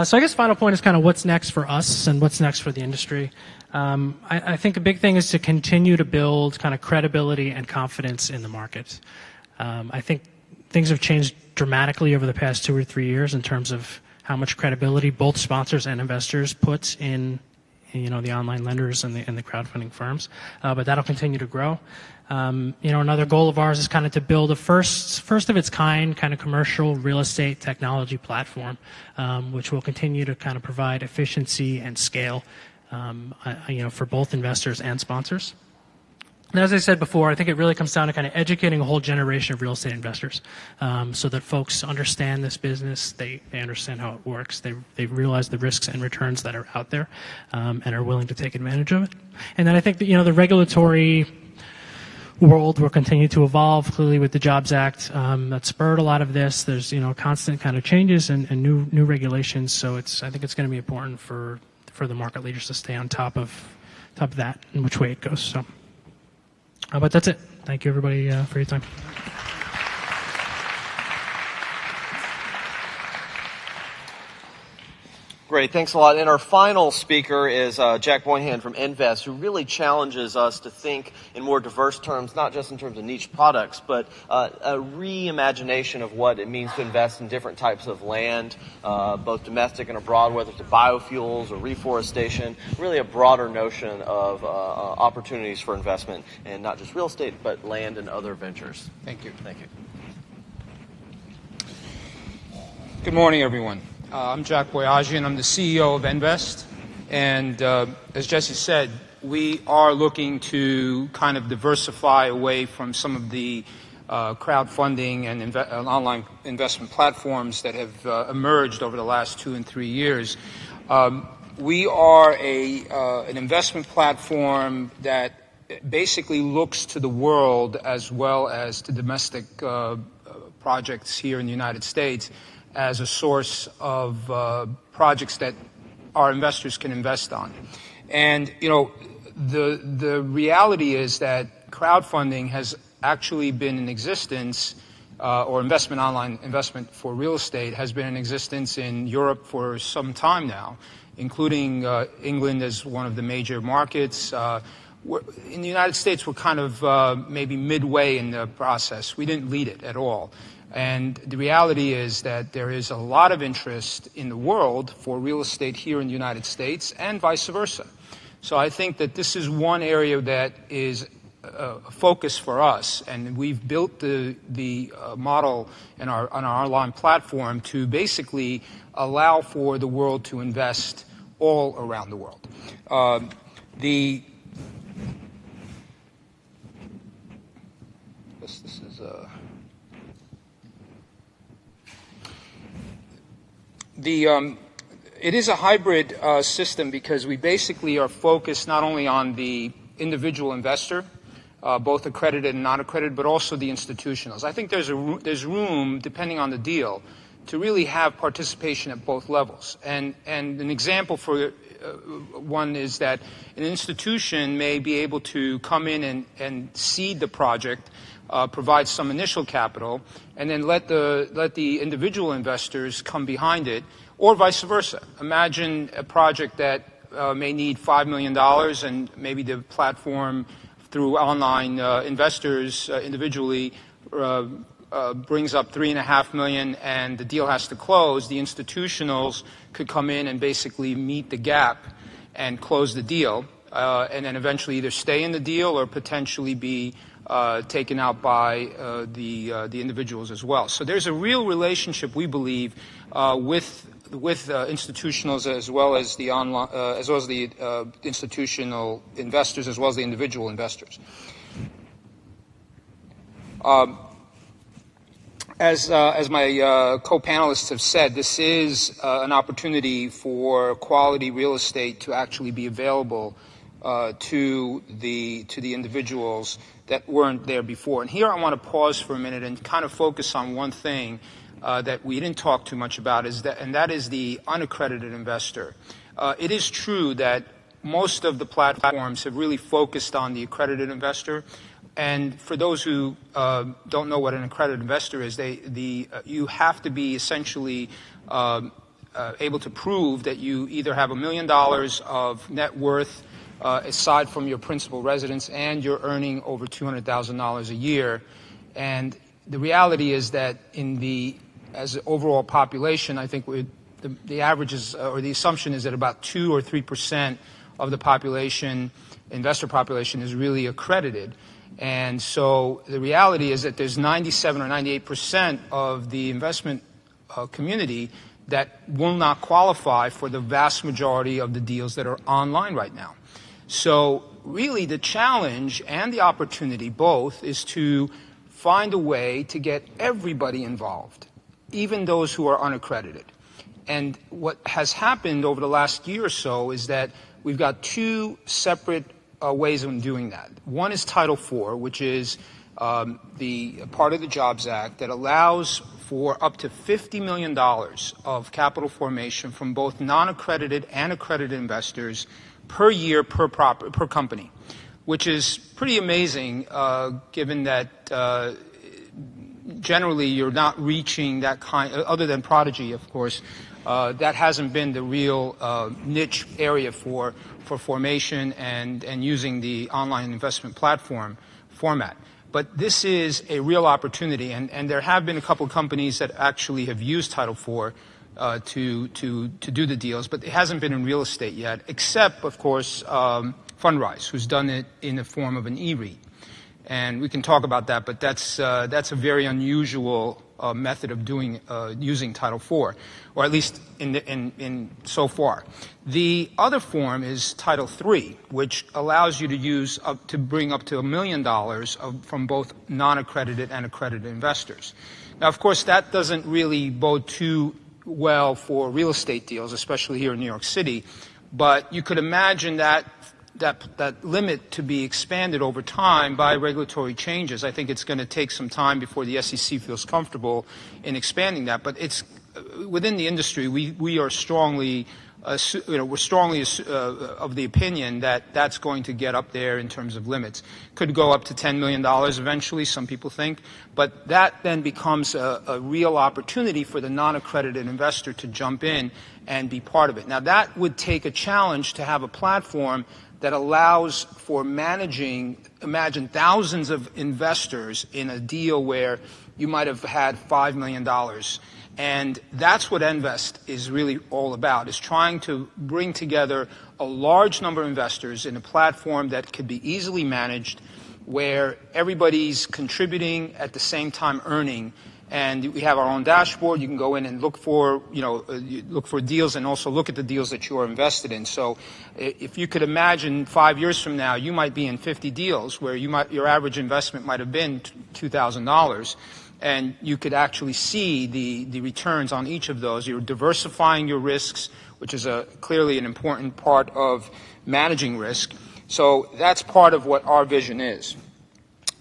So I guess final point is kind of what's next for us and what's next for the industry. I think a big thing is to continue to build kind of credibility and confidence in the market. I think things have changed dramatically over the past 2 or 3 years in terms of how much credibility both sponsors and investors put in the online lenders and the crowdfunding firms. But that'll continue to grow. Another goal of ours is kind of to build a first of its kind kind of commercial real estate technology platform, which will continue to kind of provide efficiency and scale, for both investors and sponsors. And as I said before, I think it really comes down to kind of educating a whole generation of real estate investors, so that folks understand this business, they understand how it works, they realize the risks and returns that are out there, and are willing to take advantage of it. And then I think that, the regulatory world will continue to evolve, clearly with the Jobs Act that spurred a lot of this. There's constant kind of changes and new regulations, so I think it's going to be important for the market leaders to stay on top of that and which way it goes. So. But that's it. Thank you, everybody, for your time. Great, thanks a lot. And our final speaker is Jack Boyhan from Invest, who really challenges us to think in more diverse terms, not just in terms of niche products, but a reimagination of what it means to invest in different types of land, both domestic and abroad, whether it's biofuels or reforestation, really a broader notion of opportunities for investment in not just real estate, but land and other ventures. Thank you. Thank you. Good morning, everyone. I'm Jack Boyajian. I'm the CEO of Invest. And as Jesse said, we are looking to kind of diversify away from some of the crowdfunding and online investment platforms that have emerged over the last 2 and 3 years. We are an investment platform that basically looks to the world as well as to domestic projects here in the United States as a source of projects that our investors can invest on. And, the reality is that crowdfunding has actually been in existence, or online investment for real estate has been in existence in Europe for some time now, including England as one of the major markets. In the United States, we're kind of maybe midway in the process. We didn't lead it at all. And the reality is that there is a lot of interest in the world for real estate here in the United States and vice versa. So I think that this is one area that is a focus for us, and we've built the model on our online platform to basically allow for the world to invest all around the world. It is a hybrid system because we basically are focused not only on the individual investor, both accredited and non-accredited, but also the institutionals. I think there's room, depending on the deal, to really have participation at both levels. And an example for one is that an institution may be able to come in and seed the project, provide some initial capital, and then let the individual investors come behind it, or vice versa. Imagine a project that may need $5 million, and maybe the platform through online investors individually brings up $3.5 million, and the deal has to close. The institutionals could come in and basically meet the gap and close the deal, and then eventually either stay in the deal or potentially be taken out by the individuals as well. So there's a real relationship, we believe, with institutionals as well as the online, as well as the institutional investors, as well as the individual investors. As my co-panelists have said, this is an opportunity for quality real estate to actually be available to the individuals that weren't there before. And here I want to pause for a minute and kind of focus on one thing that we didn't talk too much about, and that is the unaccredited investor. It is true that most of the platforms have really focused on the accredited investor. And for those who don't know what an accredited investor is, you have to be essentially able to prove that you either have $1 million of net worth aside from your principal residence, and you're earning over $200,000 a year. And the reality is that as an overall population, I think the average is, or the assumption is that about 2 or 3% of the population, investor population, is really accredited. And so the reality is that there's 97 or 98% of the investment community that will not qualify for the vast majority of the deals that are online right now. So really the challenge and the opportunity both is to find a way to get everybody involved, even those who are unaccredited. And what has happened over the last year or so is that we've got two separate ways of doing that. One is Title IV, which is the part of the Jobs Act that allows for up to $50 million of capital formation from both non-accredited and accredited investors per year per company, which is pretty amazing given that generally you're not reaching that kind, other than Prodigy, of course, that hasn't been the real niche area for formation and using the online investment platform format. But this is a real opportunity, and there have been a couple of companies that actually have used Title IV to do the deals, but it hasn't been in real estate yet, except, of course, Fundrise, who's done it in the form of an e-REIT. And we can talk about that, but that's a very unusual method of doing using Title IV, or at least in so far. The other form is Title III, which allows you to bring up to $1 million from both non-accredited and accredited investors. Now, of course, that doesn't really bode too well for real estate deals, especially here in New York City. But you could imagine that limit to be expanded over time by regulatory changes. I think it's going to take some time before the SEC feels comfortable in expanding that. But it's within the industry, we are strongly of the opinion that that's going to get up there in terms of limits. Could go up to $10 million eventually, some people think. But that then becomes a real opportunity for the non-accredited investor to jump in and be part of it. Now, that would take a challenge to have a platform that allows for imagine thousands of investors in a deal where you might have had $5 million. And that's what Envest is really all about, is trying to bring together a large number of investors in a platform that could be easily managed, where everybody's contributing at the same time earning. And we have our own dashboard. You can go in and look for deals and also look at the deals that you are invested in. So if you could imagine 5 years from now, you might be in 50 deals where your average investment might have been $2,000. And you could actually see the returns on each of those. You're diversifying your risks, which is clearly an important part of managing risk. So that's part of what our vision is.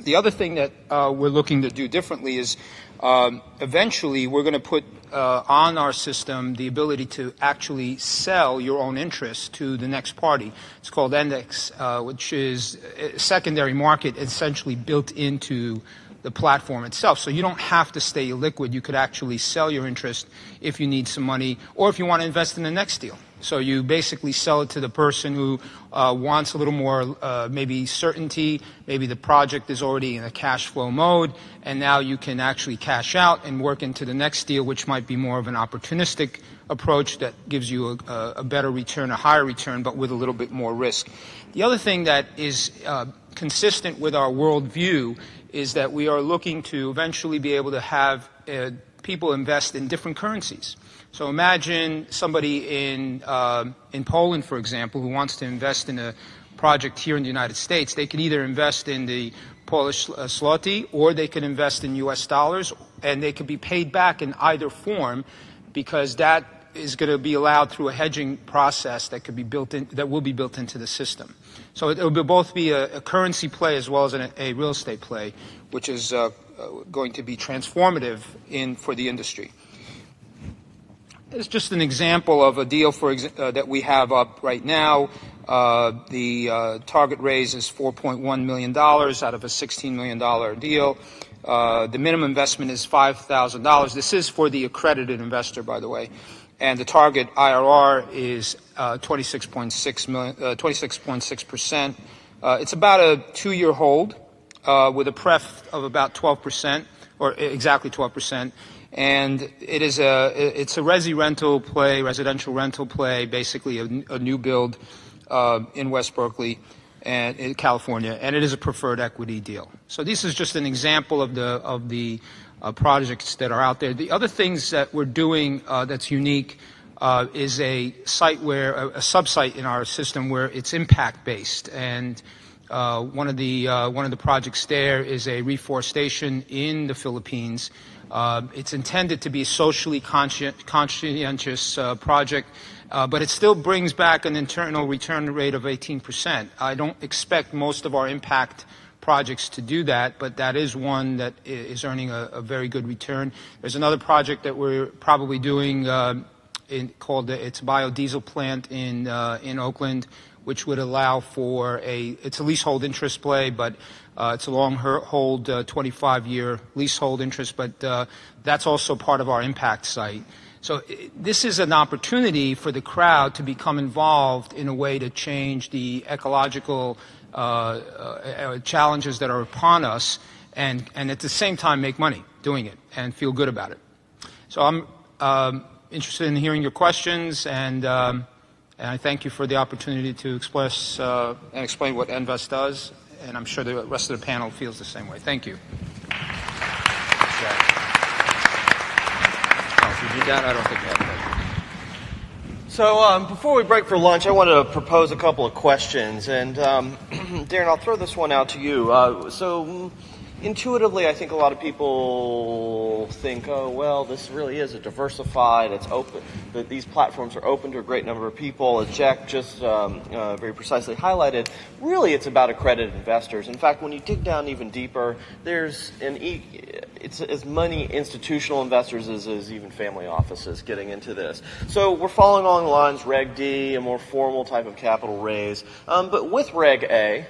The other thing that we're looking to do differently is eventually we're going to put on our system the ability to actually sell your own interest to the next party. It's called Index, which is a secondary market essentially built into the platform itself. So you don't have to stay illiquid. You could actually sell your interest if you need some money or if you want to invest in the next deal. So you basically sell it to the person who wants a little more maybe certainty. Maybe the project is already in a cash flow mode, and now you can actually cash out and work into the next deal, which might be more of an opportunistic approach that gives you a better return, a higher return, but with a little bit more risk. The other thing that is consistent with our worldview is that we are looking to eventually be able to have people invest in different currencies. So imagine somebody in Poland, for example, who wants to invest in a project here in the United States. They can either invest in the Polish zloty or they can invest in U.S. dollars, and they can be paid back in either form because that is going to be allowed through a hedging process that could be built in, that will be built into the system. So it will both be a currency play as well as a real estate play, which is going to be transformative for the industry. It's just an example of a deal that we have up right now. The target raise is $4.1 million out of a $16 million deal. The minimum investment is $5,000. This is for the accredited investor, by the way. And the target IRR is 26.6%. It's about a 2-year hold with a pref of about 12%, or exactly 12%. And it's a residential rental play, basically a new build in West Berkeley and in California, and it is a preferred equity deal. So this is just an example of the projects that are out there. The other things that we're doing that's unique is a sub-site in our system where it's impact based, and one of the projects there is a reforestation in the Philippines. It's intended to be a socially conscientious project, but it still brings back an internal return rate of 18%. I don't expect most of our impact projects to do that, but that is one that is earning a very good return. There's another project that we're probably doing called it's a biodiesel plant in Oakland, which would allow for it's a leasehold interest play, but it's a long hold 25-year leasehold interest, but that's also part of our impact site. So this is an opportunity for the crowd to become involved in a way to change the ecological challenges that are upon us, and at the same time make money doing it and feel good about it. So I'm interested in hearing your questions, and I thank you for the opportunity to express and explain what Envest does, and I'm sure the rest of the panel feels the same way. Thank you. If you did that, I don't think you have that. So before we break for lunch, I want to propose a couple of questions. And Darren, I'll throw this one out to you. So intuitively, I think a lot of people think, oh, well, this really is a diversified, it's open, that these platforms are open to a great number of people. As Jack just very precisely highlighted, really it's about accredited investors. In fact, when you dig down even deeper, there's it's as many institutional investors as even family offices getting into this. So we're following along the lines, Reg D, a more formal type of capital raise. But with Reg A,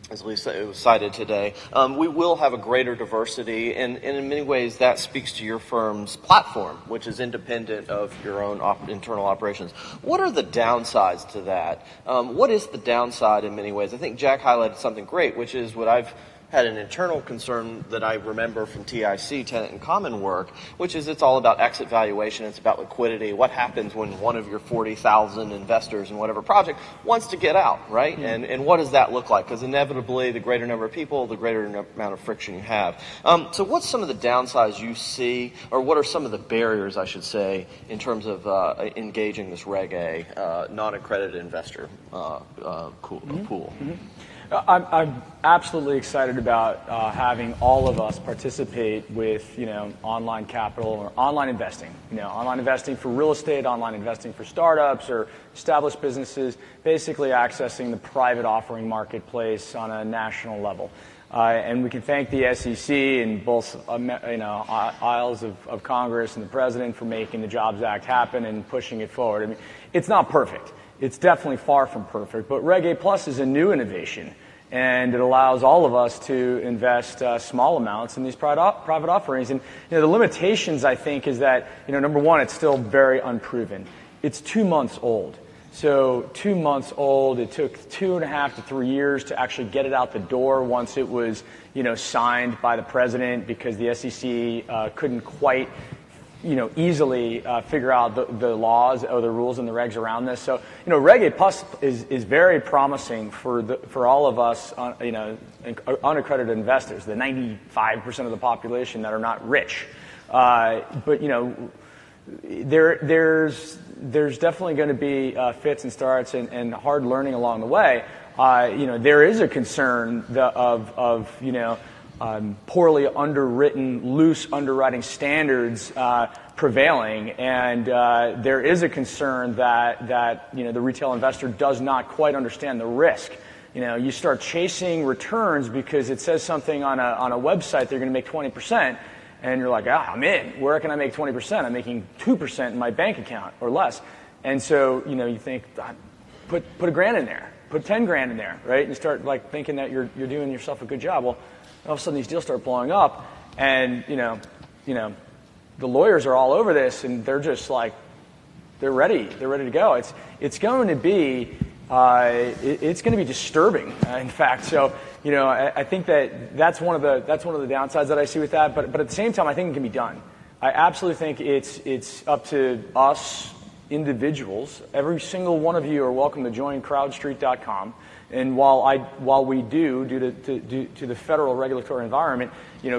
as at least it was cited today, we will have a greater diversity, and in many ways that speaks to your firm's platform, which is independent of your own internal operations. What are the downsides to that? What is the downside in many ways? I think Jack highlighted something great, which is what I've had an internal concern that I remember from TIC, tenant and common work, which is it's all about exit valuation, it's about liquidity. What happens when one of your 40,000 investors in whatever project wants to get out, right? Mm-hmm. And what does that look like? Because inevitably, the greater number of people, the greater amount of friction you have. So what's some of the downsides you see, or what are some of the barriers, I should say, in terms of engaging this Reg A, non-accredited investor pool? Mm-hmm. I'm absolutely excited about having all of us participate with, online capital or online investing. Online investing for real estate, online investing for startups or established businesses, basically accessing the private offering marketplace on a national level. And we can thank the SEC and both aisles of Congress and the President for making the Jobs Act happen and pushing it forward. I mean, it's not perfect. It's definitely far from perfect, but Reg A Plus is a new innovation, and it allows all of us to invest small amounts in these private offerings. And the limitations, I think, is that number one, it's still very unproven. It's 2 months old. So 2 months old. It took 2.5 to 3 years to actually get it out the door once it was signed by the President, because the SEC couldn't quite easily figure out the laws or the rules and the regs around this. So, Reg A Plus is very promising for all of us, unaccredited investors, the 95% of the population that are not rich. But there's definitely going to be fits and starts and hard learning along the way. There is a concern of poorly underwritten, loose underwriting standards prevailing, and there is a concern that the retail investor does not quite understand the risk. You start chasing returns because it says something on a website they're going to make 20%, and you're like, I'm in. Where can I make 20%? I'm making 2% in my bank account or less, and so you think, put $1,000 in there, put 10 grand in there, right? And you start thinking that you're doing yourself a good job. Well, all of a sudden these deals start blowing up, and the lawyers are all over this, and they're just they're ready to go. It's going to be disturbing, in fact. So I think that's one of the downsides that I see with that. But at the same time, I think it can be done. I absolutely think it's up to us individuals. Every single one of you are welcome to join crowdstreet.com. And while we do, due to the federal regulatory environment,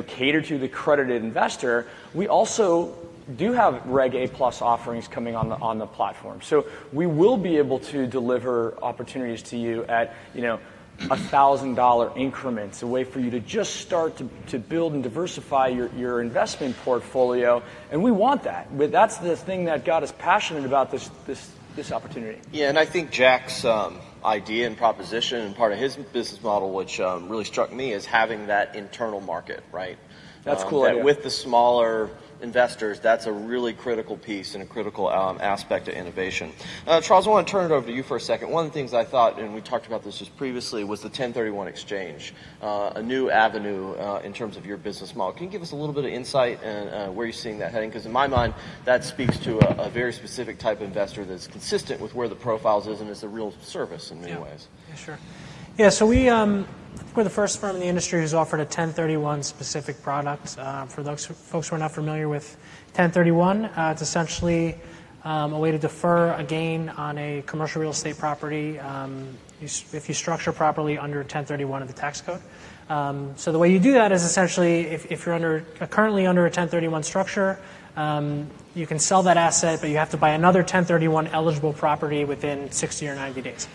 cater to the accredited investor, we also do have Reg A+ offerings coming on the platform. So we will be able to deliver opportunities to you at $1,000 increments, a way for you to just start to build and diversify your investment portfolio. And we want that. But that's the thing that got us passionate about this opportunity. Yeah, and I think Jack's idea and proposition and part of his business model, which really struck me, is having that internal market, right? That's cool. That with the smaller investors, that's a really critical piece and a critical aspect of innovation. Charles, I want to turn it over to you for a second. One of the things I thought, and we talked about this just previously, was the 1031 exchange, a new avenue in terms of your business model. Can you give us a little bit of insight and where you're seeing that heading? Because in my mind, that speaks to a very specific type of investor that's consistent with where the profiles is and is a real service in many ways. Yeah, sure. Yeah, so we're the first firm in the industry who's offered a 1031 specific product. For those folks who are not familiar with 1031, it's essentially a way to defer a gain on a commercial real estate property if you structure properly under 1031 of the tax code. So the way you do that is essentially if you're currently under a 1031 structure, you can sell that asset, but you have to buy another 1031 eligible property within 60 or 90 days.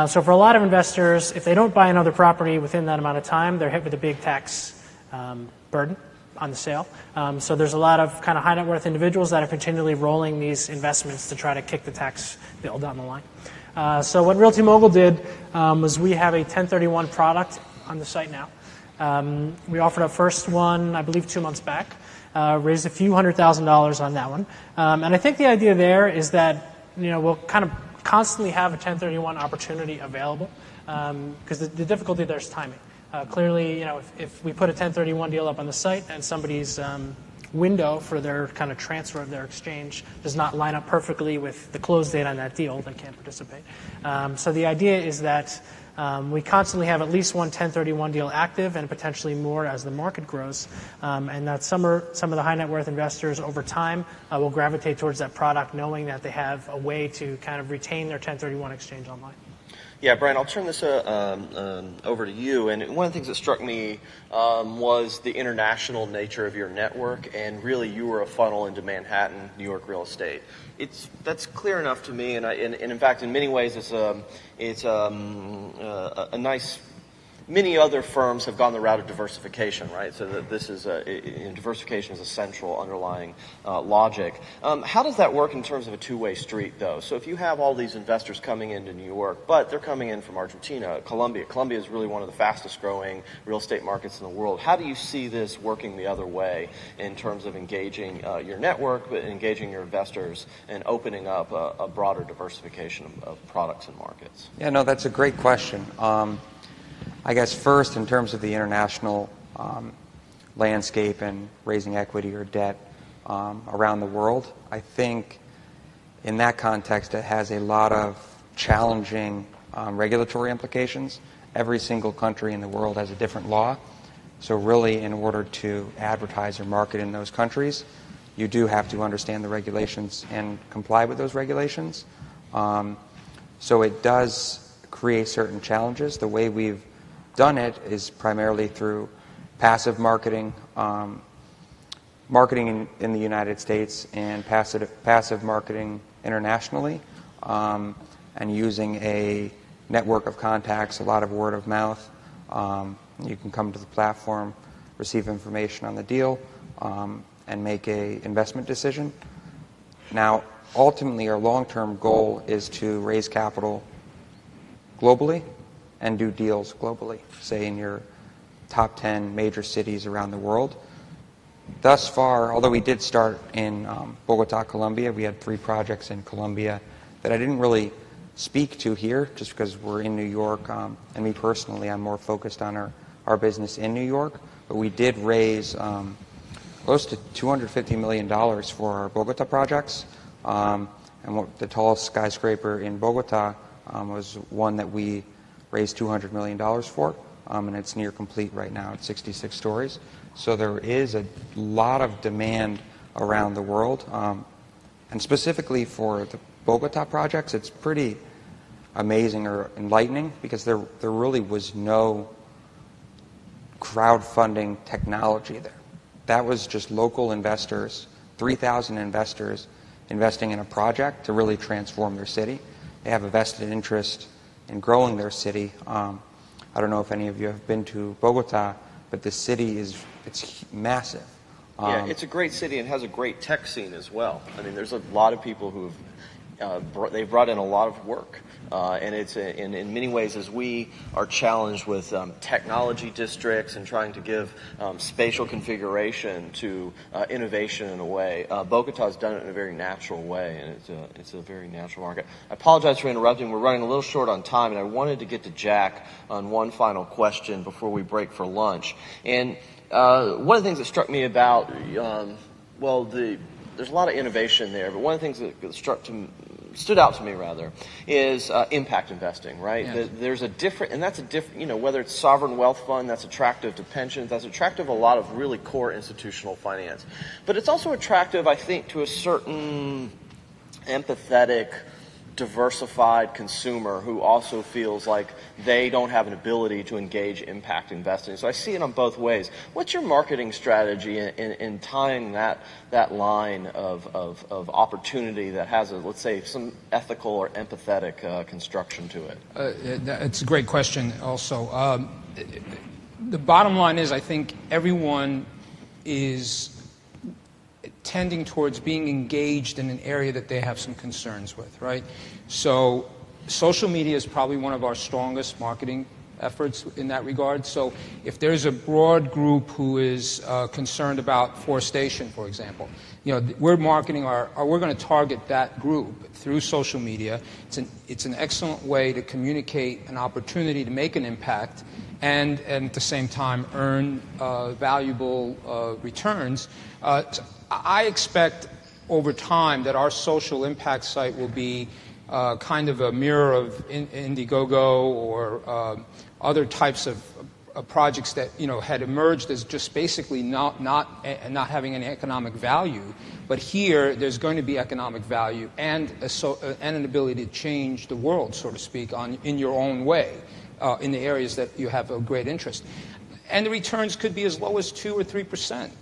So for a lot of investors, if they don't buy another property within that amount of time, they're hit with a big tax burden on the sale. So there's a lot of kind of high net worth individuals that are continually rolling these investments to try to kick the tax bill down the line. So what Realty Mogul did was we have a 1031 product on the site now. We offered our first one, I believe, 2 months back. Raised a few $100,000 on that one. And I think the idea there is that we'll kind of constantly have a 1031 opportunity available because the difficulty there is timing. Clearly, if we put a 1031 deal up on the site and somebody's window for their kind of transfer of their exchange does not line up perfectly with the close date on that deal, they can't participate. So the idea is that we constantly have at least one 1031 deal active and potentially more as the market grows, and that some of the high net worth investors over time will gravitate towards that product knowing that they have a way to kind of retain their 1031 exchange online. Yeah, Brian, I'll turn this over to you. And one of the things that struck me was the international nature of your network, and really you were a funnel into Manhattan, New York real estate. That's clear enough to me, and in fact, in many ways, it's a nice. Many other firms have gone the route of diversification, right? So that this is diversification is a central underlying logic. How does that work in terms of a two-way street, though? So if you have all these investors coming into New York, but they're coming in from Argentina, Colombia. Colombia is really one of the fastest-growing real estate markets in the world. How do you see this working the other way in terms of engaging your network, but engaging your investors and opening up a broader diversification of products and markets? Yeah, no, that's a great question. I guess first, in terms of the international landscape and raising equity or debt around the world, I think in that context it has a lot of challenging regulatory implications. Every single country in the world has a different law. So really, in order to advertise or market in those countries, you do have to understand the regulations and comply with those regulations. So it does create certain challenges. The way we've done it is primarily through passive marketing, marketing in the United States and passive marketing internationally, and using a network of contacts, a lot of word of mouth. You can come to the platform, receive information on the deal, and make a investment decision. Now, ultimately, our long-term goal is to raise capital globally and do deals globally, say in your top 10 major cities around the world. Thus far, although we did start in Bogota, Colombia, we had 3 projects in Colombia that I didn't really speak to here just because we're in New York, and me personally, I'm more focused on our business in New York. But we did raise close to $250 million for our Bogota projects. And the tallest skyscraper in Bogota was one that we raised $200 million for, and it's near complete right now. It's 66 stories. So there is a lot of demand around the world. And specifically for the Bogota projects, it's pretty amazing or enlightening because there really was no crowdfunding technology there. That was just local investors, 3,000 investors investing in a project to really transform their city. They have a vested interest in growing their city. I don't know if any of you have been to Bogota, but the city it's massive. Yeah, it's a great city and has a great tech scene as well. I mean, there's a lot of people who have they've brought in a lot of work, and it's in many ways, as we are challenged with technology districts and trying to give spatial configuration to innovation in a way. Bogota's done it in a very natural way, and it's a very natural market. I apologize for interrupting. We're running a little short on time, and I wanted to get to Jack on one final question before we break for lunch. And one of the things that struck me about, there's a lot of innovation there, but one of the things that stood out to me rather is impact investing, right? Yes. There's a different, and that's a different, whether it's sovereign wealth fund, that's attractive to pensions, that's attractive to a lot of really core institutional finance. But it's also attractive, I think, to a certain empathetic, diversified consumer who also feels like they don't have an ability to engage impact investing. So I see it on both ways. What's your marketing strategy in tying that line of opportunity that has, let's say, some ethical or empathetic construction to it? It's a great question also. The bottom line is I think everyone is tending towards being engaged in an area that they have some concerns with, right? So social media is probably one of our strongest marketing efforts in that regard. So if there's a broad group who is concerned about forestation, for example, we're marketing we're going to target that group through social media. It's an excellent way to communicate an opportunity to make an impact and at the same time earn valuable returns. I expect over time that our social impact site will be kind of a mirror of Indiegogo or other types of projects that had emerged as just basically not having any economic value. But here, there's going to be economic value and an ability to change the world, so to speak, in your own way, in the areas that you have a great interest. And the returns could be as low as 2 or 3%.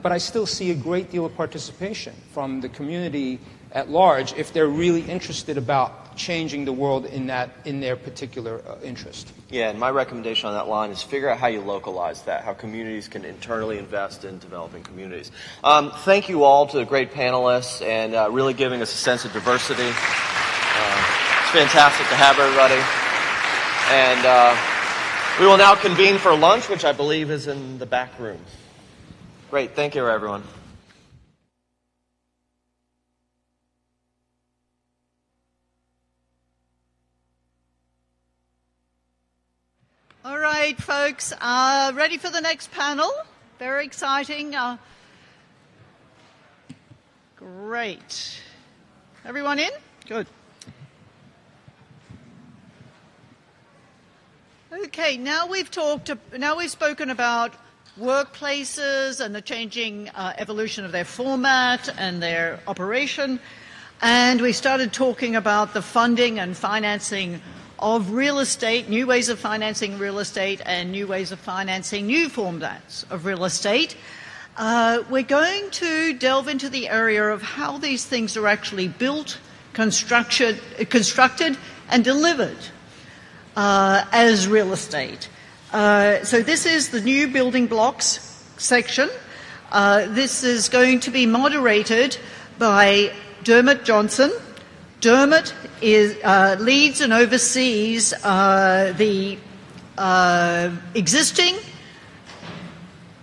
But I still see a great deal of participation from the community at large if they're really interested about changing the world in their particular interest. Yeah, and my recommendation on that line is figure out how you localize that, how communities can internally invest in developing communities. Thank you all to the great panelists and really giving us a sense of diversity. It's fantastic to have everybody. And we will now convene for lunch, which I believe is in the back room. Great. Thank you, everyone. All right, folks, ready for the next panel? Very exciting. Great. Everyone in? Good. Okay, now we've spoken about workplaces and the changing evolution of their format and their operation, and we started talking about the funding and financing of real estate, new ways of financing real estate and new ways of financing new formats of real estate. We're going to delve into the area of how these things are actually built, constructed and delivered as real estate. So this is the new building blocks section. This is going to be moderated by Dermot Johnson. Dermot leads and oversees the existing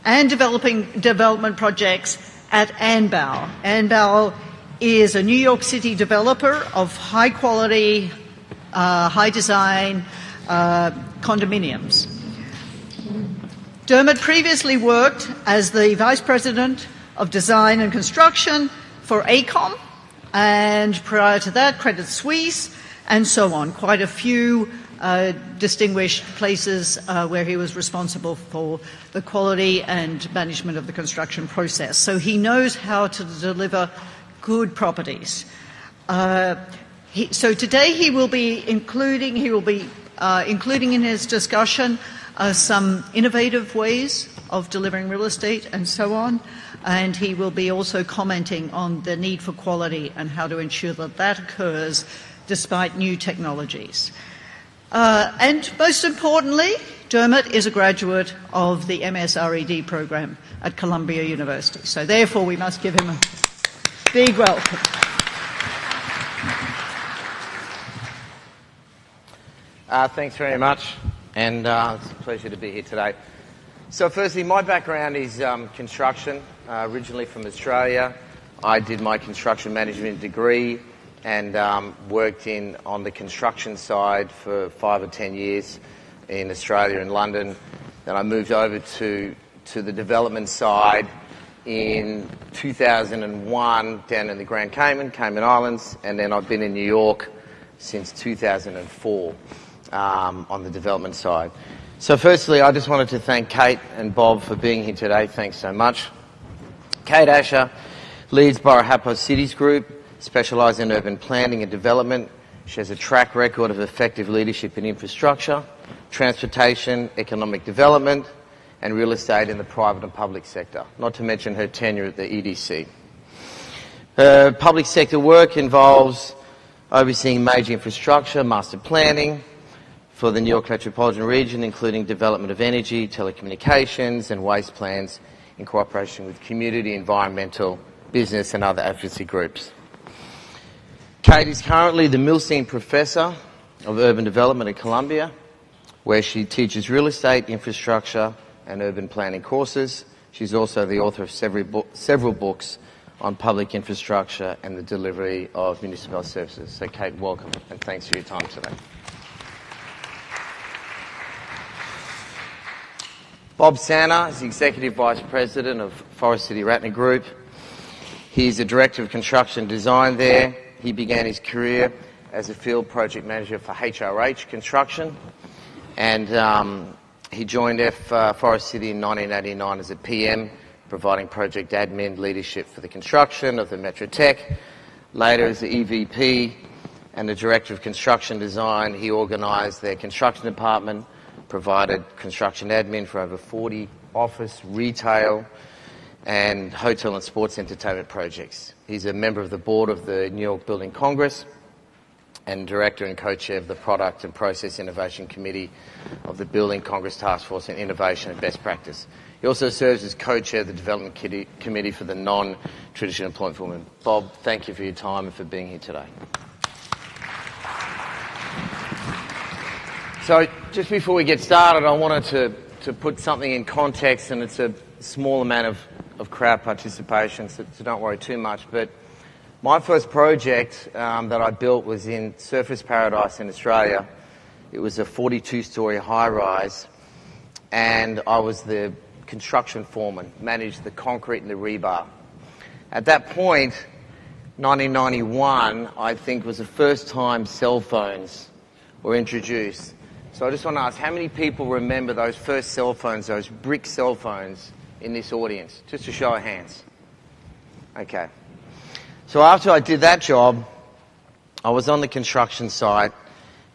and development projects at Anbau. Anbau is a New York City developer of high quality, high design condominiums. Dermot previously worked as the Vice President of Design and Construction for AECOM, and prior to that, Credit Suisse, and so on. Quite a few distinguished places where he was responsible for the quality and management of the construction process. So he knows how to deliver good properties. So today he will be including in his discussion some innovative ways of delivering real estate and so on, and he will be also commenting on the need for quality and how to ensure that that occurs despite new technologies. And most importantly, Dermot is a graduate of the MSRED program at Columbia University, so therefore we must give him a big welcome. Thanks very much, and it's a pleasure to be here today. So firstly, my background is construction, originally from Australia. I did my construction management degree and worked on the construction side for 5 or 10 years in Australia and London. Then I moved over to the development side in 2001 down in the Grand Cayman Islands, and then I've been in New York since 2004 on the development side. So firstly, I just wanted to thank Kate and Bob for being here today. Thanks so much. Kate Asher leads Borough Cities Group, specialising in urban planning and development. She has a track record of effective leadership in infrastructure, transportation, economic development, and real estate in the private and public sector, not to mention her tenure at the EDC. Her public sector work involves overseeing major infrastructure, master planning for the New York metropolitan region, including development of energy, telecommunications, and waste plans in cooperation with community, environmental, business, and other advocacy groups. Kate is currently the Milstein Professor of Urban Development at Columbia, where she teaches real estate, infrastructure, and urban planning courses. She's also the author of several books on public infrastructure and the delivery of municipal services. So Kate, welcome, and thanks for your time today. Bob Sanner is the Executive Vice President of Forest City Ratner Group. He's the Director of Construction Design there. He began his career as a field project manager for HRH Construction, and he joined Forest City in 1989 as a PM, providing project admin leadership for the construction of the Metro Tech. Later as the EVP and the Director of Construction Design, he organised their construction department, provided construction admin for over 40 office, retail, and hotel and sports entertainment projects. He's a member of the board of the New York Building Congress and director and co-chair of the Product and Process Innovation Committee of the Building Congress Task Force on Innovation and Best Practice. He also serves as co-chair of the Development Committee for the Non-Traditional Employment for Women. Bob, thank you for your time and for being here today. So just before we get started, I wanted to put something in context, and it's a small amount of crowd participation, so don't worry too much. But my first project that I built was in Surfers Paradise in Australia. It was a 42-storey high-rise, and I was the construction foreman, managed the concrete and the rebar. At that point, 1991, I think, was the first time cell phones were introduced. So I just want to ask, how many people remember those first cell phones, those brick cell phones in this audience? Just a show of hands. Okay. So after I did that job, I was on the construction site,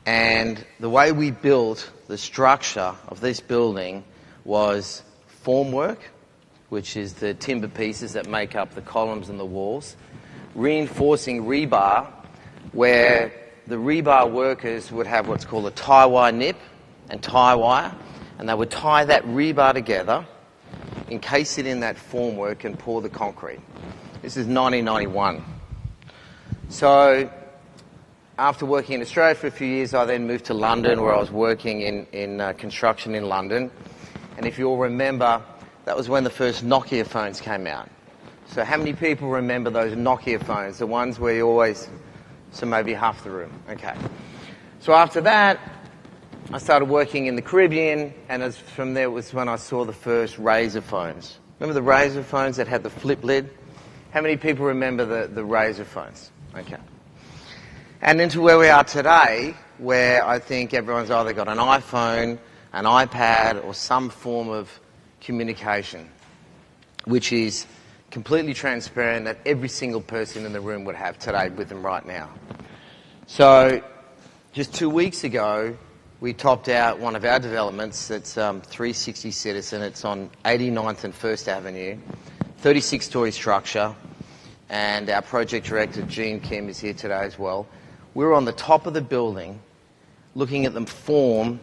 and the way we built the structure of this building was formwork, which is the timber pieces that make up the columns and the walls, reinforcing rebar, where the rebar workers would have what's called a tie wire nip and tie wire, and they would tie that rebar together, encase it in that formwork, and pour the concrete. This is 1991. So after working in Australia for a few years, I then moved to London, where I was working in construction in London. And if you all remember, that was when the first Nokia phones came out. So how many people remember those Nokia phones, the ones where you always... So maybe half the room. Okay. So after that, I started working in the Caribbean, and from there was when I saw the first Razor phones. Remember the Razor phones that had the flip lid? How many people remember the Razor phones? Okay. And into where we are today, where I think everyone's either got an iPhone, an iPad, or some form of communication, which is completely transparent, that every single person in the room would have today with them right now. So just 2 weeks ago, we topped out one of our developments that's 360 Citizen. It's on 89th and 1st Avenue, 36-story structure, and our project director, Jean Kim, is here today as well. We're on the top of the building looking at them form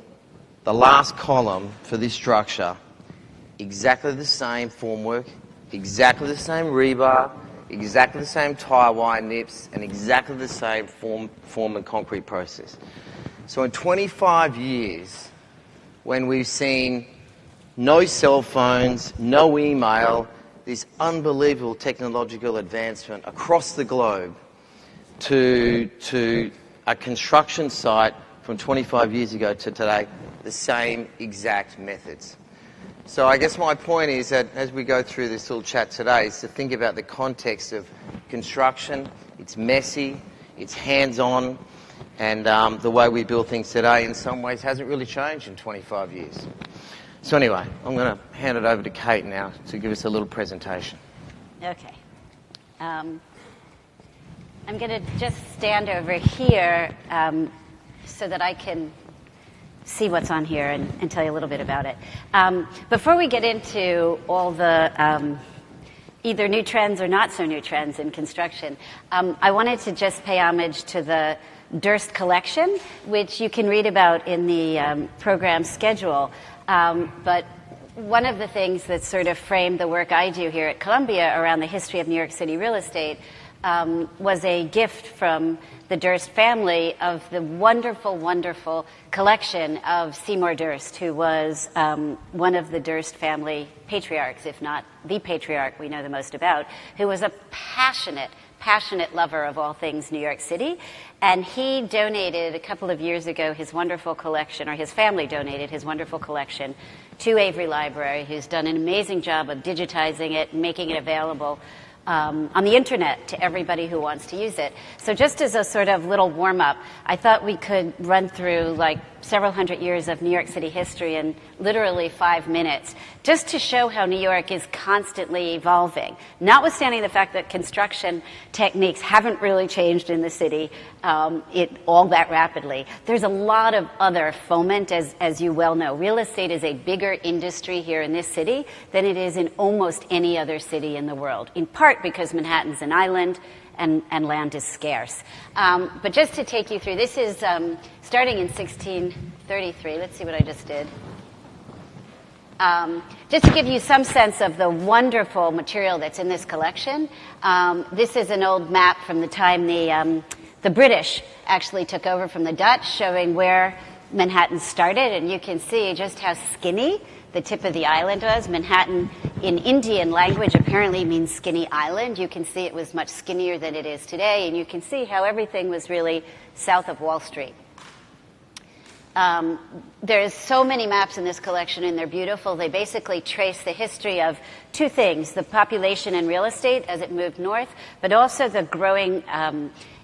the last column for this structure. Exactly the same formwork, exactly the same rebar, exactly the same tie wire nips, and exactly the same form and concrete process. So in 25 years, when we've seen no cell phones, no email, this unbelievable technological advancement across the globe to a construction site from 25 years ago to today, the same exact methods. So I guess my point is that as we go through this little chat today is to think about the context of construction. It's messy, it's hands-on, and the way we build things today in some ways hasn't really changed in 25 years. So anyway, I'm going to hand it over to Kate now to give us a little presentation. Okay. I'm going to just stand over here so that I can see what's on here and tell you a little bit about it. Before we get into all the either new trends or not so new trends in construction, I wanted to just pay homage to the Durst collection, which you can read about in the program schedule. But one of the things that sort of framed the work I do here at Columbia around the history of New York City real estate was a gift from the Durst family of the wonderful, wonderful collection of Seymour Durst, who was one of the Durst family patriarchs, if not the patriarch we know the most about, who was a passionate lover of all things New York City. And he donated a couple of years ago his wonderful collection, or his family donated his wonderful collection to Avery Library, who's done an amazing job of digitizing it and making it available on the internet to everybody who wants to use it. So just as a sort of little warm-up, I thought we could run through like several hundred years of New York City history in literally 5 minutes, just to show how New York is constantly evolving. Notwithstanding the fact that construction techniques haven't really changed in the city all that rapidly, there's a lot of other foment, as you well know. Real estate is a bigger industry here in this city than it is in almost any other city in the world, in part because Manhattan's an island and land is scarce. But just to take you through, this is starting in 1633. Let's see what I just did. Just to give you some sense of the wonderful material that's in this collection, this is an old map from the time the British actually took over from the Dutch, showing where Manhattan started, and you can see just how skinny the tip of the island was. Manhattan, in Indian language, apparently means skinny island. You can see it was much skinnier than it is today, and you can see how everything was really south of Wall Street. There's so many maps in this collection, and they're beautiful. They basically trace the history of two things: the population and real estate as it moved north, but also the growing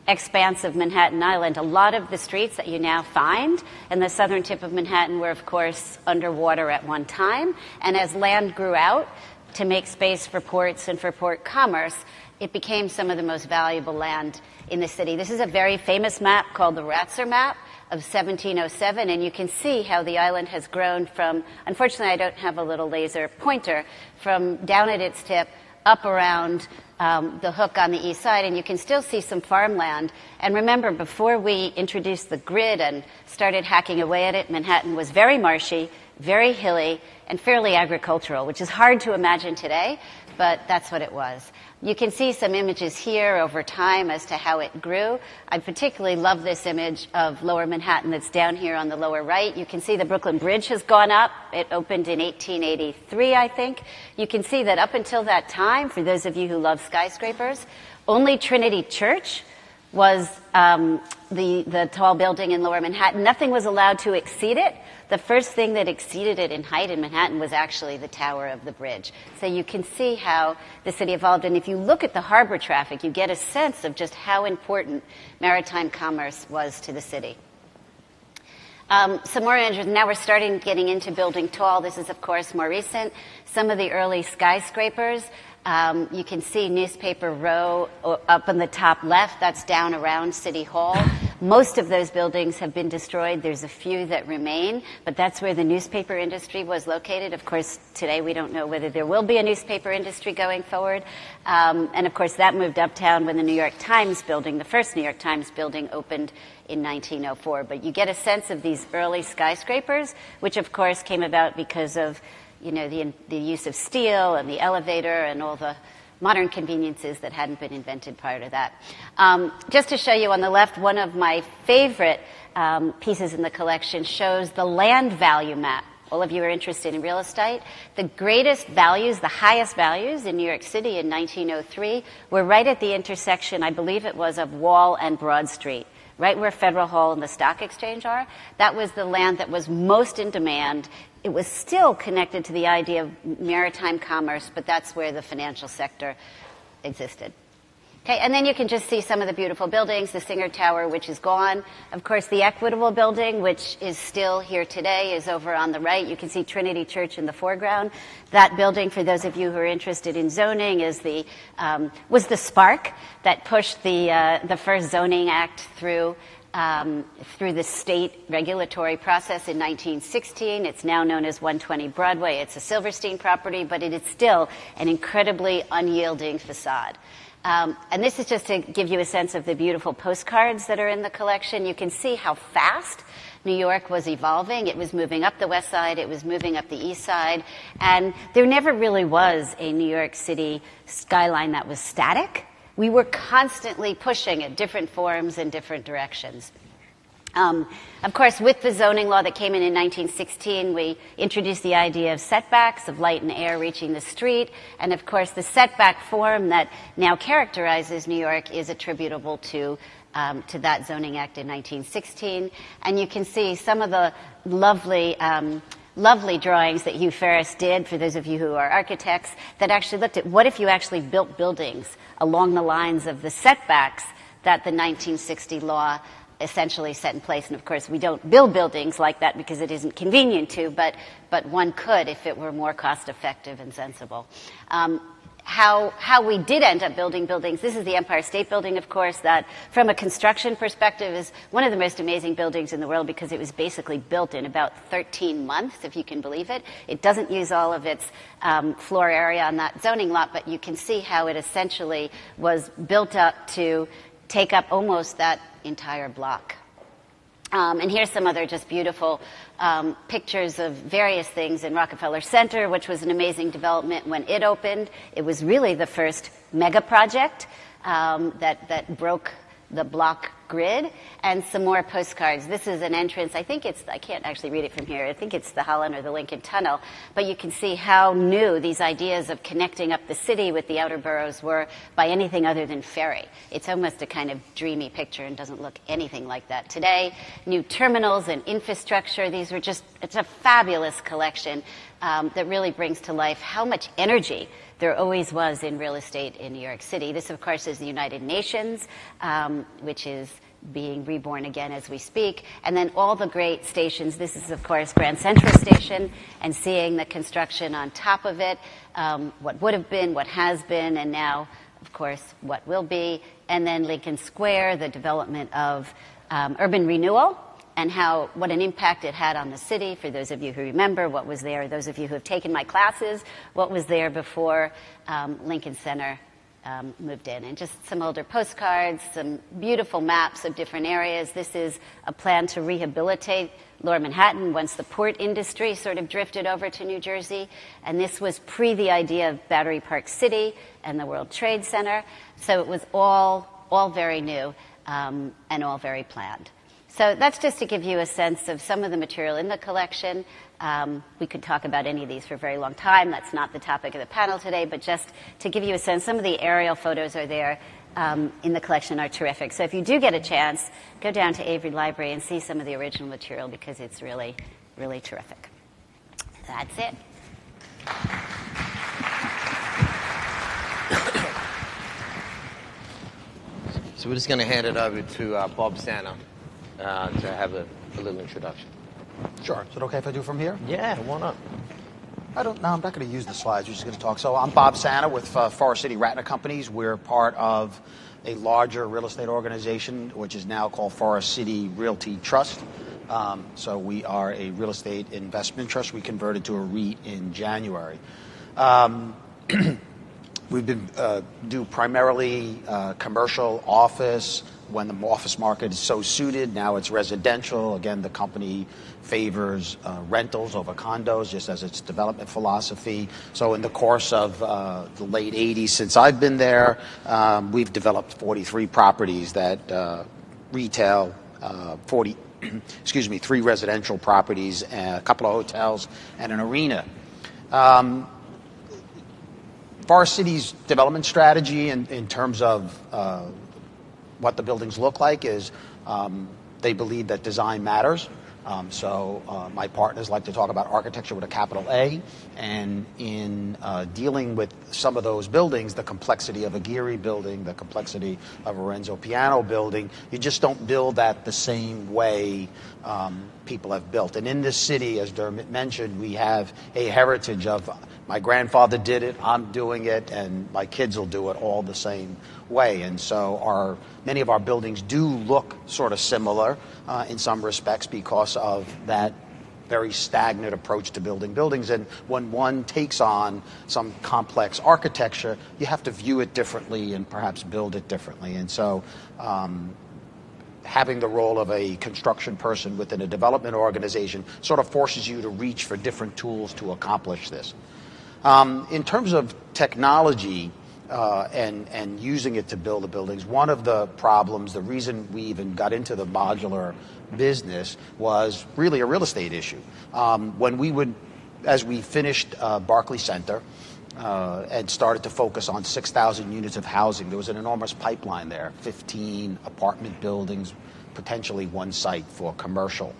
expanse of Manhattan Island. A lot of the streets that you now find in the southern tip of Manhattan were, of course, underwater at one time. And as land grew out to make space for ports and for port commerce, it became some of the most valuable land in the city. This is a very famous map called the Ratzer map of 1707, and you can see how the island has grown from, unfortunately I don't have a little laser pointer, from down at its tip up around the hook on the east side, and you can still see some farmland. And remember, before we introduced the grid and started hacking away at it, Manhattan was very marshy, very hilly, and fairly agricultural, which is hard to imagine today, but that's what it was. You can see some images here over time as to how it grew. I particularly love this image of Lower Manhattan that's down here on the lower right. You can see the Brooklyn Bridge has gone up. It opened in 1883, I think. You can see that up until that time, for those of you who love skyscrapers, only Trinity Church was the tall building in Lower Manhattan. Nothing was allowed to exceed it. The first thing that exceeded it in height in Manhattan was actually the Tower of the Bridge. So you can see how the city evolved. And if you look at the harbor traffic, you get a sense of just how important maritime commerce was to the city. Some more images. Now we're getting into building tall. This is, of course, more recent. Some of the early skyscrapers. You can see Newspaper Row up in the top left. That's down around City Hall. Most of those buildings have been destroyed. There's a few that remain, but that's where the newspaper industry was located. Of course, today we don't know whether there will be a newspaper industry going forward. And of course, that moved uptown when the New York Times building, the first New York Times building, opened in 1904. But you get a sense of these early skyscrapers, which of course came about because of, you know, the use of steel and the elevator and all the modern conveniences that hadn't been invented prior to that. Just to show you on the left, one of my favorite pieces in the collection shows the land value map. All of you are interested in real estate. The greatest values, the highest values in New York City in 1903 were right at the intersection, I believe it was, of Wall and Broad Street, right where Federal Hall and the Stock Exchange are. That was the land that was most in demand. It was still connected to the idea of maritime commerce, but that's where the financial sector existed. Okay, and then you can just see some of the beautiful buildings, the Singer Tower, which is gone. Of course, the Equitable Building, which is still here today, is over on the right. You can see Trinity Church in the foreground. That building, for those of you who are interested in zoning, is was the spark that pushed the first zoning act through the state regulatory process in 1916. It's now known as 120 Broadway. It's a Silverstein property, but it is still an incredibly unyielding facade. And this is just to give you a sense of the beautiful postcards that are in the collection. You can see how fast New York was evolving. It was moving up the west side. It was moving up the east side. And there never really was a New York City skyline that was static. We were constantly pushing at different forms in different directions. Of course, with the zoning law that came in 1916, we introduced the idea of setbacks, of light and air reaching the street. And of course, the setback form that now characterizes New York is attributable to that zoning act in 1916. And you can see some of the lovely drawings that Hugh Ferris did, for those of you who are architects, that actually looked at what if you actually built buildings along the lines of the setbacks that the 1960 law essentially set in place. And of course, we don't build buildings like that because it isn't convenient to, but one could if it were more cost effective and sensible. How we did end up building buildings, this is the Empire State Building, of course, that from a construction perspective is one of the most amazing buildings in the world because it was basically built in about 13 months, if you can believe it. It doesn't use all of its floor area on that zoning lot, but you can see how it essentially was built up to take up almost that entire block. And here's some other just beautiful pictures of various things in Rockefeller Center, which was an amazing development when it opened. It was really the first mega project that broke the block grid, and some more postcards. This is an entrance. I can't actually read it from here. I think it's the Holland or the Lincoln Tunnel, but you can see how new these ideas of connecting up the city with the outer boroughs were by anything other than ferry. It's almost a kind of dreamy picture and doesn't look anything like that today. New terminals and infrastructure. It's a fabulous collection that really brings to life how much energy there always was in real estate in New York City. This, of course, is the United Nations, which is being reborn again as we speak. And then all the great stations. This is, of course, Grand Central Station, and seeing the construction on top of it, what would have been, what has been, and now, of course, what will be. And then Lincoln Square, the development of urban renewal, and what an impact it had on the city. For those of you who remember what was there, those of you who have taken my classes, what was there before Lincoln Center moved in. And just some older postcards, some beautiful maps of different areas. This is a plan to rehabilitate Lower Manhattan once the port industry sort of drifted over to New Jersey. And this was pre the idea of Battery Park City and the World Trade Center. So it was all very new and all very planned. So that's just to give you a sense of some of the material in the collection. We could talk about any of these for a very long time. That's not the topic of the panel today, but just to give you a sense, some of the aerial photos are there in the collection are terrific. So if you do get a chance, go down to Avery Library and see some of the original material because it's really, really terrific. That's it. So we're just going to hand it over to Bob Santa to have a little introduction. Sure. Is it okay if I do from here? Yeah, why not? I'm not going to use the slides. We're just going to talk. So I'm Bob Santa with Forest City Ratner Companies. We're part of a larger real estate organization, which is now called Forest City Realty Trust. So we are a real estate investment trust. We converted to a REIT in January. We've been do primarily commercial office. When the office market is so suited, now it's residential. Again, the company favors rentals over condos, just as its development philosophy. So in the course of the late 80s, since I've been there, we've developed 43 properties that retail, 3 residential properties, a couple of hotels, and an arena. Forest City's development strategy in terms of what the buildings look like is they believe that design matters. So my partners like to talk about architecture with a capital A, and in dealing with some of those buildings, the complexity of a Geary building, the complexity of a Renzo Piano building, you just don't build that the same way people have built. And in this city, as Dermot mentioned, we have a heritage of my grandfather did it, I'm doing it, and my kids will do it all the same way. And so many of our buildings do look sort of similar in some respects because of that very stagnant approach to building buildings. And when one takes on some complex architecture, you have to view it differently and perhaps build it differently. And so having the role of a construction person within a development organization sort of forces you to reach for different tools to accomplish this. In terms of technology and using it to build the buildings, one of the problems, the reason we even got into the modular business was really a real estate issue. As we finished Barclay Center and started to focus on 6,000 units of housing, there was an enormous pipeline there, 15 apartment buildings, potentially one site for commercial.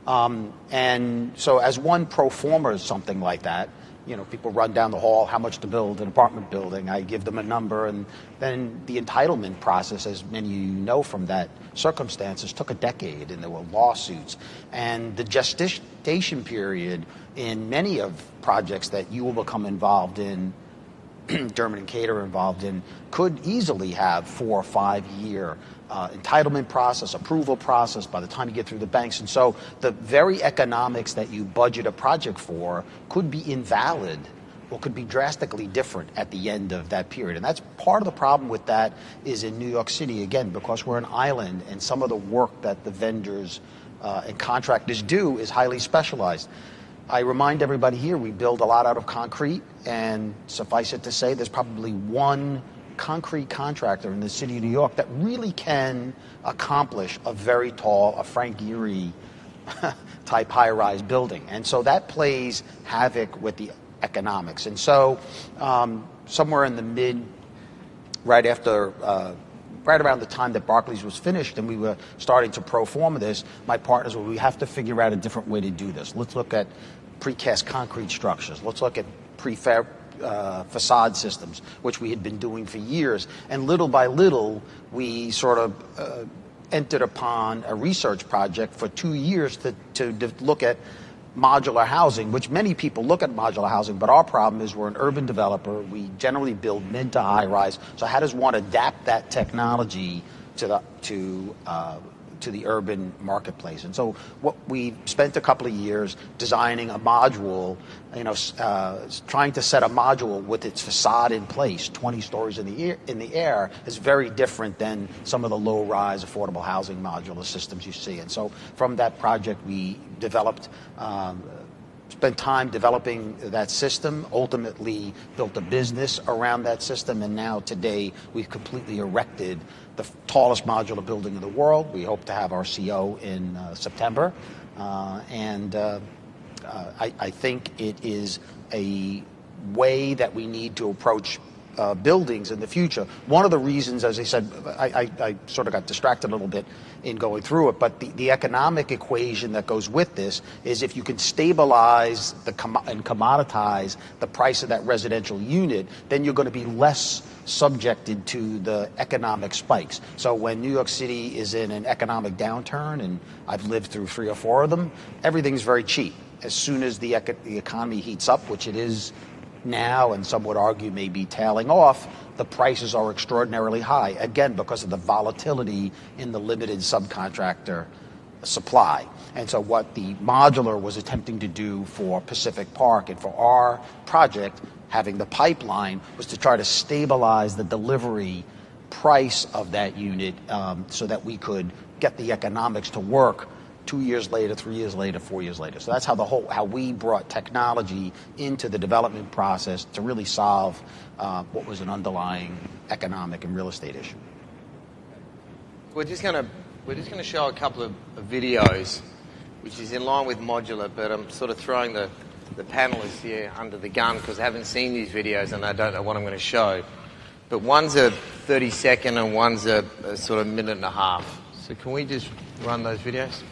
And so as one pro forma something like that, people run down the hall, how much to build an apartment building. I give them a number, and then the entitlement process, as many of you know from that circumstances, took a decade, and there were lawsuits. And the gestation period in many of projects that you will become involved in, Dermot and Kate are involved in, could easily have 4 or 5 year entitlement process, approval process, by the time you get through the banks. And so the very economics that you budget a project for could be invalid or could be drastically different at the end of that period. And that's part of the problem with that is in New York City, again, because we're an island and some of the work that the vendors and contractors do is highly specialized. I remind everybody here, we build a lot out of concrete, and suffice it to say, there's probably one concrete contractor in the city of New York that really can accomplish a very tall, a Frank Gehry type high-rise building. And so that plays havoc with the economics. And so somewhere in the right around the time that Barclays was finished and we were starting to pro forma this, my partners we have to figure out a different way to do this. Let's look at precast concrete structures. Let's look at prefab facade systems, which we had been doing for years. And little by little, we sort of entered upon a research project for 2 years to look at modular housing, which many people look at modular housing, but our problem is we're an urban developer. We generally build mid to high rise. So how does one adapt that technology to the urban marketplace? And so what we spent a couple of years designing a module, trying to set a module with its facade in place, 20 stories in the air, is very different than some of the low-rise affordable housing modular systems you see. And so from that project, we developed, spent time developing that system, ultimately built a business around that system, and now today we've completely erected the tallest modular building in the world. We hope to have our CO in September. I think it is a way that we need to approach buildings in the future. One of the reasons, as I said, I sort of got distracted a little bit in going through it, but the economic equation that goes with this is if you can stabilize and commoditize the price of that residential unit, then you're going to be less subjected to the economic spikes. So when New York City is in an economic downturn, and I've lived through 3 or 4 of them, everything's very cheap. As soon as the economy heats up, which it is now, and some would argue may be tailing off, the prices are extraordinarily high, again, because of the volatility in the limited subcontractor supply. And so what the modular was attempting to do for Pacific Park and for our project, having the pipeline, was to try to stabilize the delivery price of that unit so that we could get the economics to work 2 years later, 3 years later, 4 years later. So that's how we brought technology into the development process to really solve what was an underlying economic and real estate issue. We're just going to show a couple of videos, which is in line with modular, but I'm sort of throwing the panelists here under the gun because I haven't seen these videos and I don't know what I'm going to show. But one's a 30-second and one's a sort of minute and a half. So can we just run those videos?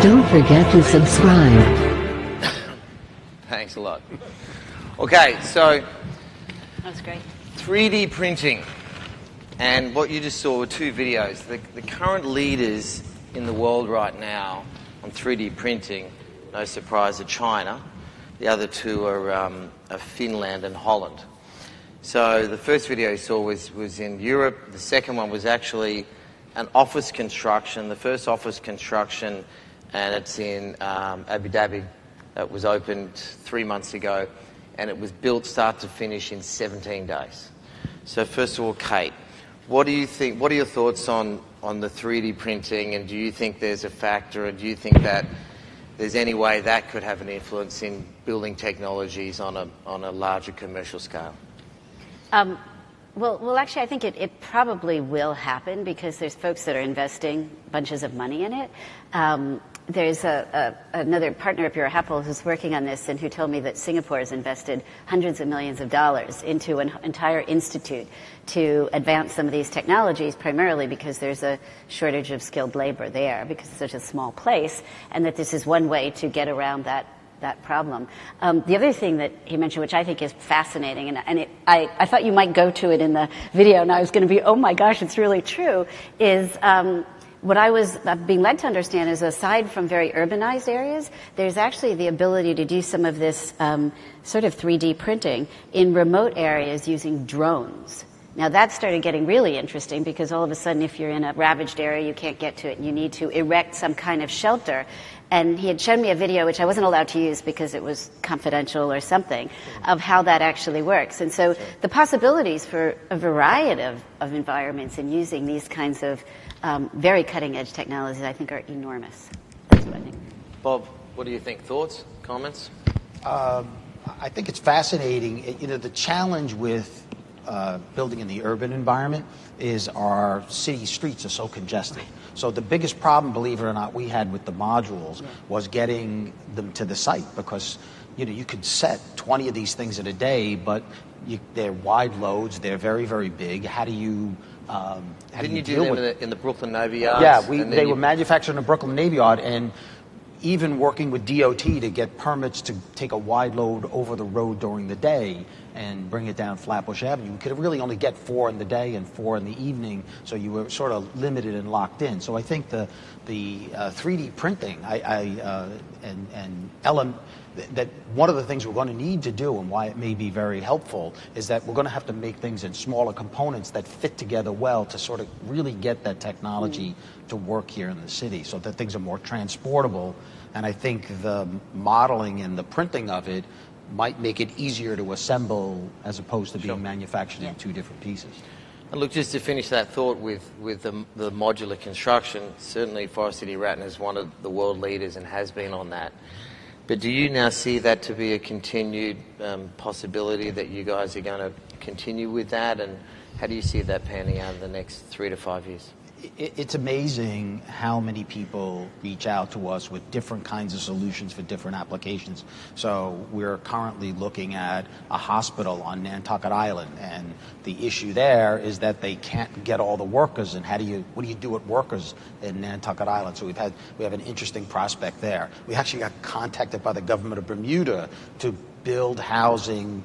Don't forget to subscribe. Thanks a lot. Okay, so that's great. 3D printing. And what you just saw were two videos. The current leaders in the world right now on 3D printing, no surprise, are China. The other two are Finland and Holland. So the first video you saw was in Europe. The second one was actually an office construction, the first office construction, and it's in Abu Dhabi. It was opened 3 months ago, and it was built start to finish in 17 days. So first of all, Kate, what do you think? What are your thoughts on the 3D printing, and do you think there's a factor, and do you think that there's any way that could have an influence in building technologies on a larger commercial scale? Well, actually, I think it probably will happen because there's folks that are investing bunches of money in it. There's another partner up here, Happel, who's working on this and who told me that Singapore has invested hundreds of millions of dollars into an entire institute to advance some of these technologies, primarily because there's a shortage of skilled labor there because it's such a small place, and that this is one way to get around that problem. The other thing that he mentioned, which I think is fascinating, and I thought you might go to it in the video, and I was going to be, oh my gosh, it's really true, is what I was being led to understand is aside from very urbanized areas, there's actually the ability to do some of this sort of 3D printing in remote areas using drones. Now that started getting really interesting because all of a sudden if you're in a ravaged area, you can't get to it and you need to erect some kind of shelter. And he had shown me a video, which I wasn't allowed to use because it was confidential or something, of how that actually works. And so the possibilities for a variety of environments in using these kinds of very cutting-edge technologies, I think, are enormous. That's what I think. Bob, What do you think? Thoughts, comments? I think it's fascinating. The challenge with building in the urban environment is our city streets are so congested. So the biggest problem, believe it or not, we had with the modules was getting them to the site, because you could set 20 of these things in a day, but they're wide loads, they're very, very big. How do you Didn't you do them in the Brooklyn Navy Yard? Yeah, they were manufactured in the Brooklyn Navy Yard, and even working with DOT to get permits to take a wide load over the road during the day and bring it down Flatbush Avenue. We could really only get 4 in the day and 4 in the evening, so you were sort of limited and locked in. So I think the 3D printing that one of the things we're going to need to do, and why it may be very helpful, is that we're going to have to make things in smaller components that fit together well to sort of really get that technology to work here in the city, so that things are more transportable. And I think the modeling and the printing of it might make it easier to assemble as opposed to being manufactured in 2 different pieces. And look, just to finish that thought with the modular construction, certainly Forest City Ratton is one of the world leaders and has been on that. But do you now see that to be a continued possibility, that you guys are going to continue with that? And how do you see that panning out in the next 3 to 5 years? It's amazing how many people reach out to us with different kinds of solutions for different applications. So we're currently looking at a hospital on Nantucket Island, and the issue there is that they can't get all the workers, and what do you do with workers in Nantucket Island? So we have an interesting prospect there. We actually got contacted by the government of Bermuda to build housing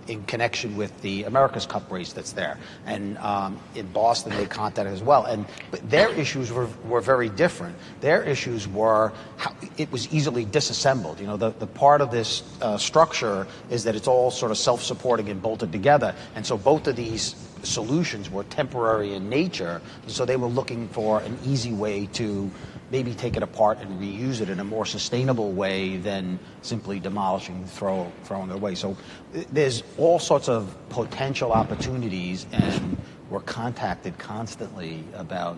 in connection with the America's Cup race that's there. And in Boston, they contacted as well. But their issues were very different. Their issues were how it was easily disassembled. The part of this structure is that it's all sort of self-supporting and bolted together. And so both of these solutions were temporary in nature. So they were looking for an easy way to maybe take it apart and reuse it in a more sustainable way than simply demolishing, throwing it away. So there's all sorts of potential opportunities, and we're contacted constantly about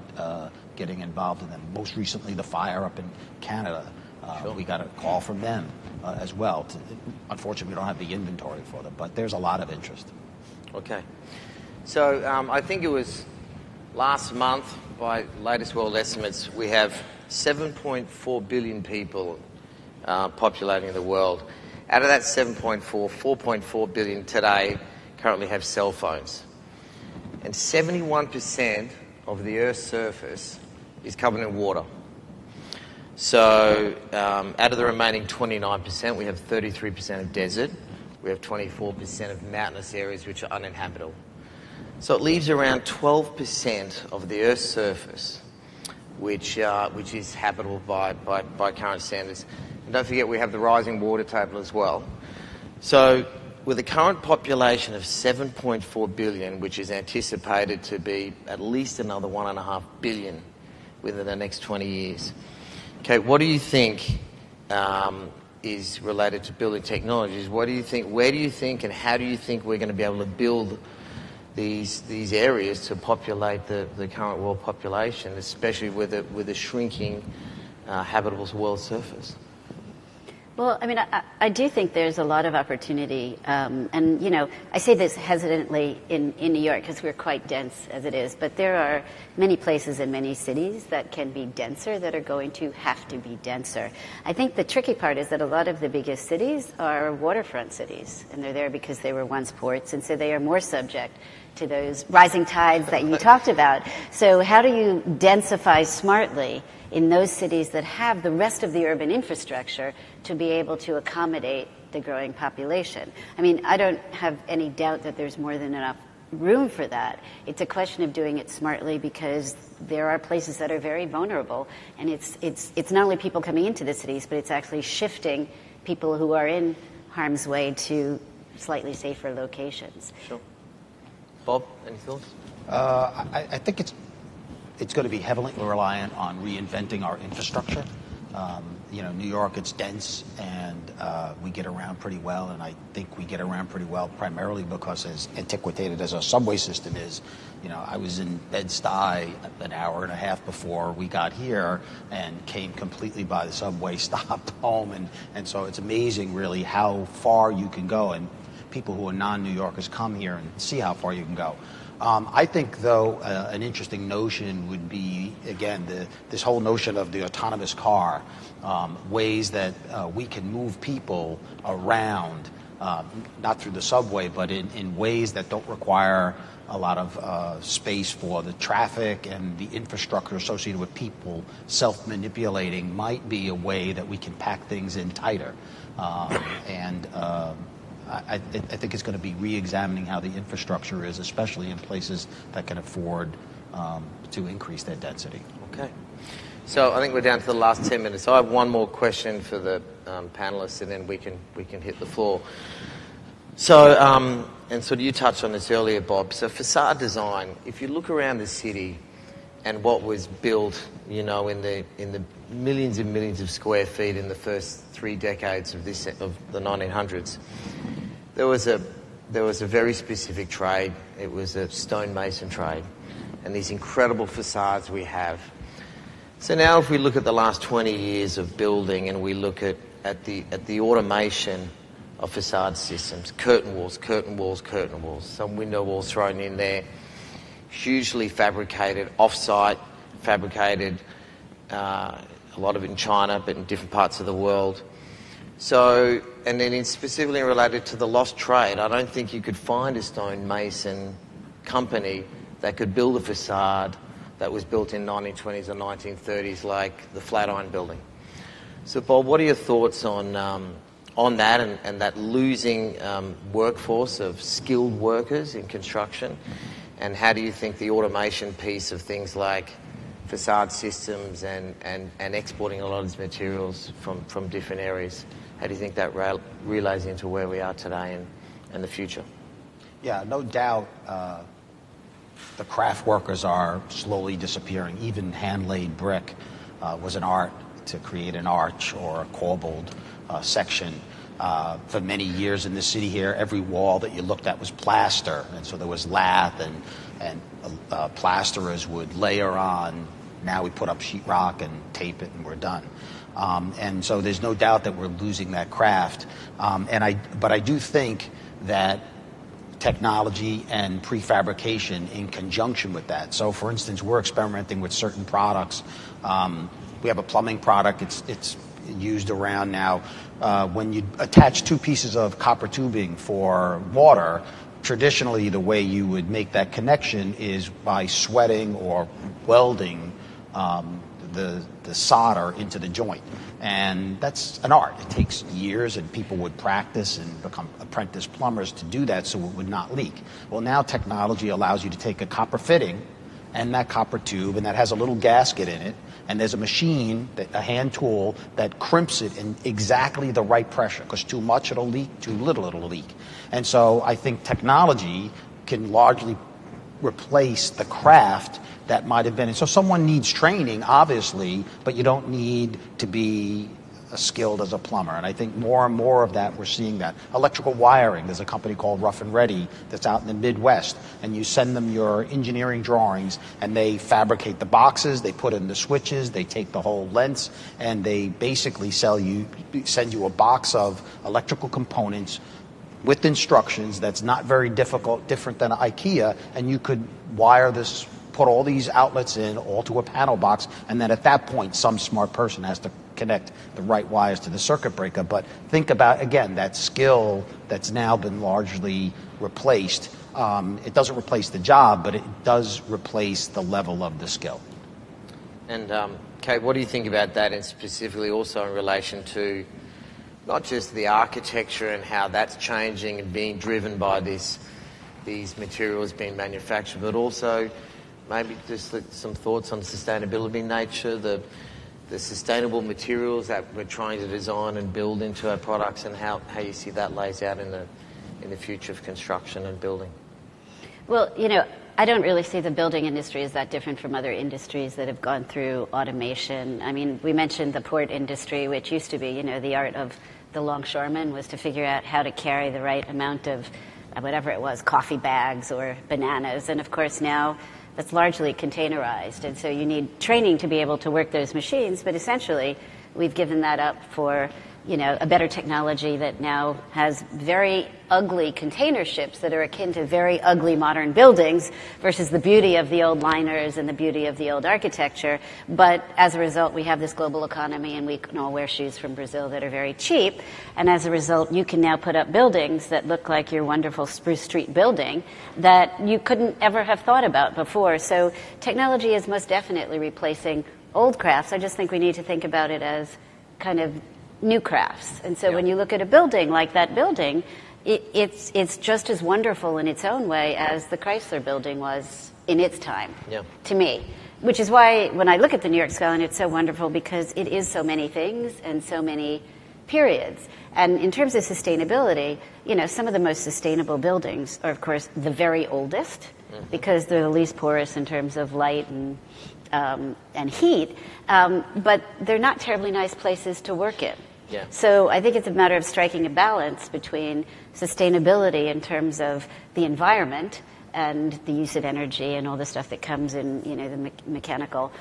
getting involved in them. Most recently, the fire up in Canada, we got a call from them as well. Unfortunately, we don't have the inventory for them, but there's a lot of interest. Okay. So I think it was last month, by latest world estimates, we have 7.4 billion people populating the world. Out of that 4.4 billion today currently have cell phones. And 71% of the Earth's surface is covered in water. So out of the remaining 29%, we have 33% of desert. We have 24% of mountainous areas which are uninhabitable. So it leaves around 12% of the Earth's surface which is habitable by current standards. And don't forget, we have the rising water table as well. So with a current population of 7.4 billion, which is anticipated to be at least another 1.5 billion within the next 20 years, okay, what do you think is related to building technologies? What do you think, where do you think, and how do you think we're going to be able to build these areas to populate the current world population, especially with a shrinking habitable world surface? Well, I mean, I do think there's a lot of opportunity. And, I say this hesitantly in New York because we're quite dense as it is, but there are many places in many cities that can be denser, that are going to have to be denser. I think the tricky part is that a lot of the biggest cities are waterfront cities, and they're there because they were once ports, and so they are more subject to those rising tides that you talked about. So how do you densify smartly in those cities that have the rest of the urban infrastructure to be able to accommodate the growing population? I mean, I don't have any doubt that there's more than enough room for that. It's a question of doing it smartly, because there are places that are very vulnerable, and it's not only people coming into the cities, but it's actually shifting people who are in harm's way to slightly safer locations. Sure. Bob, any thoughts? I think it's going to be heavily reliant on reinventing our infrastructure. New York, it's dense, and we get around pretty well, and I think we get around pretty well primarily because, as antiquated as our subway system is, I was in Bed-Stuy an hour and a half before we got here and came completely by the subway, stopped home. And so it's amazing, really, how far you can go. And people who are non-New Yorkers come here and see how far you can go. I think, though, an interesting notion would be, again, this whole notion of the autonomous car, ways that we can move people around, not through the subway, but in ways that don't require a lot of space for the traffic and the infrastructure associated with people self-manipulating might be a way that we can pack things in tighter. I think it's going to be re-examining how the infrastructure is, especially in places that can afford to increase their density. Okay. So I think we're down to the last 10 minutes. So I have one more question for the panelists, and then we can hit the floor. So, and sort of you touched on this earlier, Bob. So facade design, if you look around the city and what was built, in the millions and millions of square feet in the first 3 decades of the 1900s, there was a very specific trade. It was a stonemason trade, and these incredible facades we have. So now, if we look at the last 20 years of building, and we look at the automation of facade systems, curtain walls, some window walls thrown in there, hugely fabricated, off-site fabricated, a lot of it in China, but in different parts of the world. So, and then specifically related to the lost trade, I don't think you could find a stonemason company that could build a facade that was built in 1920s or 1930s like the Flatiron Building. So, Bob, what are your thoughts on that and that losing workforce of skilled workers in construction? And how do you think the automation piece of things like facade systems and exporting a lot of these materials from different areas, how do you think that relays into where we are today and the future? Yeah, no doubt the craft workers are slowly disappearing. Even hand-laid brick was an art to create an arch or a corbelled section. For many years in the city here, every wall that you looked at was plaster, and so there was lath, and plasterers would layer on. Now we put up sheetrock and tape it, and we're done. And so there's no doubt that we're losing that craft. But I do think that technology and prefabrication in conjunction with that. So, for instance, we're experimenting with certain products. We have a plumbing product. It's used around now. When you attach 2 pieces of copper tubing for water, traditionally the way you would make that connection is by sweating or welding the solder into the joint. And that's an art. It takes years, and people would practice and become apprentice plumbers to do that so it would not leak. Well, now technology allows you to take a copper fitting and that copper tube, and that has a little gasket in it, and there's a machine, a hand tool, that crimps it in exactly the right pressure, because too much it'll leak, too little it'll leak. And so I think technology can largely replace the craft that might have been. And so someone needs training, obviously, but you don't need to be skilled as a plumber. And I think more and more of that, we're seeing that. Electrical wiring, there's a company called Rough and Ready that's out in the Midwest, and you send them your engineering drawings, and they fabricate the boxes, they put in the switches, they take the whole lengths, and they basically send you a box of electrical components with instructions that's not very difficult, different than IKEA, and you could wire this, put all these outlets in, all to a panel box, and then at that point, some smart person has to connect the right wires to the circuit breaker. But think about, again, that skill that's now been largely replaced. It doesn't replace the job, but it does replace the level of the skill. And Kate, what do you think about that, and specifically also in relation to not just the architecture and how that's changing and being driven by these materials being manufactured, but also maybe just some thoughts on sustainability nature, the sustainable materials that we're trying to design and build into our products, and how you see that lays out in the future of construction and building. Well, I don't really see the building industry as that different from other industries that have gone through automation. I mean, we mentioned the port industry, which used to be, the art of the longshoreman was to figure out how to carry the right amount of whatever it was, coffee bags or bananas. And of course now that's largely containerized. And so you need training to be able to work those machines, but essentially we've given that up for a better technology that now has very ugly container ships that are akin to very ugly modern buildings versus the beauty of the old liners and the beauty of the old architecture. But as a result, we have this global economy, and we can all wear shoes from Brazil that are very cheap. And as a result, you can now put up buildings that look like your wonderful Spruce Street building that you couldn't ever have thought about before. So technology is most definitely replacing old crafts. I just think we need to think about it as kind of new crafts. And so when you look at a building like that building, it's just as wonderful in its own way as the Chrysler building was in its time, to me. Which is why when I look at the New York skyline, it's so wonderful because it is so many things and so many periods. And in terms of sustainability, some of the most sustainable buildings are, of course, the very oldest, because they're the least porous in terms of light and heat, but they're not terribly nice places to work in. Yeah. So I think it's a matter of striking a balance between sustainability in terms of the environment and the use of energy and all the stuff that comes in, the mechanical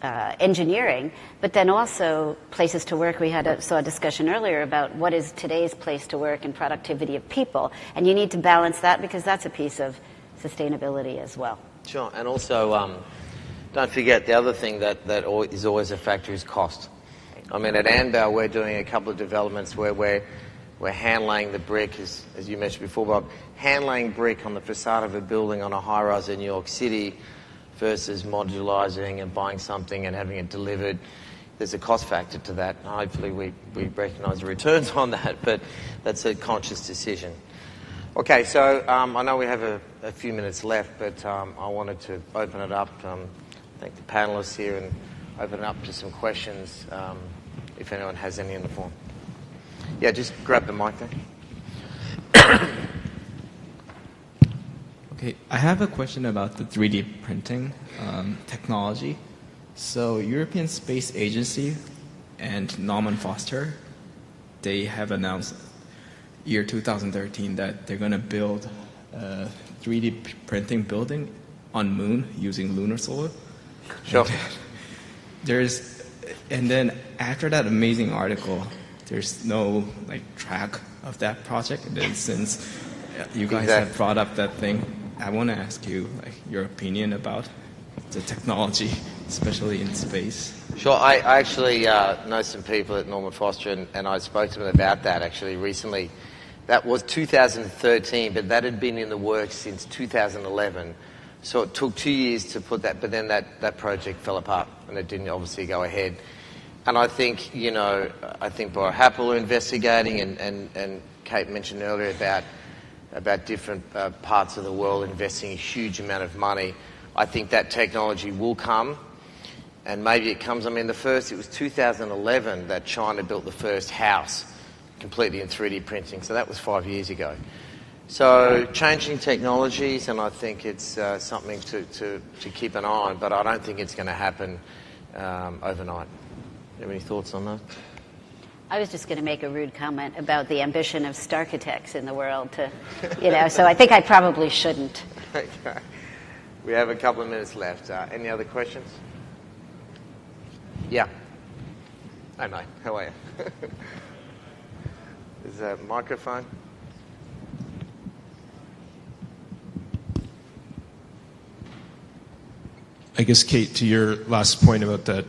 engineering, but then also places to work. We saw a discussion earlier about what is today's place to work and productivity of people, and you need to balance that because that's a piece of sustainability as well. Sure, and also don't forget the other thing that is always a factor is cost. I mean, at Anbau, we're doing a couple of developments where we're hand-laying the brick, as you mentioned before, Bob, hand-laying brick on the facade of a building on a high-rise in New York City versus modularizing and buying something and having it delivered. There's a cost factor to that. Hopefully we recognise the returns on that, but that's a conscious decision. Okay, so I know we have a few minutes left, but I wanted to open it up, thank the panelists here, and open it up to some questions if anyone has any in the form. Yeah, just grab the mic there. Okay, I have a question about the 3D printing technology. So European Space Agency and Norman Foster, they have announced year 2013 that they're going to build a 3D printing building on Moon using lunar solar. Sure. And then after that amazing article, there's no track of that project. And then since you guys have brought up that thing, I want to ask you your opinion about the technology, especially in space. Sure. I actually know some people at Norman Foster, and I spoke to them about that actually recently. That was 2013, but that had been in the works since 2011. So it took 2 years to put that, but then that project fell apart, and it didn't obviously go ahead. And I think, I think Bora Happel are investigating, and Kate mentioned earlier about different parts of the world investing a huge amount of money. I think that technology will come, and maybe it comes. I mean, it was 2011 that China built the first house completely in 3D printing, so that was 5 years ago. So changing technologies, and I think it's something to keep an eye on, but I don't think it's going to happen overnight. Do you have any thoughts on that? I was just going to make a rude comment about the ambition of starchitects in the world to, so I think I probably shouldn't. Okay. We have a couple of minutes left. Any other questions? Yeah. Hi, mate. How are you? Is that a microphone? I guess, Kate, to your last point about the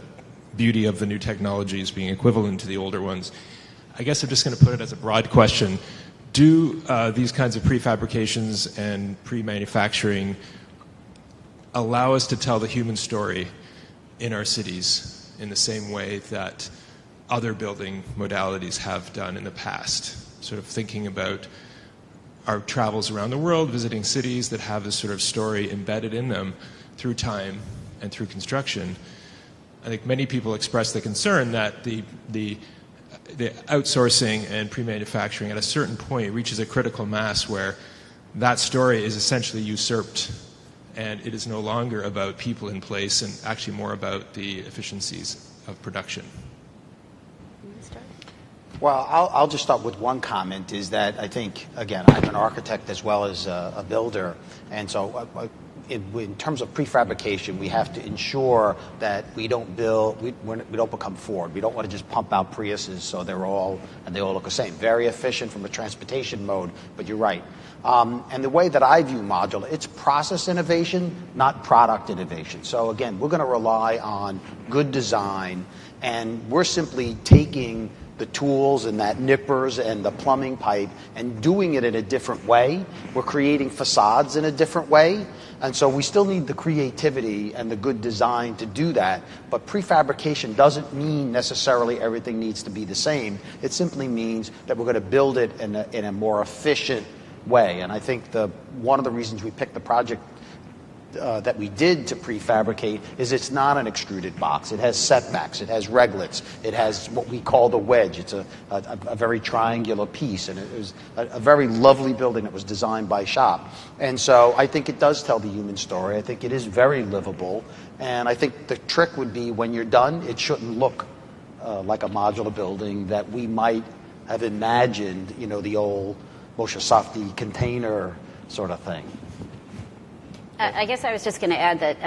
beauty of the new technologies being equivalent to the older ones, I guess I'm just going to put it as a broad question. Do these kinds of prefabrications and pre-manufacturing allow us to tell the human story in our cities in the same way that other building modalities have done in the past? Sort of thinking about our travels around the world, visiting cities that have this sort of story embedded in them through time and through construction. I think many people express the concern that the outsourcing and pre-manufacturing at a certain point reaches a critical mass where that story is essentially usurped, and it is no longer about people in place and actually more about the efficiencies of production. Well, I'll just start with one comment, is that I think, again, I'm an architect as well as a builder, and so in terms of prefabrication, we have to ensure that we don't become Ford. We don't want to just pump out Priuses so they all look the same. Very efficient from a transportation mode, but you're right. And the way that I view modular, it's process innovation, not product innovation. So again, we're going to rely on good design, and we're simply taking the tools and that nippers and the plumbing pipe and doing it in a different way. We're creating facades in a different way. And so we still need the creativity and the good design to do that. But prefabrication doesn't mean necessarily everything needs to be the same. It simply means that we're going to build it in a more efficient way. And I think one of the reasons we picked the project that we did to prefabricate is it's not an extruded box. It has setbacks. It has reglets. It has what we call the wedge. It's a very triangular piece, and it was a very lovely building that was designed by GSAPP. And so I think it does tell the human story. I think it is very livable, and I think the trick would be when you're done, it shouldn't look like a modular building that we might have imagined, the old Moshe Safdie container sort of thing. I guess I was just going to add that,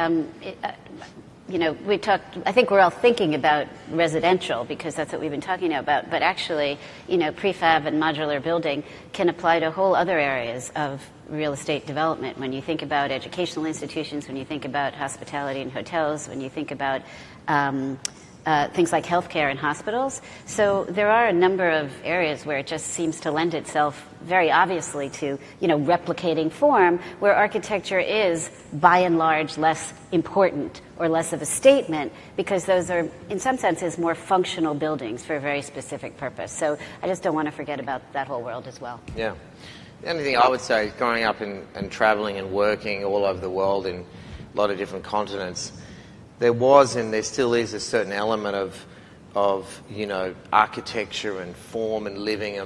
we talked, I think we're all thinking about residential because that's what we've been talking about, but actually, prefab and modular building can apply to whole other areas of real estate development. When you think about educational institutions, when you think about hospitality and hotels, when you think about things like healthcare and hospitals. So there are a number of areas where it just seems to lend itself very obviously to, replicating form, where architecture is, by and large, less important or less of a statement because those are, in some senses, more functional buildings for a very specific purpose. So I just don't want to forget about that whole world as well. Yeah. The only thing I would say, growing up and traveling and working all over the world in a lot of different continents, there was and there still is a certain element of architecture and form and living,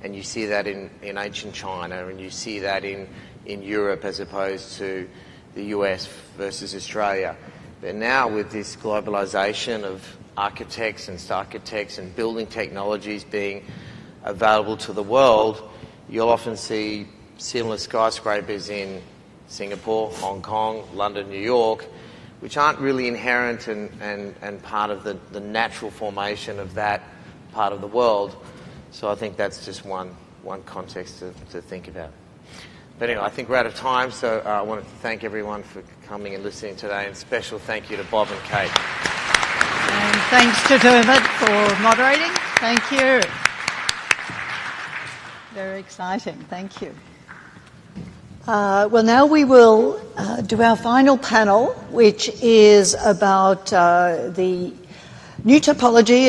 and you see that in ancient China, and you see that in Europe as opposed to the US versus Australia. But now with this globalization of architects and building technologies being available to the world, you'll often see similar skyscrapers in Singapore, Hong Kong, London, New York, which aren't really inherent and part of the natural formation of that part of the world. So I think that's just one context to think about. But anyway, I think we're out of time, so I wanted to thank everyone for coming and listening today, and special thank you to Bob and Kate. And thanks to Dermot for moderating. Thank you. Very exciting. Thank you. Well, now we will do our final panel, which is about the new typology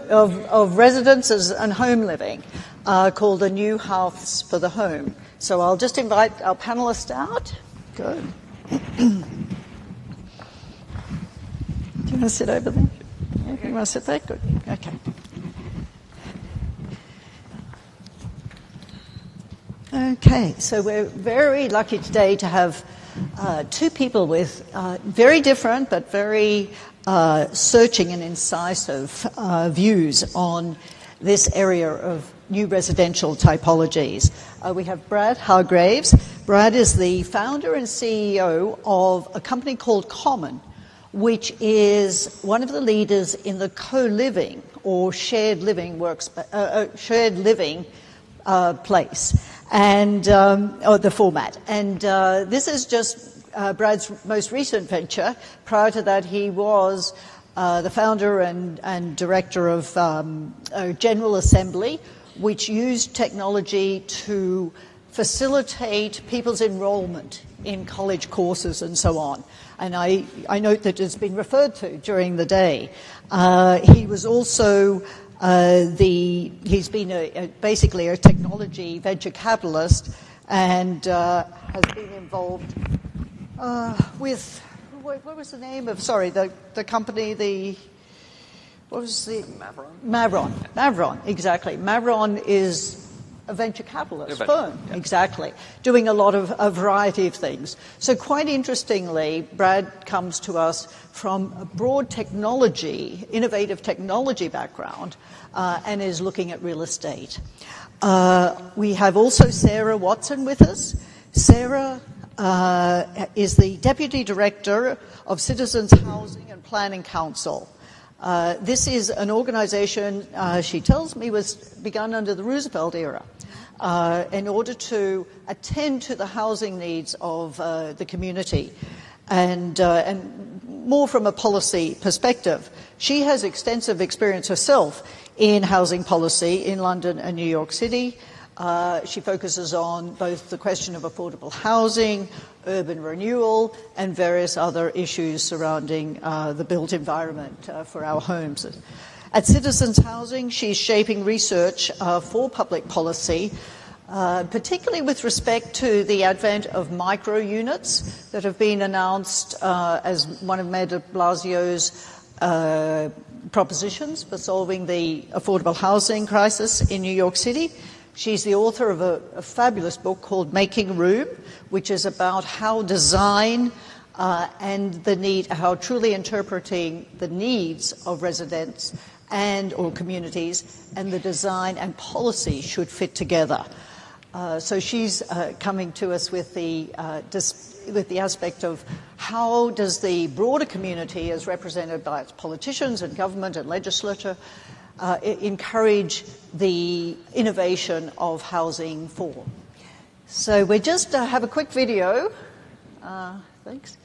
of residences and home living, called the new house for the home. So I'll just invite our panelists out. Good. Do you want to sit over there? Yeah, you want to sit there? Good. Okay. Okay, so we're very lucky today to have two people with very different but very searching and incisive views on this area of new residential typologies. We have Brad Hargraves. Brad is the founder and CEO of a company called Common, which is one of the leaders in the co-living or shared living place. And or the format. And this is just Brad's most recent venture. Prior to that, he was the founder and director of General Assembly, which used technology to facilitate people's enrollment in college courses and so on. And I note that it's been referred to during the day. He was also he's been basically a technology venture capitalist and has been involved with what was the name of the company what was the Mavron exactly. Mavron is A venture capitalist A firm, yeah. exactly, doing a lot of a variety of things. So quite interestingly, Brad comes to us from a broad technology, innovative technology background, and is looking at real estate. We have also Sarah Watson with us. Sarah is the Deputy Director of Citizens Housing and Planning Council. This is an organization, she tells me, was begun under the Roosevelt era in order to attend to the housing needs of the community and more from a policy perspective. She has extensive experience herself in housing policy in London and New York City. She focuses on both the question of affordable housing, urban renewal, and various other issues surrounding the built environment for our homes. At Citizens Housing, she's shaping research for public policy, particularly with respect to the advent of micro units that have been announced as one of Mayor de Blasio's propositions for solving the affordable housing crisis in New York City. She's the author of a fabulous book called Making Room, which is about how design and the need, how truly interpreting the needs of residents or communities and the design and policy should fit together. So she's coming to us with the aspect of how does the broader community, as represented by its politicians and government and legislature, encourage the innovation of housing for. So we just have a quick video. Thanks.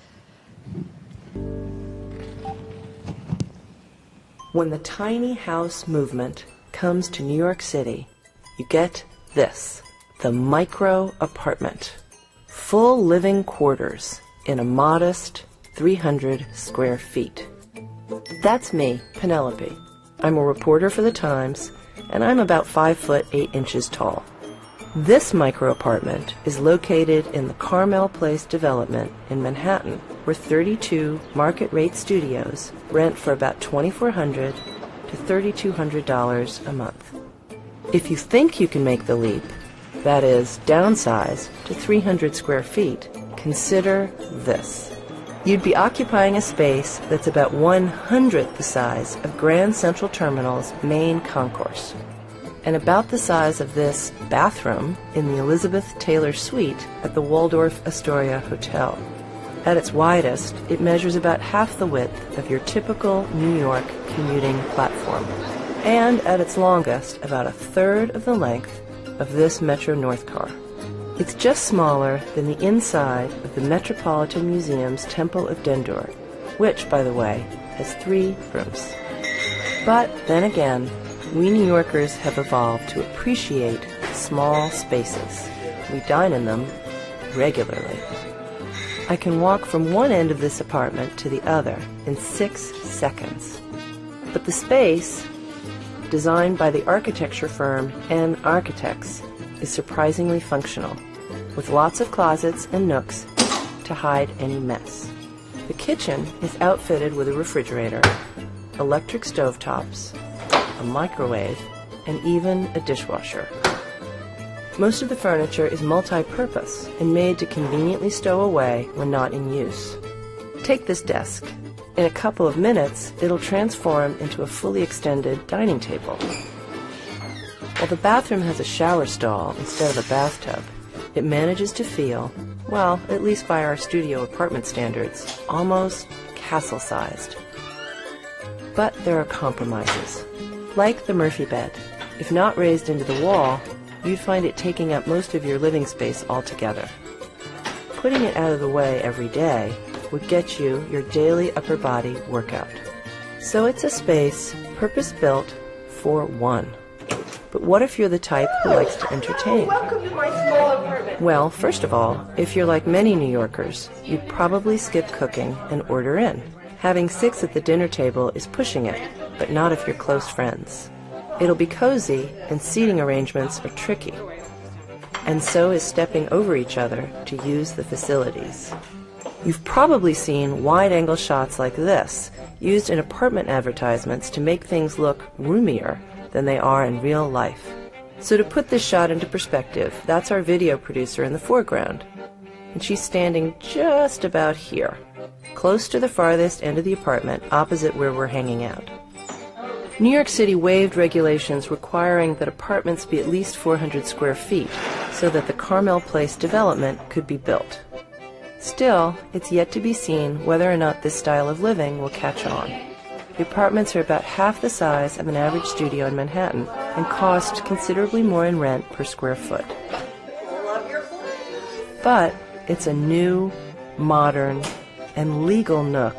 When the tiny house movement comes to New York City, you get this, the micro apartment. Full living quarters in a modest 300 square feet. That's me, Penelope. I'm a reporter for the Times, and I'm about 5 foot 8 inches tall. This micro apartment is located in the Carmel Place development in Manhattan, where 32 market-rate studios rent for about $2,400 to $3,200 a month. If you think you can make the leap, that is, downsize to 300 square feet, consider this. You'd be occupying a space that's about 1/100th the size of Grand Central Terminal's main concourse, and about the size of this bathroom in the Elizabeth Taylor Suite at the Waldorf Astoria Hotel. At its widest, it measures about half the width of your typical New York commuting platform, and at its longest, about 1/3 of the length of this Metro North car. It's just smaller than the inside of the Metropolitan Museum's Temple of Dendur, which, by the way, has 3 rooms. But then again, we New Yorkers have evolved to appreciate small spaces. We dine in them regularly. I can walk from one end of this apartment to the other in 6 seconds. But the space, designed by the architecture firm N Architects, is surprisingly functional, with lots of closets and nooks to hide any mess. The kitchen is outfitted with a refrigerator, electric stovetops, a microwave, and even a dishwasher. Most of the furniture is multi-purpose and made to conveniently stow away when not in use. Take this desk. In a couple of minutes, it'll transform into a fully extended dining table. While the bathroom has a shower stall instead of a bathtub, it manages to feel, well, at least by our studio apartment standards, almost castle-sized. But there are compromises. Like the Murphy bed, if not raised into the wall, you'd find it taking up most of your living space altogether. Putting it out of the way every day would get you your daily upper body workout. So it's a space purpose-built for one. But what if you're the type who likes to entertain? Welcome to my small apartment. Well, first of all, if you're like many New Yorkers, you'd probably skip cooking and order in. Having 6 at the dinner table is pushing it, but not if you're close friends. It'll be cozy, and seating arrangements are tricky. And so is stepping over each other to use the facilities. You've probably seen wide-angle shots like this, used in apartment advertisements to make things look roomier than they are in real life. So to put this shot into perspective, that's our video producer in the foreground. And she's standing just about here, close to the farthest end of the apartment, opposite where we're hanging out. New York City waived regulations requiring that apartments be at least 400 square feet so that the Carmel Place development could be built. Still, it's yet to be seen whether or not this style of living will catch on. The apartments are about half the size of an average studio in Manhattan and cost considerably more in rent per square foot. But it's a new, modern, and legal nook,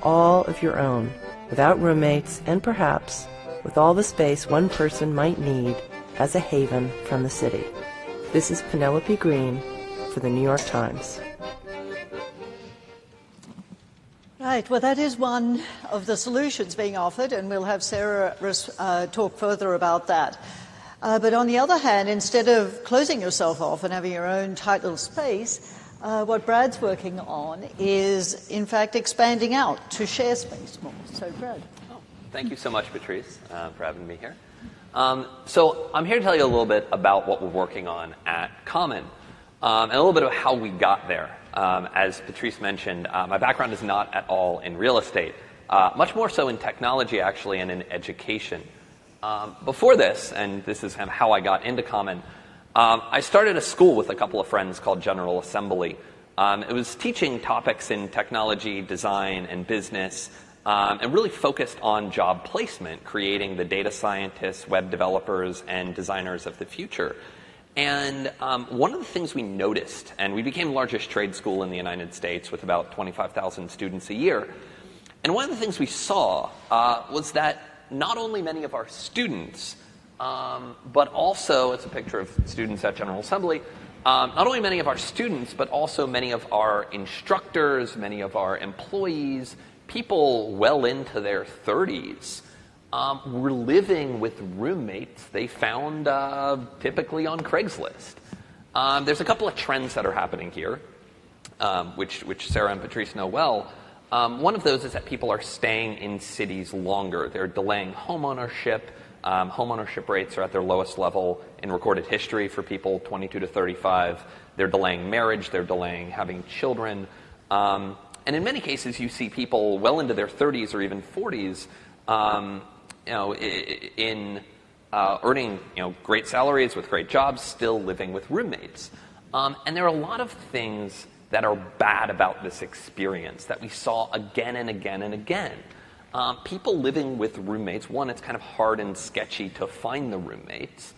all of your own, without roommates, and perhaps with all the space one person might need as a haven from the city. This is Penelope Green for the New York Times. Right, well, that is one of the solutions being offered, and we'll have Sarah talk further about that. But on the other hand, instead of closing yourself off and having your own tight little space, what Brad's working on is, in fact, expanding out to share space more. So, Brad. Thank you so much, Patrice, for having me here. So I'm here to tell you a little bit about what we're working on at Common, and a little bit of how we got there. As Patrice mentioned, my background is not at all in real estate, much more so in technology, actually, and in education. Before this, and this is kind of how I got into Common, I started a school with a couple of friends called General Assembly. It was teaching topics in technology, design, and business, and really focused on job placement, creating the data scientists, web developers, and designers of the future. And one of the things we noticed, and we became the largest trade school in the United States with about 25,000 students a year, and one of the things we saw was that not only many of our students, but also, it's a picture of students at General Assembly, not only many of our students, but also many of our instructors, many of our employees, people well into their 30s, were living with roommates they found typically on Craigslist. There's a couple of trends that are happening here, which Sarah and Patrice know well. One of those is that people are staying in cities longer. They're delaying homeownership. Homeownership rates are at their lowest level in recorded history for people 22 to 35. They're delaying marriage. They're delaying having children. And in many cases, you see people well into their 30s or even 40s earning great salaries with great jobs, still living with roommates. And there are a lot of things that are bad about this experience that we saw again and again and again. People living with roommates, one, it's kind of hard and sketchy to find the roommates.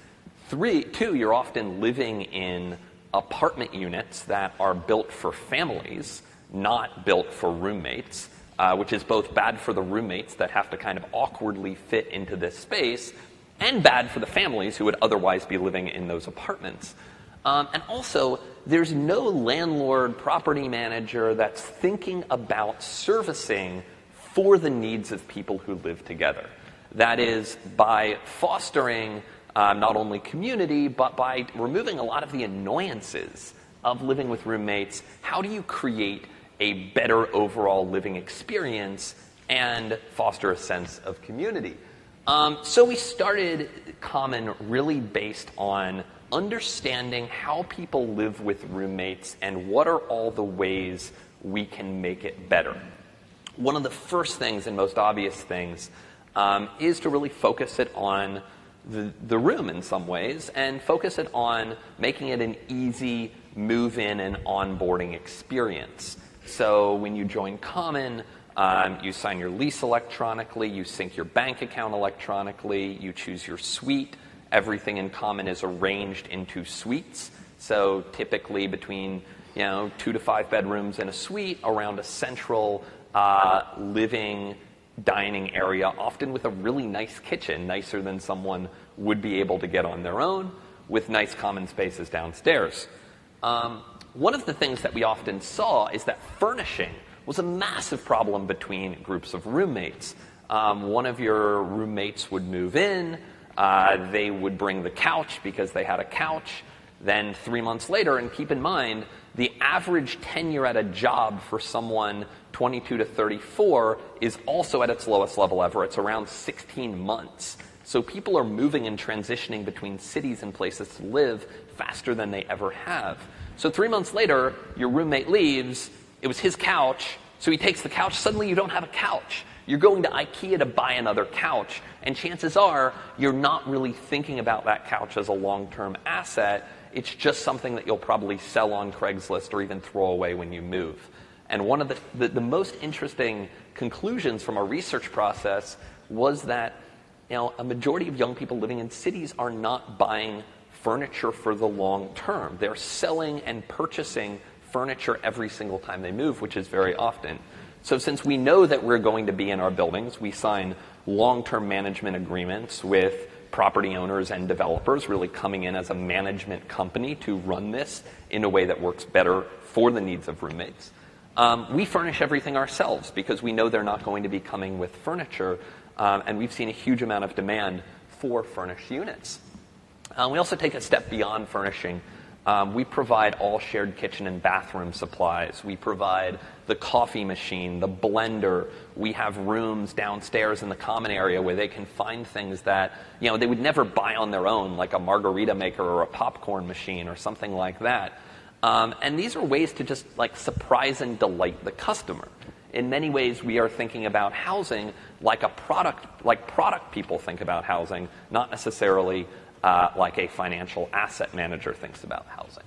Two, you're often living in apartment units that are built for families, not built for roommates. Which is both bad for the roommates that have to kind of awkwardly fit into this space, and bad for the families who would otherwise be living in those apartments. And also, there's no landlord, property manager that's thinking about servicing for the needs of people who live together. That is, by fostering not only community, but by removing a lot of the annoyances of living with roommates, how do you create a better overall living experience and foster a sense of community? So we started Common really based on understanding how people live with roommates and what are all the ways we can make it better. One of the first things and most obvious things is to really focus it on the room in some ways, and focus it on making it an easy move-in and onboarding experience. So when you join Common, you sign your lease electronically, you sync your bank account electronically, you choose your suite. Everything in Common is arranged into suites. So typically between 2 to 5 bedrooms in a suite around a central living, dining area, often with a really nice kitchen, nicer than someone would be able to get on their own, with nice common spaces downstairs. One of the things that we often saw is that furnishing was a massive problem between groups of roommates. One of your roommates would move in, they would bring the couch because they had a couch, then 3 months later, and keep in mind, the average tenure at a job for someone 22 to 34 is also at its lowest level ever. It's around 16 months. So people are moving and transitioning between cities and places to live faster than they ever have. So 3 months later, your roommate leaves, it was his couch, so he takes the couch, suddenly you don't have a couch. You're going to IKEA to buy another couch, and chances are you're not really thinking about that couch as a long-term asset. It's just something that you'll probably sell on Craigslist or even throw away when you move. And one of the most interesting conclusions from our research process was that a majority of young people living in cities are not buying furniture for the long term. They're selling and purchasing furniture every single time they move, which is very often. So since we know that we're going to be in our buildings, we sign long-term management agreements with property owners and developers really coming in as a management company to run this in a way that works better for the needs of roommates. We furnish everything ourselves because we know they're not going to be coming with furniture, and we've seen a huge amount of demand for furnished units. We also take a step beyond furnishing. We provide all shared kitchen and bathroom supplies. We provide the coffee machine, the blender. We have rooms downstairs in the common area where they can find things that they would never buy on their own, like a margarita maker or a popcorn machine or something like that. And these are ways to just surprise and delight the customer. In many ways, we are thinking about housing like product people think about housing, not necessarily like a financial asset manager thinks about housing.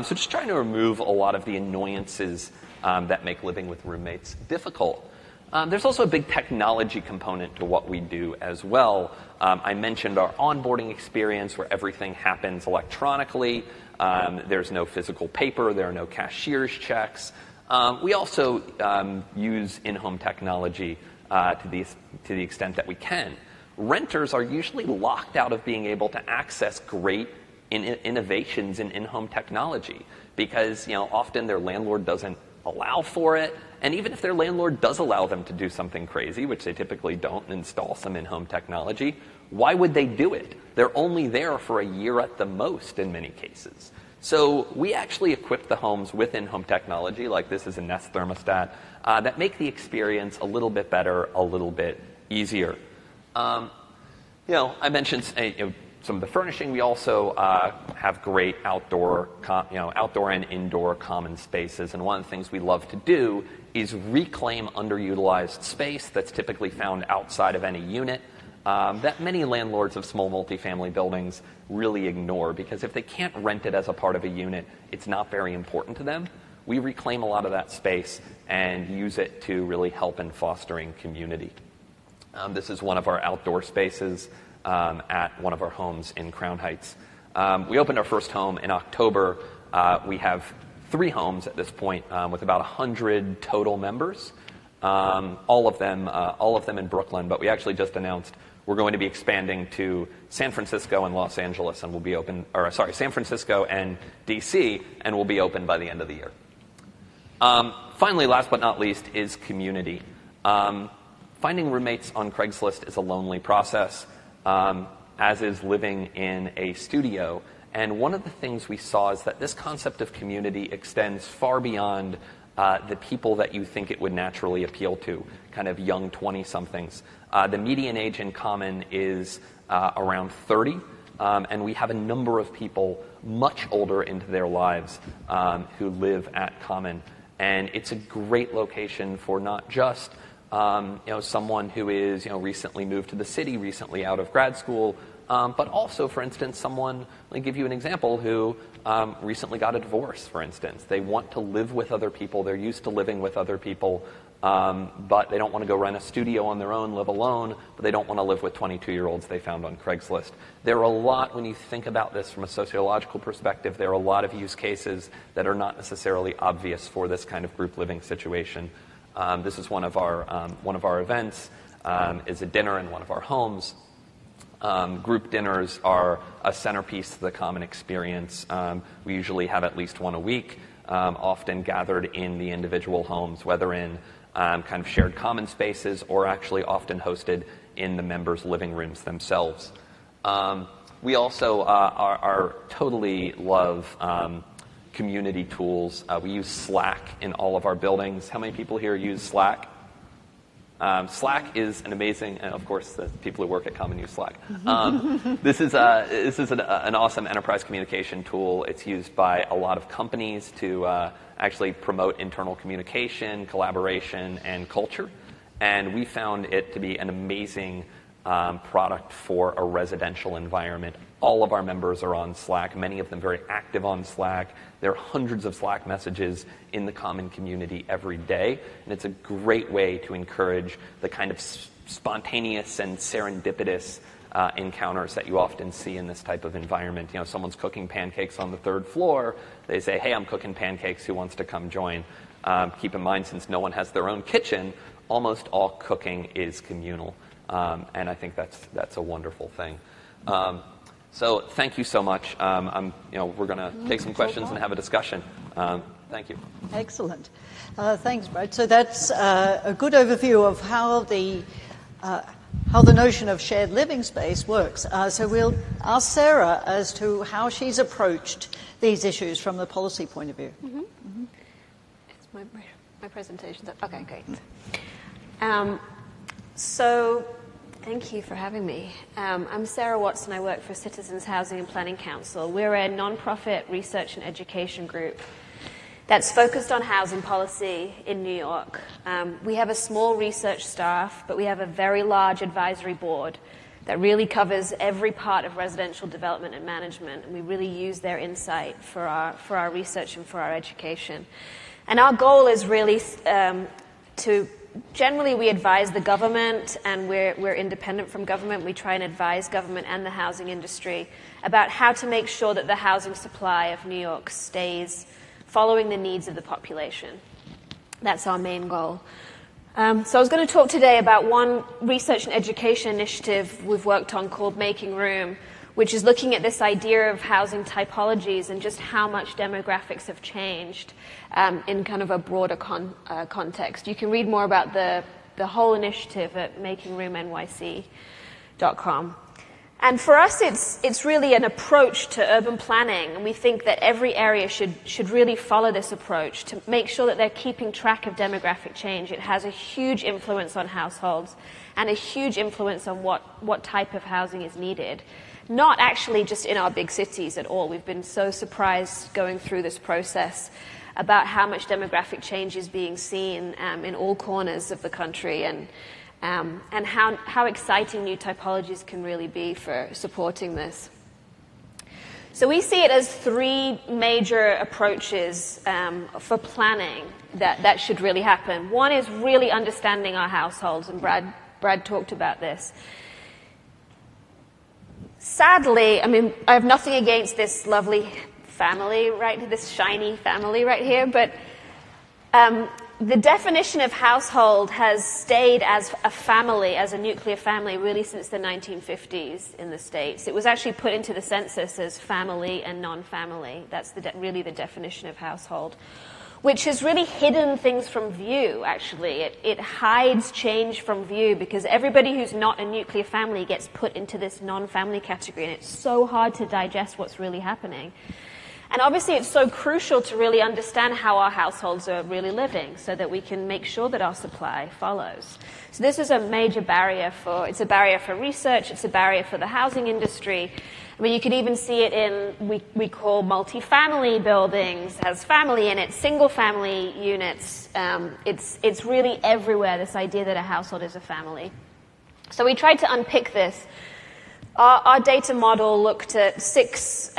So just trying to remove a lot of the annoyances that make living with roommates difficult. There's also a big technology component to what we do as well. I mentioned our onboarding experience where everything happens electronically. There's no physical paper. There are no cashier's checks. We also use in-home technology to the extent that we can. Renters are usually locked out of being able to access great innovations in in-home technology because often their landlord doesn't allow for it. And even if their landlord does allow them to do something crazy, which they typically don't, and install some in-home technology, why would they do it? They're only there for a year at the most in many cases. So we actually equip the homes with in-home technology, like this is a Nest thermostat, that make the experience a little bit better, a little bit easier. I mentioned some of the furnishing. We also have great outdoor and indoor common spaces. And one of the things we love to do is reclaim underutilized space that's typically found outside of any unit that many landlords of small multifamily buildings really ignore because if they can't rent it as a part of a unit, it's not very important to them. We reclaim a lot of that space and use it to really help in fostering community. This is one of our outdoor spaces at one of our homes in Crown Heights. We opened our first home in October. We have 3 homes at this point with about 100 total members, all of them in Brooklyn. But we actually just announced we're going to be expanding to San Francisco and Los Angeles, and we'll be open. San Francisco and DC, and we'll be open by the end of the year. Finally, last but not least, is community. Finding roommates on Craigslist is a lonely process, as is living in a studio. And one of the things we saw is that this concept of community extends far beyond the people that you think it would naturally appeal to, kind of young 20-somethings. The median age in Common is around 30, and we have a number of people much older into their lives who live at Common. And it's a great location for not just someone who is recently moved to the city, recently out of grad school, but also, for instance, someone, let me give you an example, who recently got a divorce, for instance. They want to live with other people. They're used to living with other people, but they don't want to go rent a studio on their own, live alone, but they don't want to live with 22-year-olds they found on Craigslist. There are a lot, when you think about this from a sociological perspective, there are a lot of use cases that are not necessarily obvious for this kind of group living situation. This is one of our events, is a dinner in one of our homes. Group dinners are a centerpiece to the Common experience. We usually have at least one a week, often gathered in the individual homes, whether in kind of shared common spaces or actually often hosted in the members' living rooms themselves. We also are totally love community tools. We use Slack in all of our buildings. How many people here use Slack? Slack is an amazing, and of course, the people who work at Common use Slack. This is an awesome enterprise communication tool. It's used by a lot of companies to actually promote internal communication, collaboration, and culture. And we found it to be an amazing product for a residential environment. All of our members are on Slack, many of them very active on Slack. There are hundreds of Slack messages in the Common community every day, and it's a great way to encourage the kind of spontaneous and serendipitous encounters that you often see in this type of environment. You know, someone's cooking pancakes on the 3rd floor. They say, hey, I'm cooking pancakes. Who wants to come join? Keep in mind, since no one has their own kitchen, almost all cooking is communal. And I think that's a wonderful thing. So thank you so much. We're going to take some questions and have a discussion. Thank you. Excellent. Thanks, Brad. So that's a good overview of how the notion of shared living space works. So we'll ask Sarah as to how she's approached these issues from the policy point of view. Mm-hmm. Mm-hmm. It's my presentation. Okay, great. So thank you for having me. I'm Sarah Watson. I work for Citizens Housing and Planning Council. We're a nonprofit research and education group that's focused on housing policy in New York. We have a small research staff, but we have a very large advisory board that really covers every part of residential development and management, and we really use their insight for our research and for our education. And our goal is really generally we advise the government, and we're independent from government. We try and advise government and the housing industry about how to make sure that the housing supply of New York stays following the needs of the population. That's our main goal. So I was going to talk today about one research and education initiative we've worked on called Making Room, which is looking at this idea of housing typologies and just how much demographics have changed in kind of a broader context. You can read more about the whole initiative at makingroomnyc.com. And for us, it's really an approach to urban planning, and we think that every area should really follow this approach to make sure that they're keeping track of demographic change. It has a huge influence on households and a huge influence on what type of housing is needed. Not actually just in our big cities at all. We've been so surprised going through this process about how much demographic change is being seen in all corners of the country, and how exciting new typologies can really be for supporting this. So we see it as 3 major approaches for planning that should really happen. One is really understanding our households, and Brad talked about this. Sadly, I mean, I have nothing against this lovely family, right? This shiny family right here, but the definition of household has stayed as a family, as a nuclear family, really since the 1950s in the States. It was actually put into the census as family and non-family. That's really the definition of household, which has really hidden things from view, actually. It hides change from view because everybody who's not a nuclear family gets put into this non-family category, and it's so hard to digest what's really happening. And obviously it's so crucial to really understand how our households are really living so that we can make sure that our supply follows. So this is a major barrier it's a barrier for research, it's a barrier for the housing industry. I mean, you could even see it in, we call multifamily buildings, has family in it, single family units. It's really everywhere, this idea that a household is a family. So we tried to unpick this. Our data model looked at 6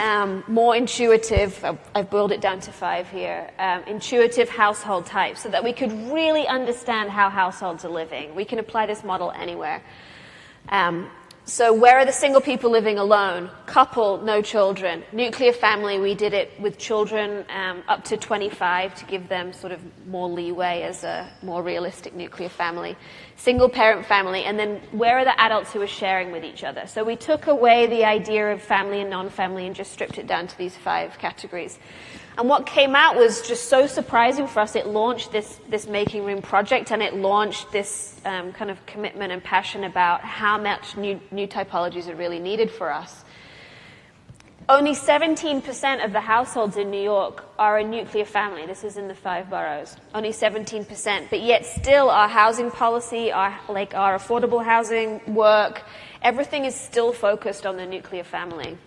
more intuitive, I've boiled it down to 5 here, intuitive household types so that we could really understand how households are living. We can apply this model anywhere. So where are the single people living alone? Couple, no children. Nuclear family, we did it with children up to 25 to give them sort of more leeway as a more realistic nuclear family. Single parent family, and then where are the adults who are sharing with each other? So we took away the idea of family and non-family and just stripped it down to these 5 categories. And what came out was just so surprising for us. It launched this Making Room project, and it launched this kind of commitment and passion about how much new typologies are really needed for us. Only 17% of the households in New York are a nuclear family. This is in the 5 boroughs. Only 17%. But yet still our housing policy, our affordable housing work, everything is still focused on the nuclear family.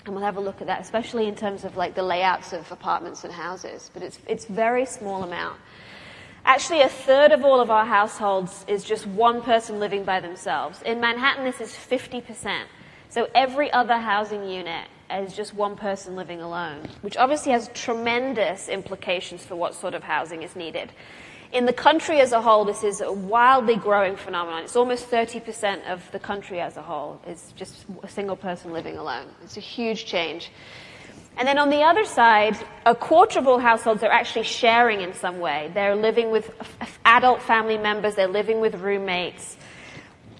And we'll have a look at that, especially in terms of like the layouts of apartments and houses. But it's very small amount. Actually, a third of all of our households is just one person living by themselves. In Manhattan, this is 50%. So every other housing unit is just one person living alone, which obviously has tremendous implications for what sort of housing is needed. In the country as a whole, this is a wildly growing phenomenon. It's almost 30% of the country as a whole is just a single person living alone. It's a huge change. And then on the other side, a quarter of all households are actually sharing in some way. They're living with adult family members, they're living with roommates.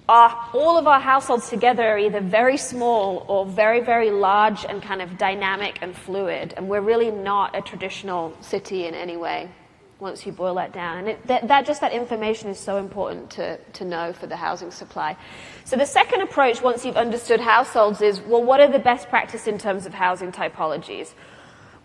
All of our households together are either very small or very, very large and kind of dynamic and fluid. And we're really not a traditional city in any way, once you boil that down. And that information is so important to know for the housing supply. So the second approach, once you've understood households, is, well, what are the best practice in terms of housing typologies?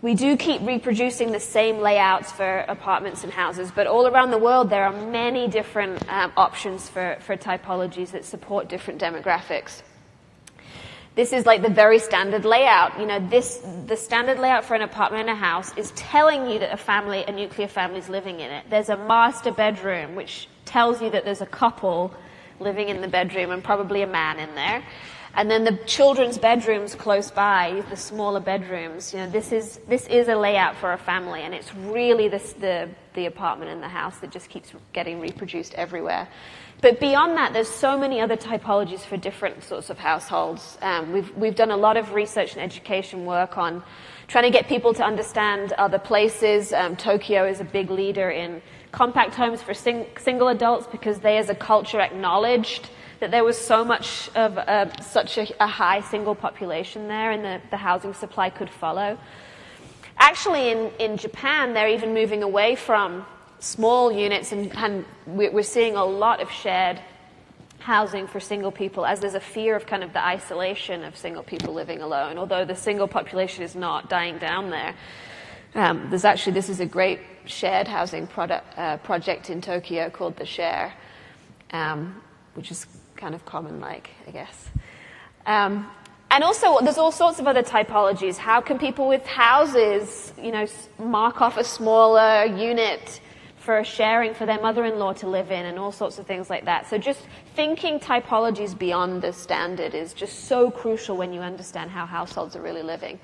We do keep reproducing the same layouts for apartments and houses, but all around the world there are many different options for typologies that support different demographics. This is like the very standard layout. You know, the standard layout for an apartment and a house is telling you that a nuclear family is living in it. There's a master bedroom, which tells you that there's a couple living in the bedroom and probably a man in there. And then the children's bedrooms close by, the smaller bedrooms. You know, this is a layout for a family, and it's really the apartment and the house that just keeps getting reproduced everywhere. But beyond that, there's so many other typologies for different sorts of households. We've done a lot of research and education work on trying to get people to understand other places. Tokyo is a big leader in compact homes for single adults because they, as a culture, acknowledged that there was so much of such a high single population there, and the housing supply could follow. Actually, in Japan, they're even moving away from small units, and we're seeing a lot of shared housing for single people, as there's a fear of kind of the isolation of single people living alone, although the single population is not dying down there. This is a great shared housing project in Tokyo called The Share, which is kind of common, I guess. And also, there's all sorts of other typologies. How can people with houses, mark off a smaller unit for sharing for their mother-in-law to live in, and all sorts of things like that. So just thinking typologies beyond the standard is just so crucial when you understand how households are really living.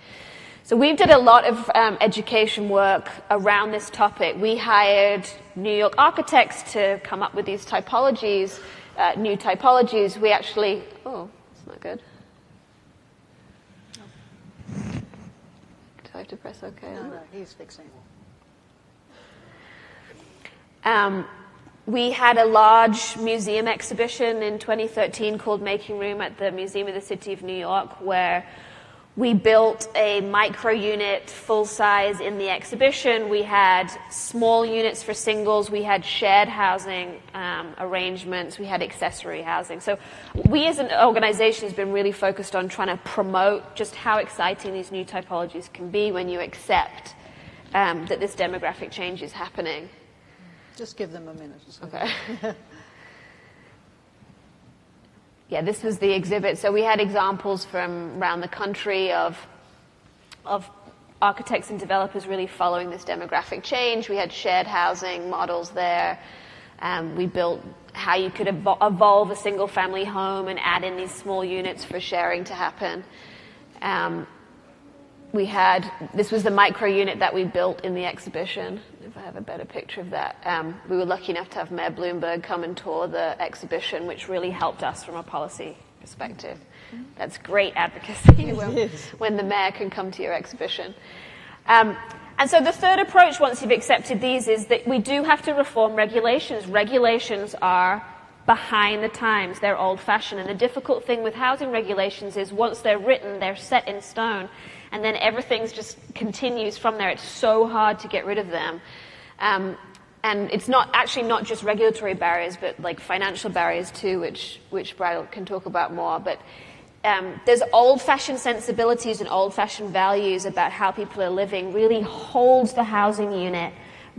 So we've did a lot of education work around this topic. We hired New York architects to come up with these typologies. New typologies. We actually, that's not good. Do I have to press OK on that? No, he's fixing it. We had a large museum exhibition in 2013 called Making Room at the Museum of the City of New York, where we built a micro unit full size in the exhibition. We had small units for singles. We had shared housing arrangements. We had accessory housing. So we as an organization has been really focused on trying to promote just how exciting these new typologies can be when you accept that this demographic change is happening. Just give them a minute. Okay. Yeah, this was the exhibit. So we had examples from around the country of architects and developers really following this demographic change. We had shared housing models there. We built how you could evolve a single-family home and add in these small units for sharing to happen. This was the micro unit that we built in the exhibition. If I have a better picture of that. We were lucky enough to have Mayor Bloomberg come and tour the exhibition, which really helped us from a policy perspective. That's great advocacy when the mayor can come to your exhibition. And so the third approach, once you've accepted these, is that we do have to reform regulations. Regulations are behind the times. They're old-fashioned. And the difficult thing with housing regulations is once they're written, they're set in stone. And then everything just continues from there. It's so hard to get rid of them. And it's not just regulatory barriers, but like financial barriers too, which Brad can talk about more. But there's old-fashioned sensibilities and old-fashioned values about how people are living really holds the housing unit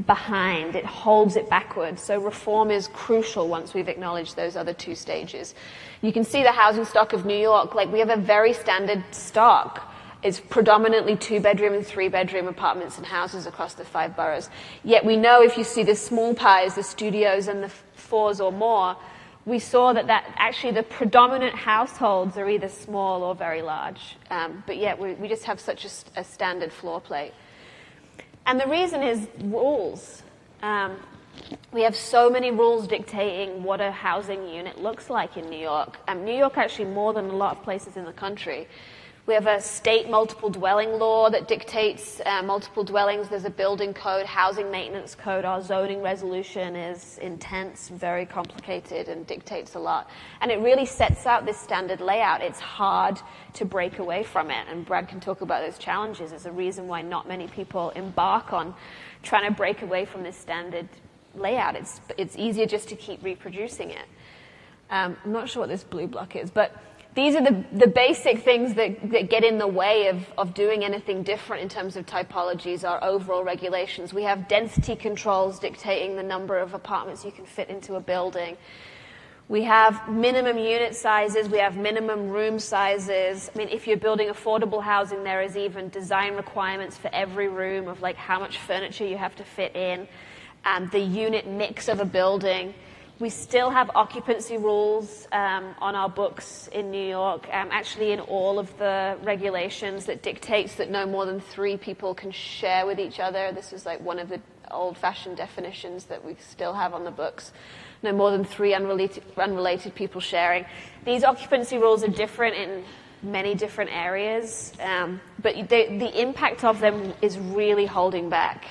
behind. It holds it backwards. So reform is crucial once we've acknowledged those other two stages. You can see the housing stock of New York. Like, we have a very standard stock. It's predominantly 2-bedroom and 3-bedroom apartments and houses across the 5 boroughs. Yet we know if you see the small pies, the studios and the 4s or more, we saw that actually the predominant households are either small or very large. But yet we just have such a standard floor plate. And the reason is rules. We have so many rules dictating what a housing unit looks like in New York. New York actually more than a lot of places in the country. We have a state multiple dwelling law that dictates multiple dwellings. There's a building code, housing maintenance code. Our zoning resolution is intense, very complicated, and dictates a lot. And it really sets out this standard layout. It's hard to break away from it. And Brad can talk about those challenges. It's a reason why not many people embark on trying to break away from this standard layout. It's easier just to keep reproducing it. I'm not sure what this blue block is, but these are the basic things that get in the way of doing anything different in terms of typologies, our overall regulations. We have density controls dictating the number of apartments you can fit into a building. We have minimum unit sizes. We have minimum room sizes. I mean, if you're building affordable housing, there is even design requirements for every room of like how much furniture you have to fit in, the unit mix of a building. We still have occupancy rules on our books in New York, actually in all of the regulations that dictates that no more than 3 people can share with each other. This is like one of the old-fashioned definitions that we still have on the books. No more than 3 unrelated people sharing. These occupancy rules are different in many different areas, but the impact of them is really holding back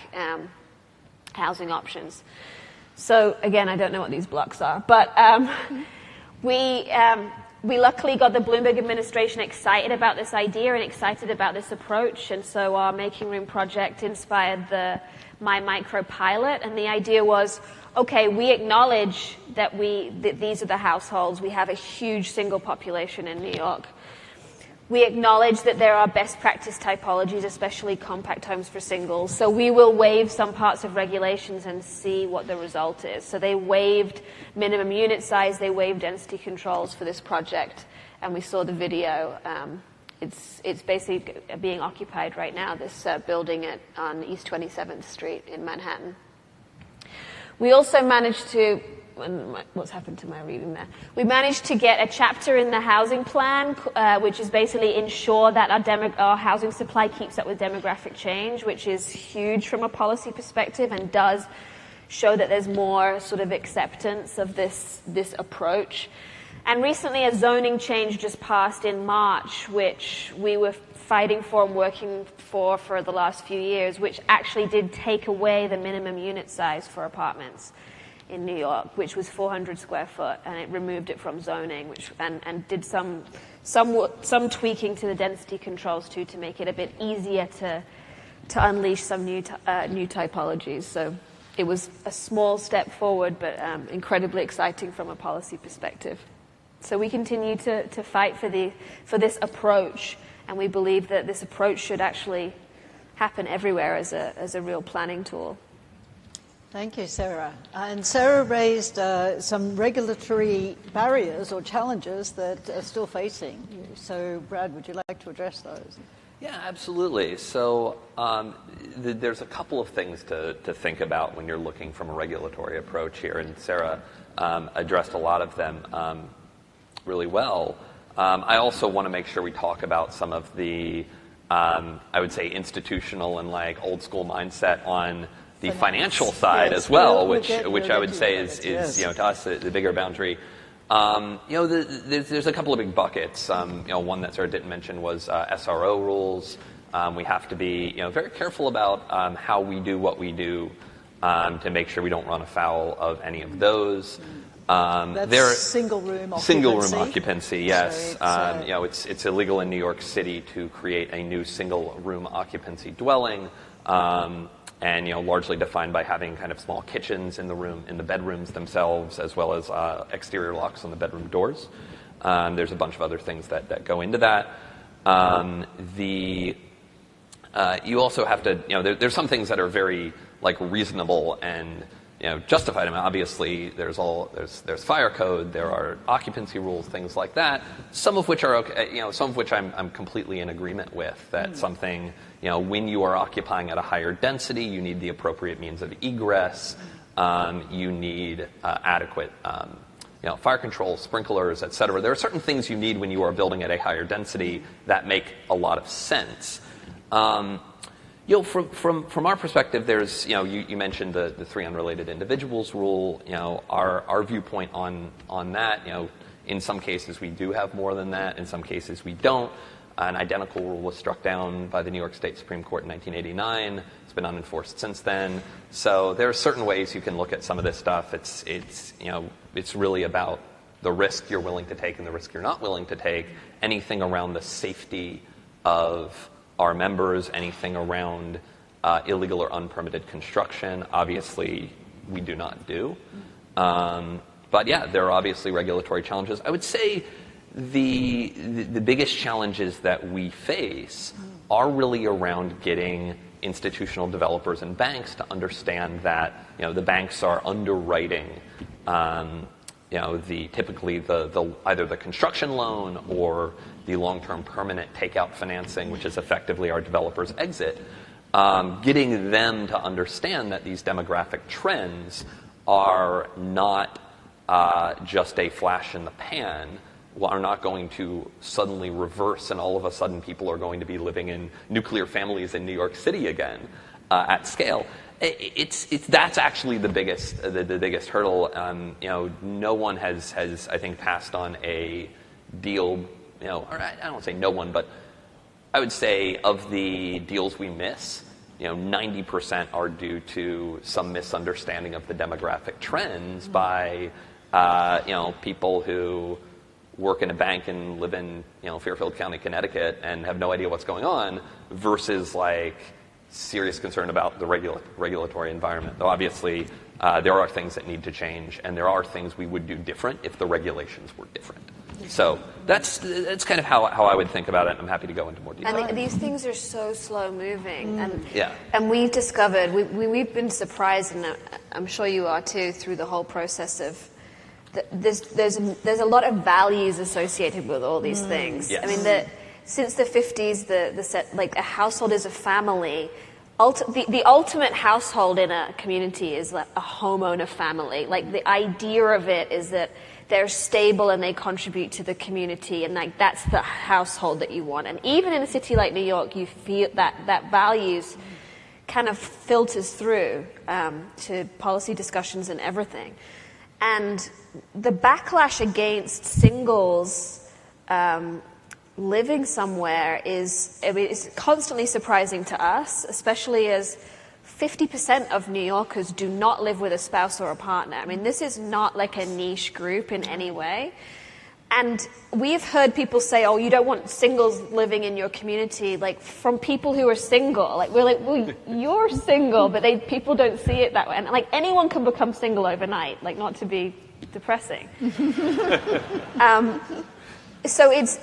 housing options. So again, I don't know what these blocks are, but we luckily got the Bloomberg administration excited about this idea and excited about this approach, and so our Making Room project inspired the My Micro pilot, and the idea was, okay, we acknowledge that these are the households. We have a huge single population in New York. We acknowledge that there are best practice typologies, especially compact homes for singles. So we will waive some parts of regulations and see what the result is. So they waived minimum unit size, they waived density controls for this project, and we saw the video. It's basically being occupied right now, this building on East 27th Street in Manhattan. We also managed to... What's happened to my reading there? We managed to get a chapter in the housing plan, which is basically ensure that our housing supply keeps up with demographic change, which is huge from a policy perspective and does show that there's more sort of acceptance of this approach. And recently a zoning change just passed in March, which we were fighting for and working for the last few years, which actually did take away the minimum unit size for apartments in New York, which was 400 square foot, and it removed it from zoning, and did some tweaking to the density controls too to make it a bit easier to unleash some new typologies. So it was a small step forward, but incredibly exciting from a policy perspective. So we continue to fight for this approach, and we believe that this approach should actually happen everywhere as a real planning tool. Thank you, Sarah. And Sarah raised some regulatory barriers or challenges that are still facing you. So, Brad, would you like to address those? Yeah, absolutely. So there's a couple of things to think about when you're looking from a regulatory approach here, and Sarah addressed a lot of them really well. I also want to make sure we talk about some of the, I would say, institutional and like old school mindset on the financial side as well, which I would say is to us the bigger boundary. There's a couple of big buckets. One that Sarah didn't mention was SRO rules. We have to be very careful about how we do what we do to make sure we don't run afoul of any of those. That's single room occupancy. Single room occupancy, yes. So it's illegal in New York City to create a new single room occupancy dwelling. And largely defined by having kind of small kitchens in the bedrooms themselves, as well as exterior locks on the bedroom doors. There's a bunch of other things that go into that. You also have to, there's some things that are very reasonable and justified. I mean, obviously, there's fire code, there are occupancy rules, things like that. Some of which are okay, some of which I'm completely in agreement with. That something, when you are occupying at a higher density, you need the appropriate means of egress. You need adequate, fire control, sprinklers, et cetera. There are certain things you need when you are building at a higher density that make a lot of sense. From our perspective, there's, you mentioned the 3 unrelated individuals rule. Our viewpoint on that, in some cases we do have more than that. In some cases we don't. An identical rule was struck down by the New York State Supreme Court in 1989. It's been unenforced since then. So there are certain ways you can look at some of this stuff. It's really about the risk you're willing to take and the risk you're not willing to take. Anything around the safety of our members, anything around illegal or unpermitted construction, obviously we do not do. But yeah, there are obviously regulatory challenges. I would say the biggest challenges that we face are really around getting institutional developers and banks to understand that the banks are underwriting typically either the construction loan or the long-term permanent takeout financing, which is effectively our developers' exit. Getting them to understand that these demographic trends are not just a flash in the pan, are not going to suddenly reverse and all of a sudden people are going to be living in nuclear families in New York City again at scale. That's actually the biggest hurdle. No one has I think passed on a deal. Or I don't say no one, but I would say of the deals we miss, 90% are due to some misunderstanding of the demographic trends by people who work in a bank and live in Fairfield County, Connecticut, and have no idea what's going on, versus serious concern about the regulatory environment. Though obviously there are things that need to change, and there are things we would do different if the regulations were different. So that's kind of how I would think about it. I'm happy to go into more detail. And these things are so slow moving, and we've discovered we've been surprised, and I'm sure you are too, through the whole process of. There's a lot of values associated with all these things. Yes. I mean, since the 50s, a household is a family. The ultimate household in a community is a homeowner family. The idea of it is that they're stable and they contribute to the community, and that's the household that you want. And even in a city like New York, you feel that values kind of filters through to policy discussions and everything. And the backlash against singles living somewhere is constantly surprising to us, especially as 50% of New Yorkers do not live with a spouse or a partner. I mean, this is not like a niche group in any way. And we've heard people say, oh, you don't want singles living in your community, from people who are single. We're like, well, you're single, but people don't see it that way. And anyone can become single overnight, not to be depressing. So it's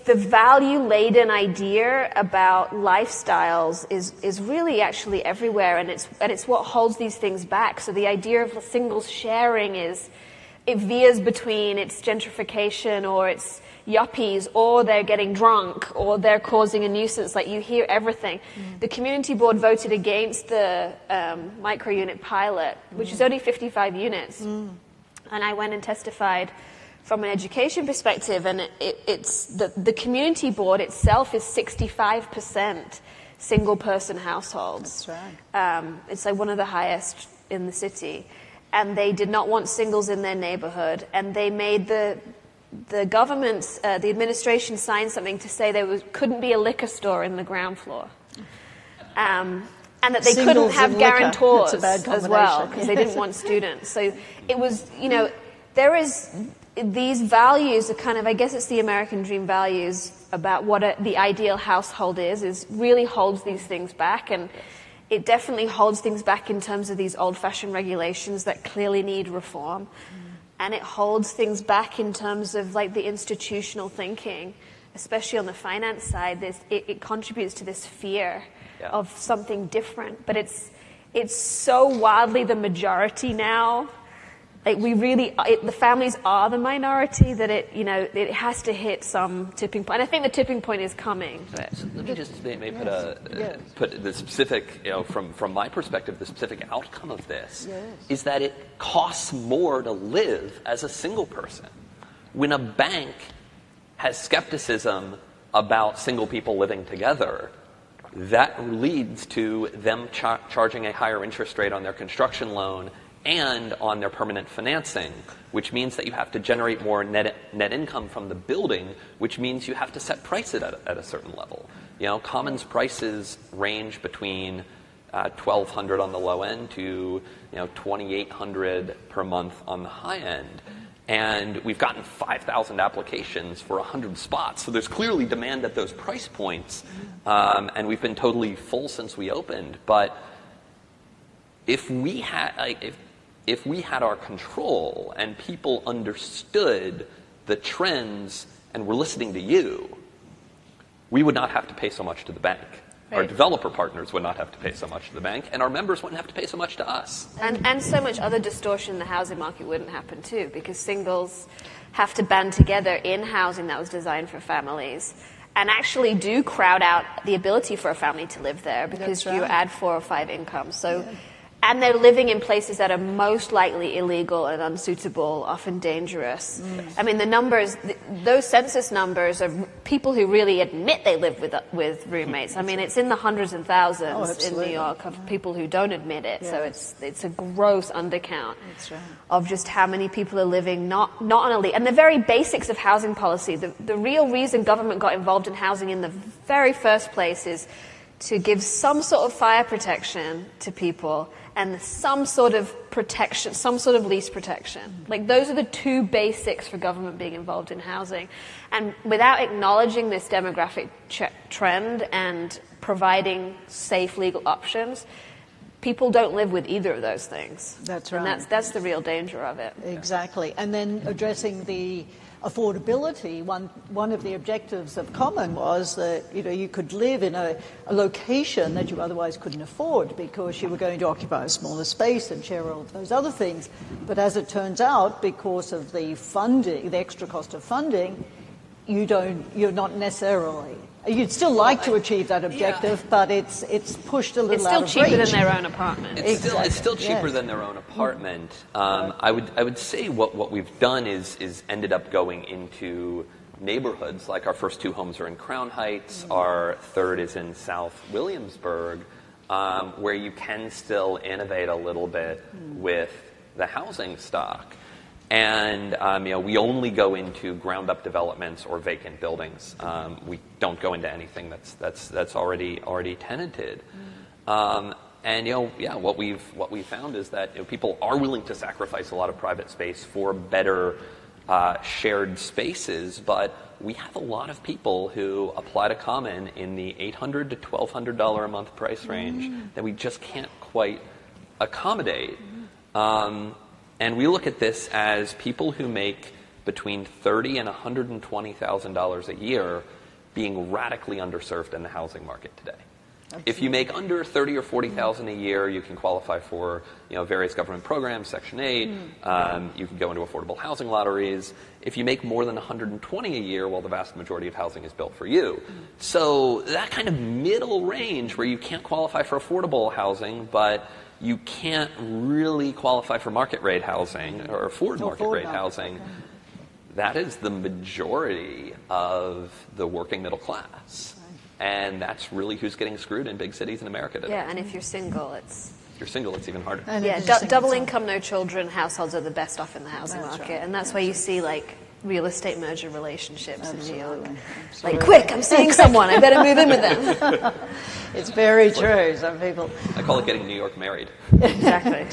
the value-laden idea about lifestyles is really actually everywhere, and it's what holds these things back. So the idea of singles sharing it veers between it's gentrification or it's yuppies or they're getting drunk or they're causing a nuisance. You hear everything. The community board voted against the micro-unit pilot, which is only 55 units. And I went and testified from an education perspective, and it's the community board itself is 65% single-person households. That's right. It's one of the highest in the city. And they did not want singles in their neighborhood, and they made the government's, the administration signed something to say couldn't be a liquor store in the ground floor. And that they couldn't have guarantors as well, because they didn't want students. So it was, there is these values are kind of, I guess it's the American dream values about what the ideal household is really holds these things back. And it definitely holds things back in terms of these old-fashioned regulations that clearly need reform. and it holds things back in terms of like the institutional thinking, especially on the finance side. It contributes to this fear of something different, but it's so wildly the majority now. Like the families are the minority that it has to hit some tipping point. And I think the tipping point is coming. But so let me just put the specific, from my perspective, the specific outcome of this is that it costs more to live as a single person. When a bank has skepticism about single people living together, that leads to them charging a higher interest rate on their construction loan and on their permanent financing, which means that you have to generate more net income from the building, which means you have to set prices at a certain level. Commons prices range between $1,200 on the low end to $2,800 per month on the high end. And we've gotten 5,000 applications for 100 spots. So there's clearly demand at those price points. And we've been totally full since we opened. But if we had our control and people understood the trends and were listening to you, we would not have to pay so much to the bank. Right. Our developer partners would not have to pay so much to the bank, and our members wouldn't have to pay so much to us. And so much other distortion in the housing market wouldn't happen too, because singles have to band together in housing that was designed for families and actually do crowd out the ability for a family to live there because you add 4 or 5 incomes. So. Yeah. And they're living in places that are most likely illegal and unsuitable, often dangerous. I mean, the numbers, those census numbers are people who really admit they live with roommates. I mean, it's in the hundreds and thousands in New York of people who don't admit it. So it's a gross undercount of just how many people are living not on and the very basics of housing policy. The real reason government got involved in housing in the very first place is to give some sort of fire protection to people and some sort of protection, some sort of lease protection. Like, those are the 2 basics for government being involved in housing. And without acknowledging this demographic trend and providing safe legal options, people don't live with either of those things. That's right. And that's the real danger of it. Exactly. And then addressing the affordability, one of the objectives of Common was that you could live in a location that you otherwise couldn't afford because you were going to occupy a smaller space and share all of those other things. But as it turns out, because of the funding, the extra cost of funding, you're not necessarily. You'd still like to achieve that objective, but it's pushed a little out of reach. It's still cheaper than their own apartment. It's still cheaper than their own apartment. I would say what we've done is ended up going into neighborhoods. Like, our first 2 homes are in Crown Heights. Our third is in South Williamsburg, where you can still innovate a little bit with the housing stock. And we only go into ground-up developments or vacant buildings. We don't go into anything that's already tenanted. And what we've found is that people are willing to sacrifice a lot of private space for better shared spaces, but we have a lot of people who apply to Common in the $800 to $1,200 a month price range that we just can't quite accommodate. And we look at this as people who make between $30,000 and $120,000 a year being radically underserved in the housing market today. Absolutely. If you make under $30,000 or $40,000 a year, you can qualify for various government programs, Section 8. You can go into affordable housing lotteries. If you make more than $120,000 a year, well, the vast majority of housing is built for you. So that kind of middle range where you can't qualify for affordable housing, but you can't really qualify for market rate housing or afford market rate housing. Okay. That is the majority of the working middle class. Right. And that's really who's getting screwed in big cities in America today. Yeah, and if you're single, it's even harder. Double income, no children households are the best off in the housing market. Right. And that's why you see, like, real estate merger relationships in New York. Absolutely. Like, quick, I'm seeing someone, I better move in with them. It's very true. Some people. I call it getting New York married. Exactly.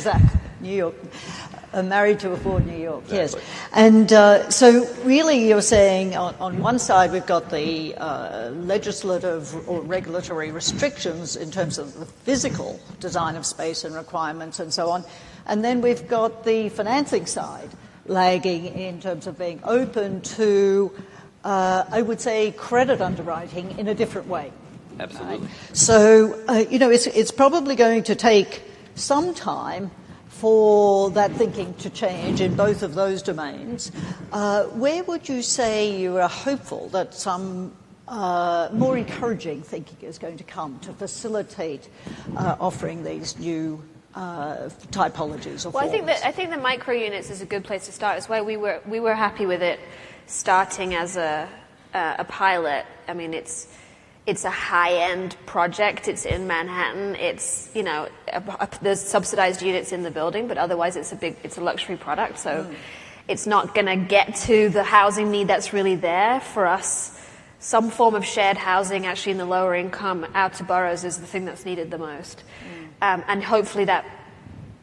New York. Married to afford New York, exactly. Yes. And so really you're saying on one side we've got the legislative or regulatory restrictions in terms of the physical design of space and requirements and so on. And then we've got the financing side, lagging in terms of being open to, I would say, credit underwriting in a different way. Absolutely. So, it's probably going to take some time for that thinking to change in both of those domains. Where would you say you are hopeful that some more encouraging thinking is going to come to facilitate offering these new typologies or forms? I think the micro units is a good place to start. It's why we were happy with it starting as a pilot. I mean, it's a high-end project. It's in Manhattan. It's, there's subsidized units in the building, but otherwise it's a luxury product. So it's not going to get to the housing need that's really there for us. Some form of shared housing, actually in the lower income outer boroughs, is the thing that's needed the most. And hopefully that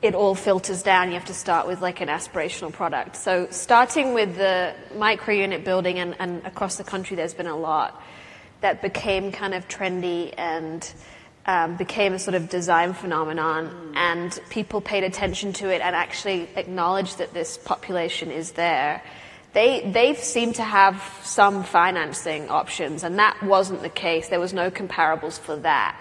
it all filters down. You have to start with like an aspirational product. So starting with the micro unit building, and across the country there's been a lot that became kind of trendy and became a sort of design phenomenon, and people paid attention to it and actually acknowledged that this population is there. They seem to have some financing options, and that wasn't the case. There was no comparables for that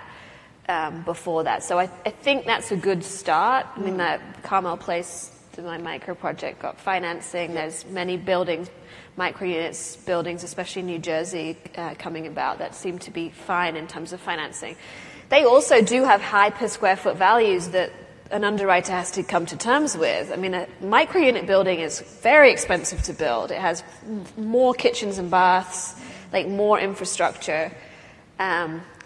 before that. So I think that's a good start. I mean, that Carmel Place, my micro project, got financing. There's many buildings, micro units buildings, especially in New Jersey, coming about that seem to be fine in terms of financing. They also do have high per square foot values that an underwriter has to come to terms with. I mean, a micro unit building is very expensive to build. It has more kitchens and baths, like more infrastructure.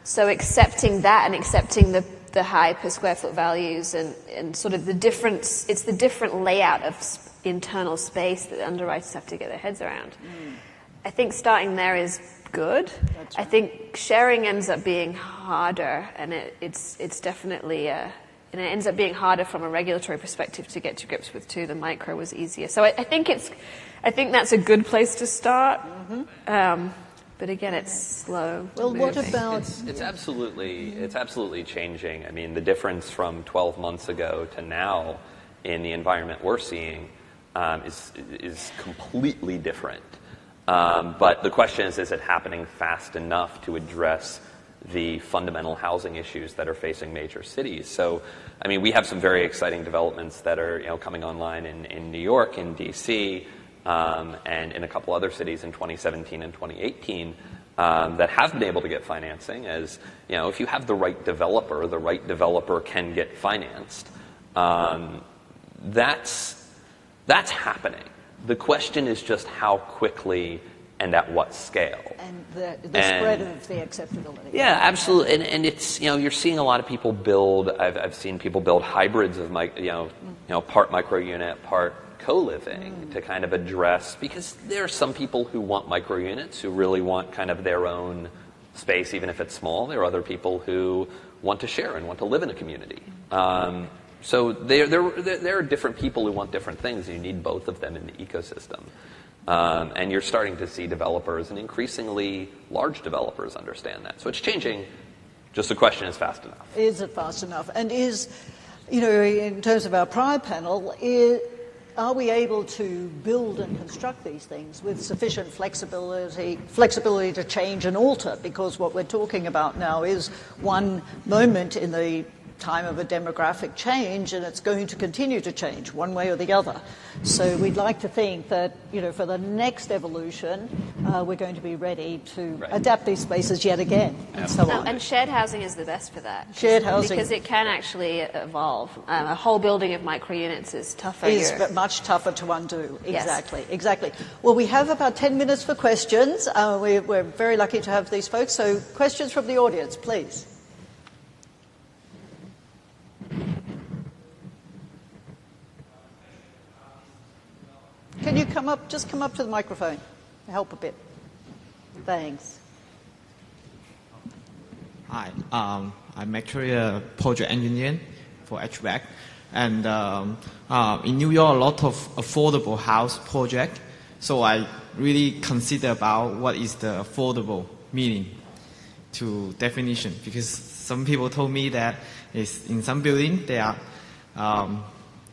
So accepting that and accepting the high per square foot values and sort of the difference, it's the different layout of internal space that underwriters have to get their heads around. I think starting there is good. Right. I think sharing ends up being harder, and it's definitely and it ends up being harder from a regulatory perspective to get to grips with too. The micro was easier, so I think that's a good place to start. But again, it's slow. Well, what about? It's absolutely changing. I mean, the difference from 12 months ago to now in the environment we're seeing is completely different. But the question is it happening fast enough to address the fundamental housing issues that are facing major cities? So, I mean, we have some very exciting developments that are coming online in New York, in D.C., and in a couple other cities in 2017 and 2018 that have been able to get financing. As if you have the right developer can get financed. That's happening. The question is just how quickly and at what scale. And the spread of the acceptability. Yeah, absolutely. And it's, you're seeing a lot of people build, I've seen people build hybrids of, part micro unit, part co-living to kind of address, because there are some people who want micro units who really want kind of their own space, even if it's small. There are other people who want to share and want to live in a community. So there are different people who want different things, and you need both of them in the ecosystem. And you're starting to see developers, and increasingly large developers, understand that. So it's changing. Just the question is fast enough. Is it fast enough? And in terms of our prior panel, are we able to build and construct these things with sufficient flexibility to change and alter? Because what we're talking about now is one moment in the time of a demographic change, and it's going to continue to change one way or the other. So we'd like to think that, for the next evolution, we're going to be ready to adapt these spaces yet again, and so on. And shared housing is the best for that. Shared housing. Because it can actually evolve. A whole building of micro-units is tougher. Is much tougher to undo. Exactly, yes. Exactly. Well, we have about 10 minutes for questions. We're very lucky to have these folks. So questions from the audience, please. Can you come up to the microphone? Help a bit. Thanks. Hi, I'm actually a project engineer for HVAC. And in New York, a lot of affordable house project. So I really consider about what is the affordable meaning to definition. Because some people told me that is in some building they are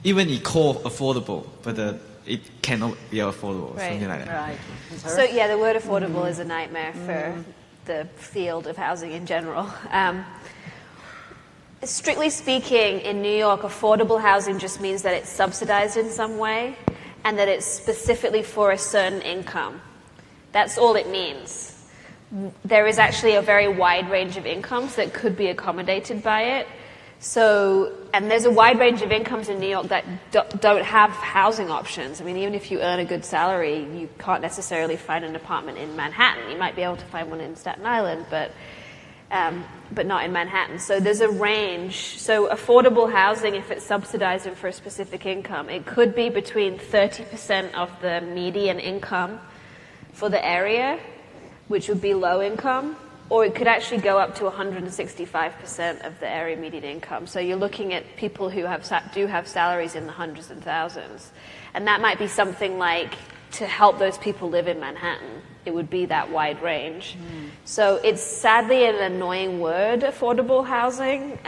even equal affordable, but the it cannot be affordable, Right. something like that. Right. So yeah, the word affordable is a nightmare for the field of housing in general. Strictly speaking, in New York, affordable housing just means that it's subsidized in some way and that it's specifically for a certain income. That's all it means. There is actually a very wide range of incomes that could be accommodated by it. So, and there's a wide range of incomes in New York that don't have housing options. I mean, even if you earn a good salary, you can't necessarily find an apartment in Manhattan. You might be able to find one in Staten Island, but not in Manhattan. So there's a range. So affordable housing, if it's subsidized and for a specific income, it could be between 30% of the median income for the area, which would be low income, or it could actually go up to 165% of the area median income. So you're looking at people who do have salaries in the hundreds and thousands. And that might be something like, to help those people live in Manhattan, it would be that wide range. So it's sadly an annoying word, affordable housing.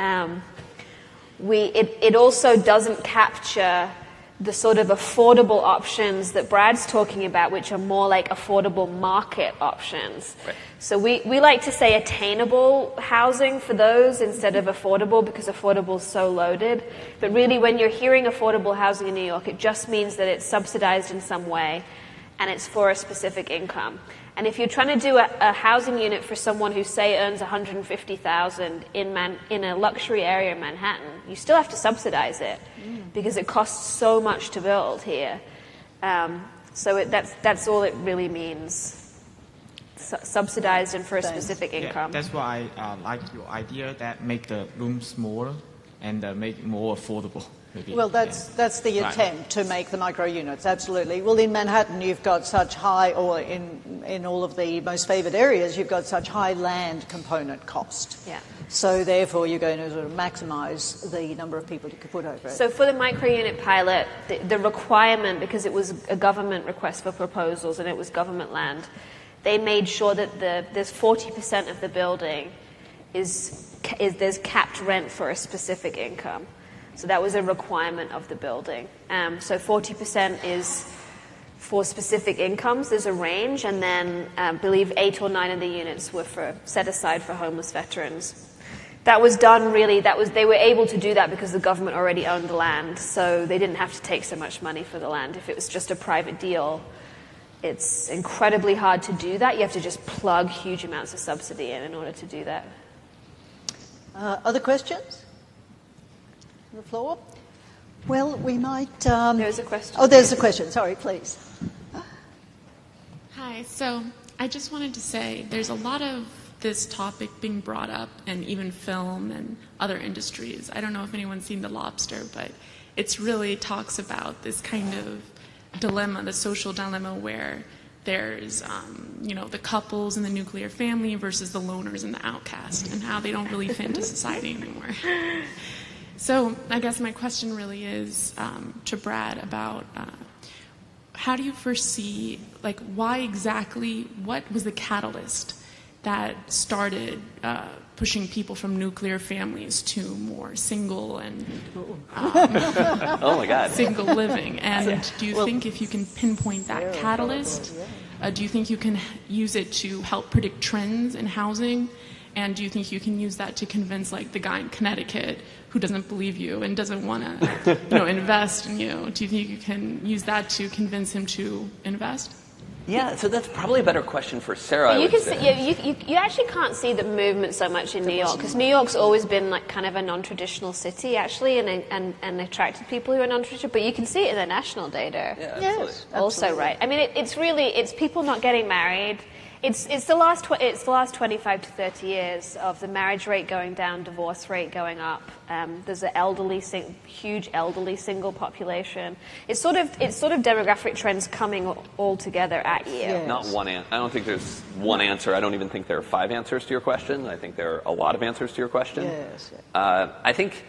It also doesn't capture the sort of affordable options that Brad's talking about, which are more like affordable market options. Right. So we like to say attainable housing for those instead of affordable, because affordable is so loaded. But really, when you're hearing affordable housing in New York, it just means that it's subsidized in some way and it's for a specific income. And if you're trying to do a housing unit for someone who, say, earns $150,000 in a luxury area in Manhattan, you still have to subsidize it because it costs so much to build here. That's all it really means. Subsidized and for a specific income. Yeah, that's why I like your idea that make the room smaller and make it more affordable. Maybe. Well, that's the attempt to make the micro units, absolutely. Well, in Manhattan, you've got such high, or in all of the most favoured areas, you've got such high land component cost. Yeah. So therefore, you're going to sort of maximise the number of people you could put over it. So for the micro unit pilot, the requirement, because it was a government request for proposals and it was government land, they made sure that there's 40% of the building there's capped rent for a specific income. So that was a requirement of the building. So 40% is for specific incomes. There's a range, and then I believe 8 or 9 of the units were set aside for homeless veterans. That was done really. They were able to do that because the government already owned the land, so they didn't have to take so much money for the land. If it was just a private deal, it's incredibly hard to do that. You have to just plug huge amounts of subsidy in order to do that. Other questions? On the floor? Well, we might... There's a question. Oh, there's a question. Sorry, please. Hi. So I just wanted to say there's a lot of this topic being brought up in even film and other industries. I don't know if anyone's seen The Lobster, but it really talks about this kind of dilemma, the social dilemma where there's, the couples in the nuclear family versus the loners and the outcast, and how they don't really fit into society anymore. So I guess my question really is to Brad about how do you foresee, what was the catalyst that started pushing people from nuclear families to more single and oh my God. single living? And do you think if you can pinpoint that catalyst, do you think you can use it to help predict trends in housing? And do you think you can use that to convince, the guy in Connecticut who doesn't believe you and doesn't want to, invest in you? Do you think you can use that to convince him to invest? Yeah, so that's probably a better question for Sarah. You actually can't see the movement so much in New York, because New York's always been kind of a non-traditional city, actually, and attracted people who are non-traditional. But you can see it in the national data. Yeah, yes, also, right? I mean, it's people not getting married. It's the last 25 to 30 years of the marriage rate going down, divorce rate going up. There's an huge elderly single population. It's sort of demographic trends coming all together at you. Yes. Not one answer. I don't think there's one answer. I don't even think there are 5 answers to your question. I think there are a lot of answers to your question. Yes. I think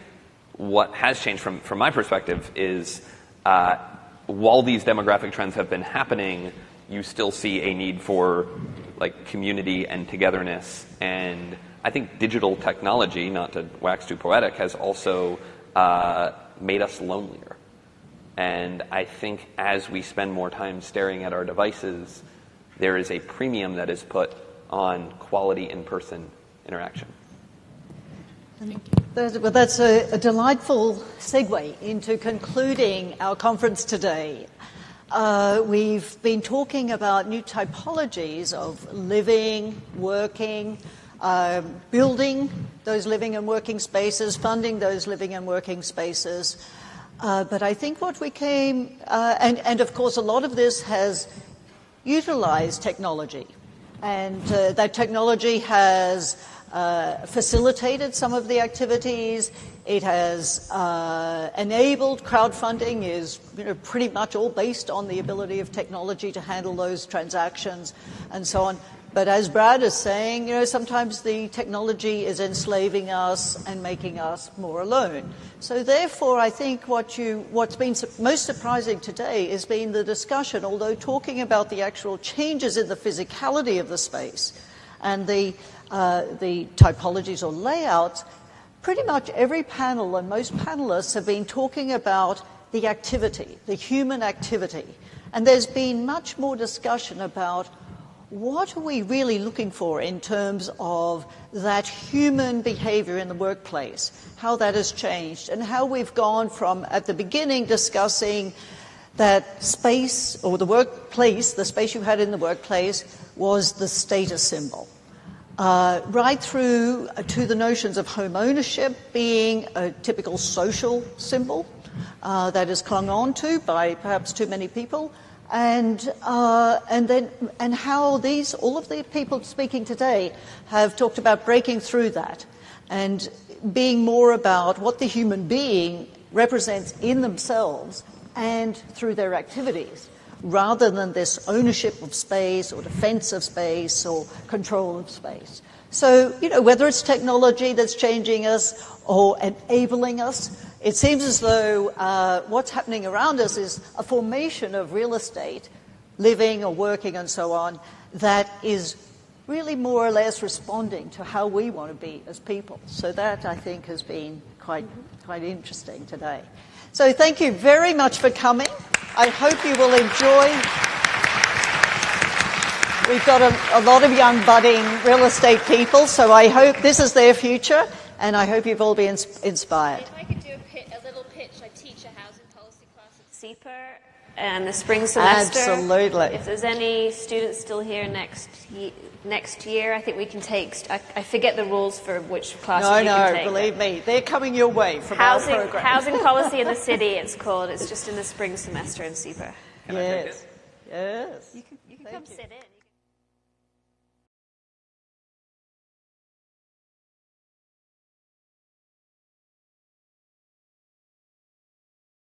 what has changed from my perspective is while these demographic trends have been happening, you still see a need for community and togetherness. And I think digital technology, not to wax too poetic, has also made us lonelier. And I think as we spend more time staring at our devices, there is a premium that is put on quality in-person interaction. Well, that's a delightful segue into concluding our conference today. We've been talking about new typologies of living, working, building those living and working spaces, funding those living and working spaces. But I think what we came, and of course a lot of this has utilized technology. And that technology has facilitated some of the activities. It has enabled crowdfunding is pretty much all based on the ability of technology to handle those transactions and so on. But as Brad is saying, sometimes the technology is enslaving us and making us more alone. So therefore, I think what's been most surprising today has been the discussion, although talking about the actual changes in the physicality of the space and the typologies or layouts, pretty much every panel and most panelists have been talking about the activity, the human activity. And there's been much more discussion about what are we really looking for in terms of that human behavior in the workplace, how that has changed, and how we've gone from, at the beginning, discussing that space or the workplace, the space you had in the workplace, was the status symbol. Right through to the notions of home ownership being a typical social symbol that is clung on to by perhaps too many people, and how all of the people speaking today have talked about breaking through that and being more about what the human being represents in themselves and through their activities, rather than this ownership of space or defense of space or control of space. So, whether it's technology that's changing us or enabling us, it seems as though what's happening around us is a formation of real estate, living or working and so on, that is really more or less responding to how we want to be as people. So that, I think, has been quite interesting today. So thank you very much for coming. I hope you will enjoy. We've got a lot of young budding real estate people, so I hope this is their future, and I hope you've all been inspired. If I could do a little pitch, I teach a housing policy class at CEPA and the spring semester. Absolutely. If there's any students still here next year, I think we can take. I forget the ruls for which classes you can take. No, believe me, they're coming your way from our program. Housing policy in the city. It's called. It's just in the spring semester in CEPA. Yes. Yes. You can come sit in.